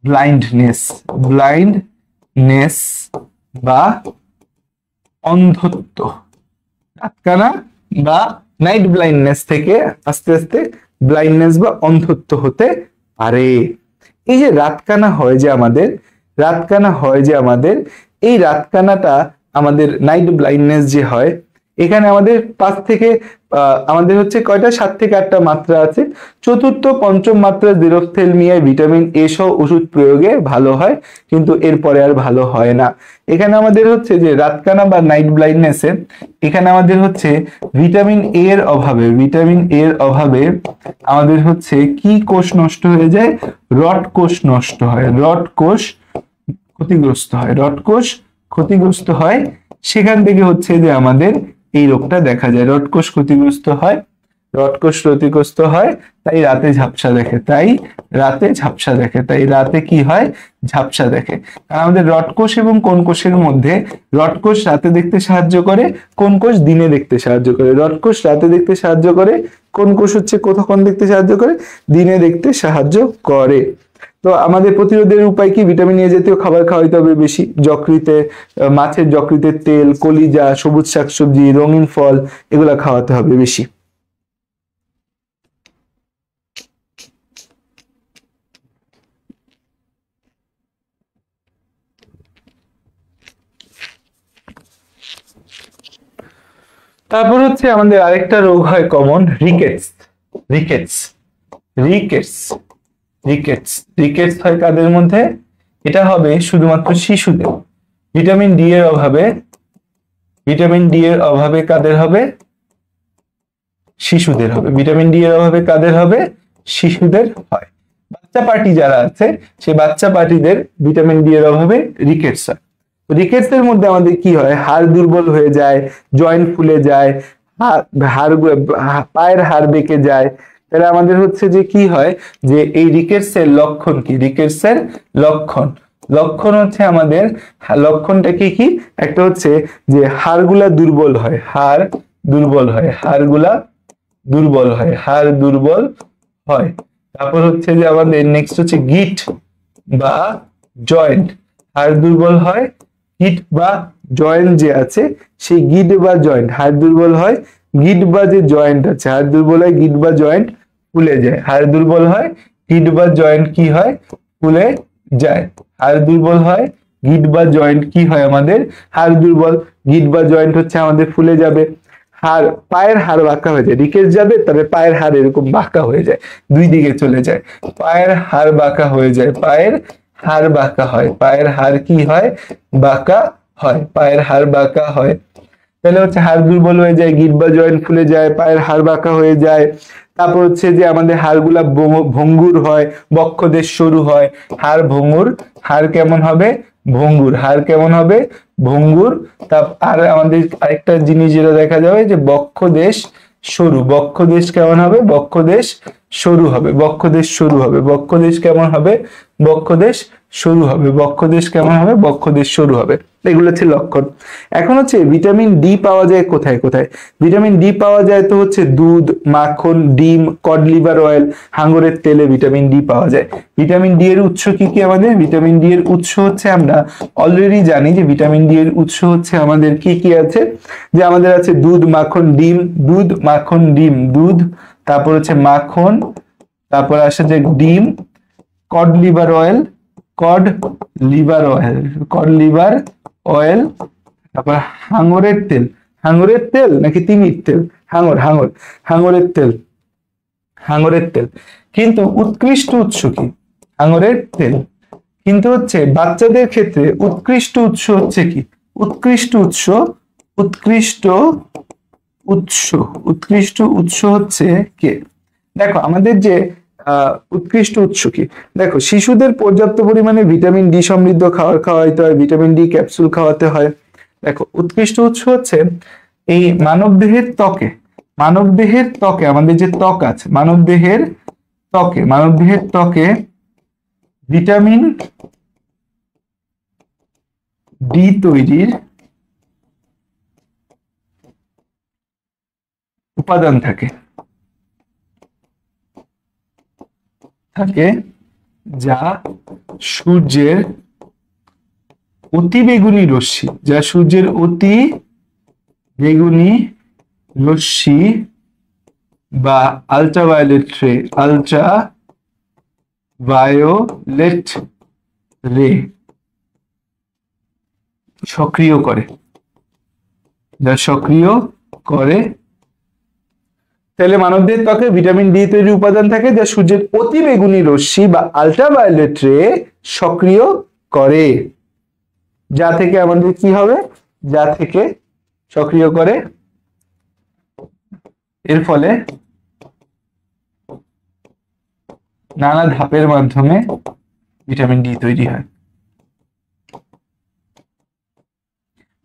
A: ব্লাইন্ডনেস, ব্লাইন্ডনেস বা অন্ধত্ব। রাতকানা বা নাইট ব্লাইন্ডনেস থেকে আস্তে আস্তে ব্লাইন্ডনেস বা অন্ধত্ব হতে পারে। এই যে রাতকানা হয় যে আমাদের, রাতকানা হয় যে আমাদের, এই রাতকানাটা আমাদের নাইট ব্লাইন্ডনেস যে হয়, এখানে আমাদের 5 থেকে আমাদের হচ্ছে কয়টা? 7 থেকে 8টা মাত্রা আছে। চতুর্থ পঞ্চম মাত্রা জেরোফথ্যালমিয়ায় ভিটামিন এ সহ ওষুধ প্রয়োগে ভালো হয়, কিন্তু এরপরে আর ভালো হয় না। এখানে আমাদের হচ্ছে যে রাতকানা বা নাইট ব্লাইন্ডনেসে এখানে আমাদের হচ্ছে ভিটামিন এ এর অভাবে, ভিটামিন এ এর অভাবে আমাদের হচ্ছে কি কোষ নষ্ট হয়ে যায়? রড কোষ নষ্ট হয়, রড কোষ ক্ষতিগ্রস্ত হয়, রড কোষ ক্ষতিগ্রস্ত হয়। সেখান থেকে হচ্ছে যে আমাদের এই রোগটা দেখা যায়, রড কোষ ক্ষতিগ্রস্ত হয়, রড কোষ ক্ষতিগ্রস্ত হয়, তাই রাতে ঝাপসা দেখে, তাই রাতে ঝাপসা দেখে, তাই রাতে কি হয়? ঝাপসা দেখে। কারণ আমাদের রড কোষ এবং কোন কোষের মধ্যে, রড কোষ রাতে দেখতে সাহায্য করে, কোন কোষ দিনে দেখতে সাহায্য করে। রড কোষ রাতে দেখতে সাহায্য করে, কোন কোষ হচ্ছে কতক্ষণ দেখতে সাহায্য করে? দিনে দেখতে সাহায্য করে। তো আমাদের প্রতিরোধের উপায় কি? ভিটামিন এ জাতীয় খাবার খাওয়াইতে হবে বেশি, যকৃতে মাছের যকৃতের তেল, কলিজা, সবুজ শাকসবজি, রঙিন ফল, এগুলা খাওয়াতে হবে বেশি। তারপর হচ্ছে আমাদের আরেকটা রোগ হয় common, rickets, rickets, rickets, rickets, rickets হয় কাদের মধ্যে? এটা হবে শুধুমাত্র শিশুদের। ভিটামিন ডি এর অভাবে, ভিটামিন ডি এর অভাবে কাদের হবে? শিশুদের হবে। ভিটামিন ডি এর অভাবে কাদের হবে? শিশুদের হয়। বাচ্চা পার্টি যারা আছে, সেই বাচ্চা পার্টিদের ভিটামিন ডি এর অভাবে রিকেটস হয়। রিকেটস এর মধ্যে আমাদের কি হয়? হাড় দুর্বল হয়ে যায়, জয়েন্ট ফুলে যায়, হাড়, পায়ের হাড় বেঁকে যায়। তাহলে আমাদের হচ্ছে যে কি হয়? যে এই রিকেটস এর লক্ষণ কি? রিকেটস এর লক্ষণ, লক্ষণ হচ্ছে আমাদের, লক্ষণটা কি কি? একটা হচ্ছে যে হাড়গুলা দুর্বল হয়, হাড় দুর্বল হয়, হাড়গুলা দুর্বল হয়, হাড় দুর্বল হয়। তারপর হচ্ছে যে আমাদের নেক্সট হচ্ছে গিট বা জয়েন্ট, হাড় দুর্বল হয়, গিট বা জয়েন্ট যে আছে, সেই গিট বা জয়েন্ট, হাড় দুর্বল হয়, গিট বা যে জয়েন্ট আছে, হাড় দুর্বল হয়, গিট বা জয়েন্ট ফুলে যায়, হাড় দুর্বল হয়, গিট বা জয়েন্ট কি হয়? ফুলে যায়। হাড় দুর্বল হয়, গিট বা জয়েন্ট কি হয় আমাদের? হাড় দুর্বল, গিট বা জয়েন্ট হচ্ছে আমাদের ফুলে যাবে। হাড়, পায়ের হাড় বাঁকা হয়ে যায়, রিকেট যাবে তবে পায়ের হাড় এরকম বাঁকা হয়ে যায়, দুই দিকে চলে যায়, পায়ের হাড় বাঁকা হয়ে যায়, পায়ের হাড় বাঁকা হয়, পায়ের হাড় কি হয়? বাঁকা হয়, পায়ের হাড় বাঁকা হয়। তাহলে হচ্ছে হাড় দুর্বল হয়ে যায়, গিট বা জয়েন্ট ফুলে যায়, পায়ের হাড় বাঁকা হয়ে যায়। তারপর হচ্ছে যে আমাদের হাড়গুলা ভঙ্গুর হয়, বক্ষদেশ সরু হয়, হাড় ভঙ্গুর, হাড় কেমন হবে? ভঙ্গুর, হাড় কেমন হবে? ভঙ্গুর। আর আমাদের আরেকটা জিনিস যেটা দেখা যাবে যে বক্ষদেশ সরু, বক্ষদেশ কেমন হবে? বক্ষদেশ সরু হবে, বক্ষদেশ সরু হবে, বক্ষদেশ কেমন হবে? বক্ষদেশ সরু হবে, বক্ষদেশ কেমন হবে? বক্ষদেশ সরু হবে। এগুলো হচ্ছে লক্ষণ। এখন হচ্ছে ভিটামিন ডি পাওয়া যায় কোথায় কোথায়? ভিটামিন ডি পাওয়া যায় তো হচ্ছে দুধ, মাখন, ডিম, কড লিভার অয়েল, হাঙরের তেলে ভিটামিন ডি পাওয়া যায়। ভিটামিন ডি এর উৎস কি কি আমাদের? ভিটামিন ডি এর উৎস হচ্ছে, আমরা অলরেডি জানি যে ভিটামিন ডি এর উৎস হচ্ছে আমাদের কি কি আছে, যে আমাদের আছে দুধ, মাখন, ডিম, দুধ, মাখন, ডিম, দুধ, তারপর হচ্ছে মাখন, তারপর আসে যে ডিম, cod liver oil, cod liver oil, cod liver oil, তারপর হাঙরের তেল, হাঙরের তেল নাকি তিমির তেল? হাঙর, হাঙর, হাঙরের তেল, হাঙরের তেল। কিন্তু উৎকৃষ্ট উৎস কি? আঙুরের তেল। কিন্তু হচ্ছে বাচ্চাদের ক্ষেত্রে উৎকৃষ্ট উৎস হচ্ছে কি? উৎকৃষ্ট উৎস উৎকৃষ্ট উৎস হচ্ছে কে? দেখো আমাদের যে উৎকৃষ্ট উৎস কি? দেখো শিশুদের পর্যাপ্ত পরিমাণে ভিটামিন ডি সমৃদ্ধ খাবার খাওয়াইতে হয়, ভিটামিন ডি ক্যাপসুল খাওয়াতে হয়। দেখো উৎকৃষ্ট উৎস হচ্ছে এই মানবদেহের ত্বকে আমাদের যে ত্বক আছে, মানবদেহের ত্বকে ভিটামিন ডি তৈরির উপাদান থাকে যা সূর্যের অতি বেগুনি রশ্মি বা আল্ট্রাভায়োলেট রে সক্রিয় করে, তাহলে মানবদেহের ত্বকে ভিটামিন ডি তৈরির উপাদান থাকে যা সূর্যের অতি বেগুনি রশ্মি বা আল্ট্রাভায়োলেট রে সক্রিয় করে, যা থেকে আমাদের কি হবে? সক্রিয় করে, এর ফলে নানা ধাপের মাধ্যমে ভিটামিন ডি তৈরি হয়।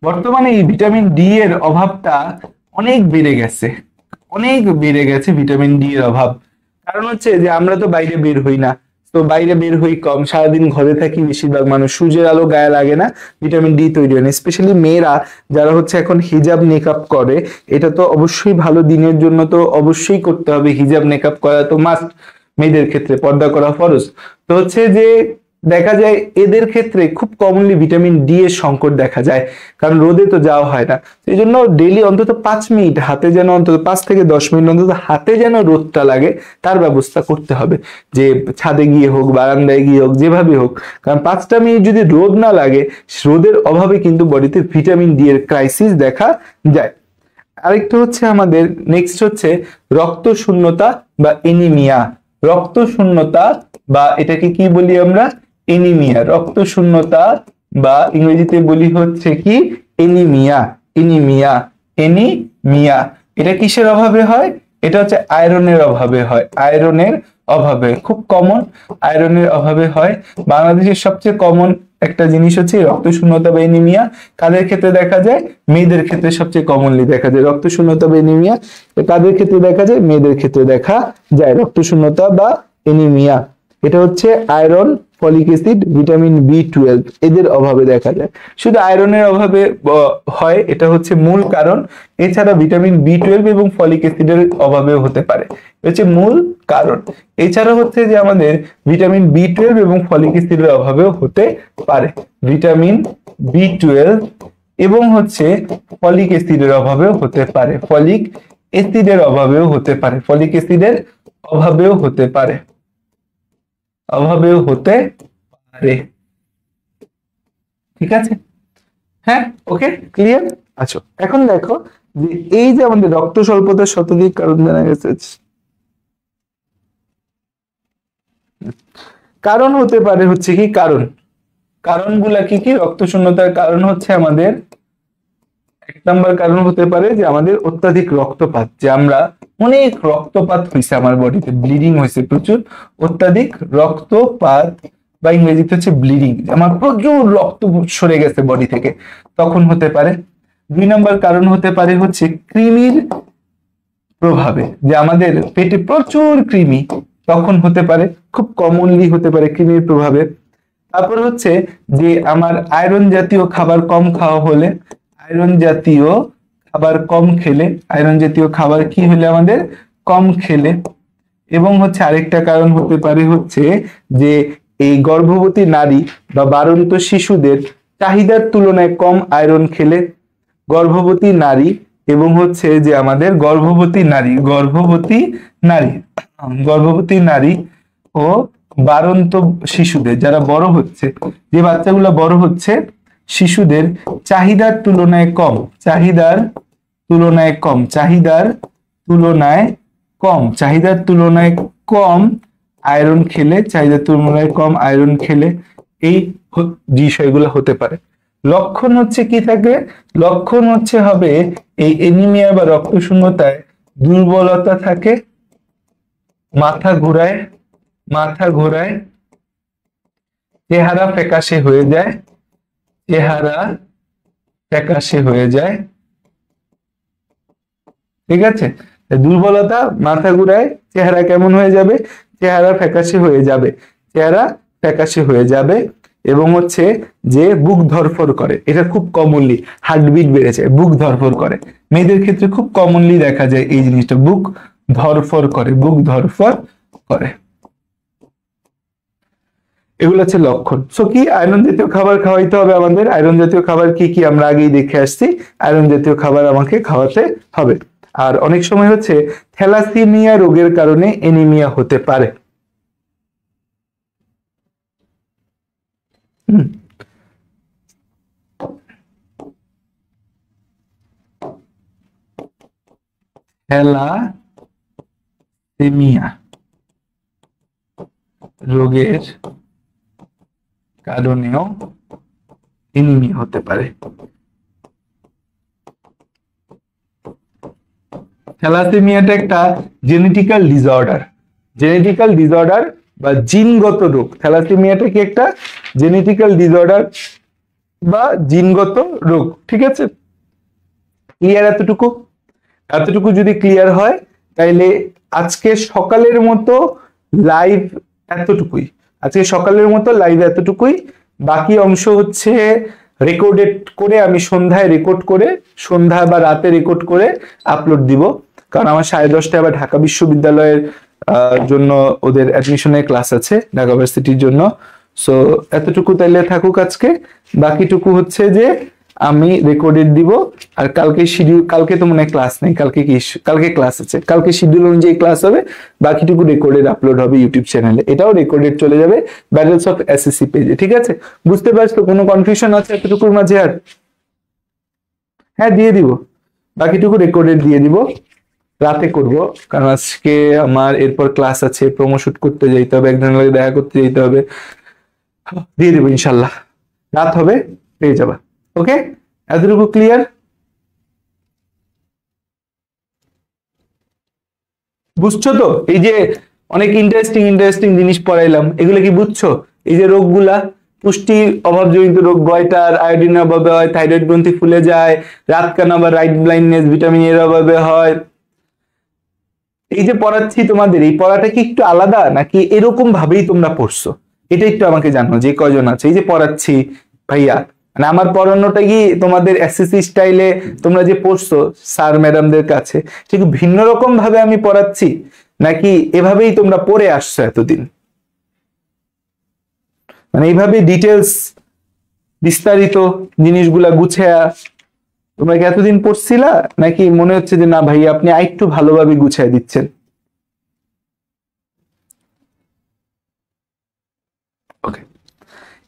A: বর্তমানে এই ভিটামিন ডি এর অভাবটা অনেক বেড়ে গেছে ভিটামিন ডি এর অভাব। কারণ হচ্ছে যে আমরা তো বাইরে বের হই না, তো বাইরে বের হই কম, সারাদিন ঘরে থাকি, বেশিরভাগ মানুষ সূর্যের আলো গায়ে লাগে না, ভিটামিন ডি তৈরি হয় না। স্পেশালি মেয়েরা যারা হচ্ছে এখন হিজাব নেকআপ করে, এটা তো অবশ্যই ভালো দিনের জন্য তো অবশ্যই করতে হবে, হিজাব নেকআপ করা তো মাস্ট, মেয়েদের ক্ষেত্রে পর্দা করা ফরজ। তো হচ্ছে যে দেখা যায় এদের ক্ষেত্রে খুব কমনলি ভিটামিন ডি এর সংকট দেখা যায়, কারণ রোদে তো যাওয়া হয় না। এই জন্য ডেইলি অন্তত 5 মিনিট হাতে যেন, অন্তত 5 থেকে 10 মিনিট অন্তত হাতে যেন রোদটা লাগে তার ব্যবস্থা করতে হবে, যে ছাদে গিয়ে হোক, বারান্দায় গিয়ে হোক, যেভাবে হোক। কারণ 5টা মিনিট যদি রোদ না লাগে, রোদের অভাবে কিন্তু বডিতে ভিটামিন ডি এর ক্রাইসিস দেখা যায়। আরেকটা হচ্ছে আমাদের নেক্সট হচ্ছে রক্ত শূন্যতা বা এনিমিয়া। রক্ত শূন্যতা বা এটাকে কি বলি আমরা? এনিমিয়া। রক্ত শূন্যতা বা ইংরেজিতে বলি হচ্ছে কি? এনিমিয়া। এটা কিসের অভাবে হয়? এটা হচ্ছে আয়রনের অভাবে হয়। খুব কমন আয়রনের অভাবে হয়। বাংলাদেশের সবচেয়ে কমন একটা জিনিস হচ্ছে রক্ত শূন্যতা বা এনিমিয়া। কাদের ক্ষেত্রে দেখা যায়? মেয়েদের ক্ষেত্রে সবচেয়ে কমনলি দেখা যায় রক্ত শূন্যতা বা এনিমিয়া। কাদের ক্ষেত্রে দেখা যায়? মেয়েদের ক্ষেত্রে দেখা যায় রক্ত শূন্যতা বা এনিমিয়া। এটা হচ্ছে আয়রন, ফলিক অ্যাসিড, ভিটামিন বি12 এদের অভাবে দেখা যায়। শুধু আয়রনের অভাবে হয়, এটা হচ্ছে মূল কারণ। এছাড়া ভিটামিন বি12 এবং ফলিক অ্যাসিডের অভাবেও হতে পারে, হচ্ছে মূল কারণ। এছাড়া হচ্ছে যে আমাদের ভিটামিন বি12 এবং ফলিক অ্যাসিডের অভাবেও হতে পারে। ভিটামিন বি12 এবং হচ্ছে ফলিক অ্যাসিডের অভাবেও হতে পারে। ফলিক অ্যাসিডের অভাবেও হতে পারে। ঠিক আছে? হ্যাঁ, ওকে, ক্লিয়ার? আচ্ছা, এখন দেখো যে এই যে আমাদের রক্ত স্বল্পতার শতাধিক কারণ জানা গেছে। কারণ হতে পারে হচ্ছে কি? কারণগুলা কি কি? রক্ত শূন্যতার কারণ হচ্ছে আমাদের 1 নম্বর কারণ হতে পারে যে আমাদের অত্যাধিক রক্তপাত, যে আমরা অনেক রক্তপাত হয়েছে, আমার বডিতে ব্লিডিং হয়েছে প্রচুর, অত্যাধিক রক্তপাত বা ইংরেজিতে হচ্ছে ব্লিডিং, আমার প্রচুর রক্ত সরে গেছে বডি থেকে, তখন হতে পারে। 2 নম্বর কারণ হতে পারে হচ্ছে কৃমির প্রভাবে, যে আমাদের পেটে প্রচুর কৃমি, তখন হতে পারে, খুব কমনলি হতে পারে কৃমির প্রভাবে। তারপর হচ্ছে যে আমার আয়রন জাতীয় খাবার কম খাওয়া হলে, আয়রন জাতীয় খাবার কি হলে? আমাদের কম খেলে। এবং হচ্ছে আরেকটা কারণ হতে পারে হচ্ছে যে এই গর্ভবতী নারী বা বাড়ন্ত শিশুদের চাহিদার তুলনায় কম আয়রন খেলে, গর্ভবতী নারী এবং হচ্ছে যে আমাদের গর্ভবতী নারী ও বাড়ন্ত শিশুদের, যারা বড় হচ্ছে, যে বাচ্চাগুলো বড় হচ্ছে, শিশুদের চাহিদার তুলনায় কম আয়রন খেলে, চাহিদা তুলনায় কম আয়রন খেলে এই বিষয়গুলো হতে পারে। লক্ষণ হচ্ছে কি থাকবে? লক্ষণ হচ্ছে হবে এই এনিমিয়া বা রক্তশূন্যতায় দুর্বলতা থাকে, মাথা ঘোরায়, চেহারা ফ্যাকাশে হয়ে যায়, ঠিক আছে? দুর্বলতা, মাথা ঘুরায়, চেহারা কেমন হয়ে যাবে? চেহারা ফ্যাকাশে হয়ে যাবে এবং হচ্ছে যে বুক ধরফর করে, এটা খুব কমনলি, হার্টবিট বেড়েছে, বুক ধরফর করে, মেয়েদের ক্ষেত্রে খুব কমনলি দেখা যায় এই জিনিসটা, বুক ধরফর করে। এগুলো হচ্ছে লক্ষণ। সো কি আয়রন জাতীয় খাবার খাওয়াইতে হবে আমাদের। আয়রন জাতীয় খাবার কি কি আমরা আগেই দেখে আসছি, আয়রন জাতীয় খাবার আমাকে খাওয়াতে হবে। আর অনেক সময় হচ্ছে থ্যালাসেমিয়া রোগের কারণে এনিমিয়া হতে পারে। থ্যালাসেমিয়া রোগের কারণেও এনিমিয়া হতে পারে। থ্যালাসেমিয়াটা একটা জেনেটিক্যাল ডিসঅর্ডার বা জিনগত রোগ। থ্যালাসেমিয়াটা কি একটা জেনেটিক্যাল ডিসঅর্ডার বা জিনগত রোগ, ঠিক আছে? ক্লিয়ার? এতটুকু যদি ক্লিয়ার হয় তাইলে আজকে সকালের মতো লাইভ এতটুকুই। বাকি অংশ হচ্ছে রেকর্ডেড করে, আমি সন্ধ্যায় সন্ধ্যা বা রাতে রেকর্ড করে আপলোড দিব, কারণ আমার 10:30টায় আবার ঢাকা বিশ্ববিদ্যালয়ের জন্য ওদের অ্যাডমিশনের ক্লাস আছে, ঢাকা ভার্সিটির জন্য। সো এতটুকু তাইলে থাকুক আজকে। বাকিটুকু হচ্ছে যে আমি রেকর্ডেড দিব। আর কালকে তো মনে হয় ক্লাস নেই, কালকে ক্লাস আছে, কালকে শিডিউল অনুযায়ী ক্লাস হবে, বাকিটুকু রেকর্ডেড আপলোড হবে ইউটিউব চ্যানেলে, এটাও রেকর্ডেড চলে যাবে ব্যাটলস অফ এসএসসি পেজে, ঠিক আছে? বুঝতে পারছো? কোনো কনফিউশন আছে এতটুকুর মাঝে আর? হ্যাঁ, দিয়ে দিব, বাকিটুকু রেকর্ডেড দিয়ে দিব, রাতে করব, কারণ আজকে আমার এরপর ক্লাস আছে, প্রমোশুট করতে যাইতে হবে, একজনের লাগে দেখা করতে যেতে হবে। দিয়ে দিব ইনশাল্লাহ, রাত হবে, পেয়ে যাবা। ওকে, এতটুকু ক্লিয়ার? বুঝছো তো? এই যে অনেক ইন্টারেস্টিং জিনিস পড়াইলাম, এগুলো কি বুঝছো? এই যে রোগগুলা, পুষ্টির অভাবজনিত রোগ, গয়টার আয়োডিনের অভাবে হয়, থাইরয়েড গ্রন্থি ফুলে যায়, রাতকানা বা রাইট ব্লাইন্ডনেস ভিটামিন এর অভাবে হয়। এই যে পড়াচ্ছি তোমাদের, এই পড়াটা কি একটু আলাদা নাকি এরকম ভাবেই তোমরা পড়ছো? এটা একটু আমাকে জানো, যে কয়জন আছে। এই যে পড়াচ্ছি ভাইয়া, মানে আমার পড়ানোটা কি তোমাদের এসএসসি স্টাইলে তোমরা যে পড়ছো স্যার ম্যাডামদের কাছে, ঠিক ভিন্ন রকম ভাবে আমি পড়াচ্ছি, নাকি এভাবেই তোমরা পড়ে আসছো এতদিন? মানে এইভাবে ডিটেলস বিস্তারিত জিনিসগুলা গুছায়া তোমরা কি এতদিন পড়ছিলা, নাকি মনে হচ্ছে যে না ভাই আপনি আরেকটু ভালোভাবে গুছায় দিচ্ছেন? ওকে,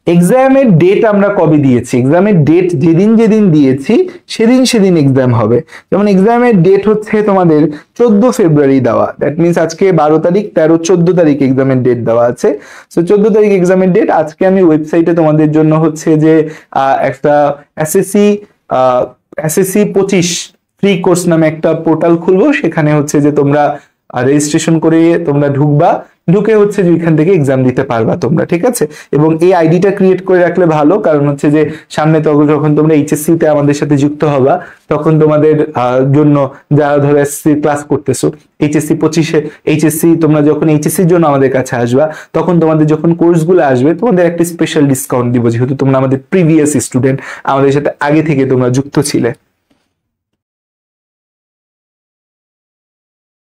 A: এক্সামের ডেট আমরা কবে দিয়েছি? এক্সামের ডেট যেদিন দিয়েছি সেদিন এক্সাম হবে। যেমন এক্সামের ডেট হচ্ছে তোমাদের 14 ফেব্রুয়ারি দেওয়া, দ্যাট মিনস আজকে 12 তারিখ, 13, 14 তারিখ এক্সামের ডেট দেওয়া আছে। সো 14 তারিখ এক্সামের ডেট। আজকে আমি ওয়েবসাইটে তোমাদের জন্য হচ্ছে যে একটা এসএসসি 25 ফ্রি কোর্স নামে একটা পোর্টাল খুলবো, সেখানে হচ্ছে যে তোমরা রেজিস্ট্রেশন করে তোমরা ঢুকে হচ্ছে যে এখান থেকে এক্সাম দিতে পারবা তোমরা, ঠিক আছে? এবং এই আইডিটা ক্রিয়েট করে রাখলে ভালো, কারণ হচ্ছে যে সামনে যখন তোমরা এইচএসসি তে আমাদের সাথে যুক্ত হবা, তখন তোমাদের জন্য যারা ধরো এসএসসি ক্লাস করতেছো, এইচএসসি তোমরা যখন এইচএসসির জন্য আমাদের কাছে আসবা, তখন তোমাদের যখন কোর্সগুলো আসবে তোমাদের একটা স্পেশাল ডিসকাউন্ট দিব, যেহেতু তোমরা আমাদের প্রিভিয়াস স্টুডেন্ট, আমাদের সাথে আগে থেকে তোমরা যুক্ত ছিলে।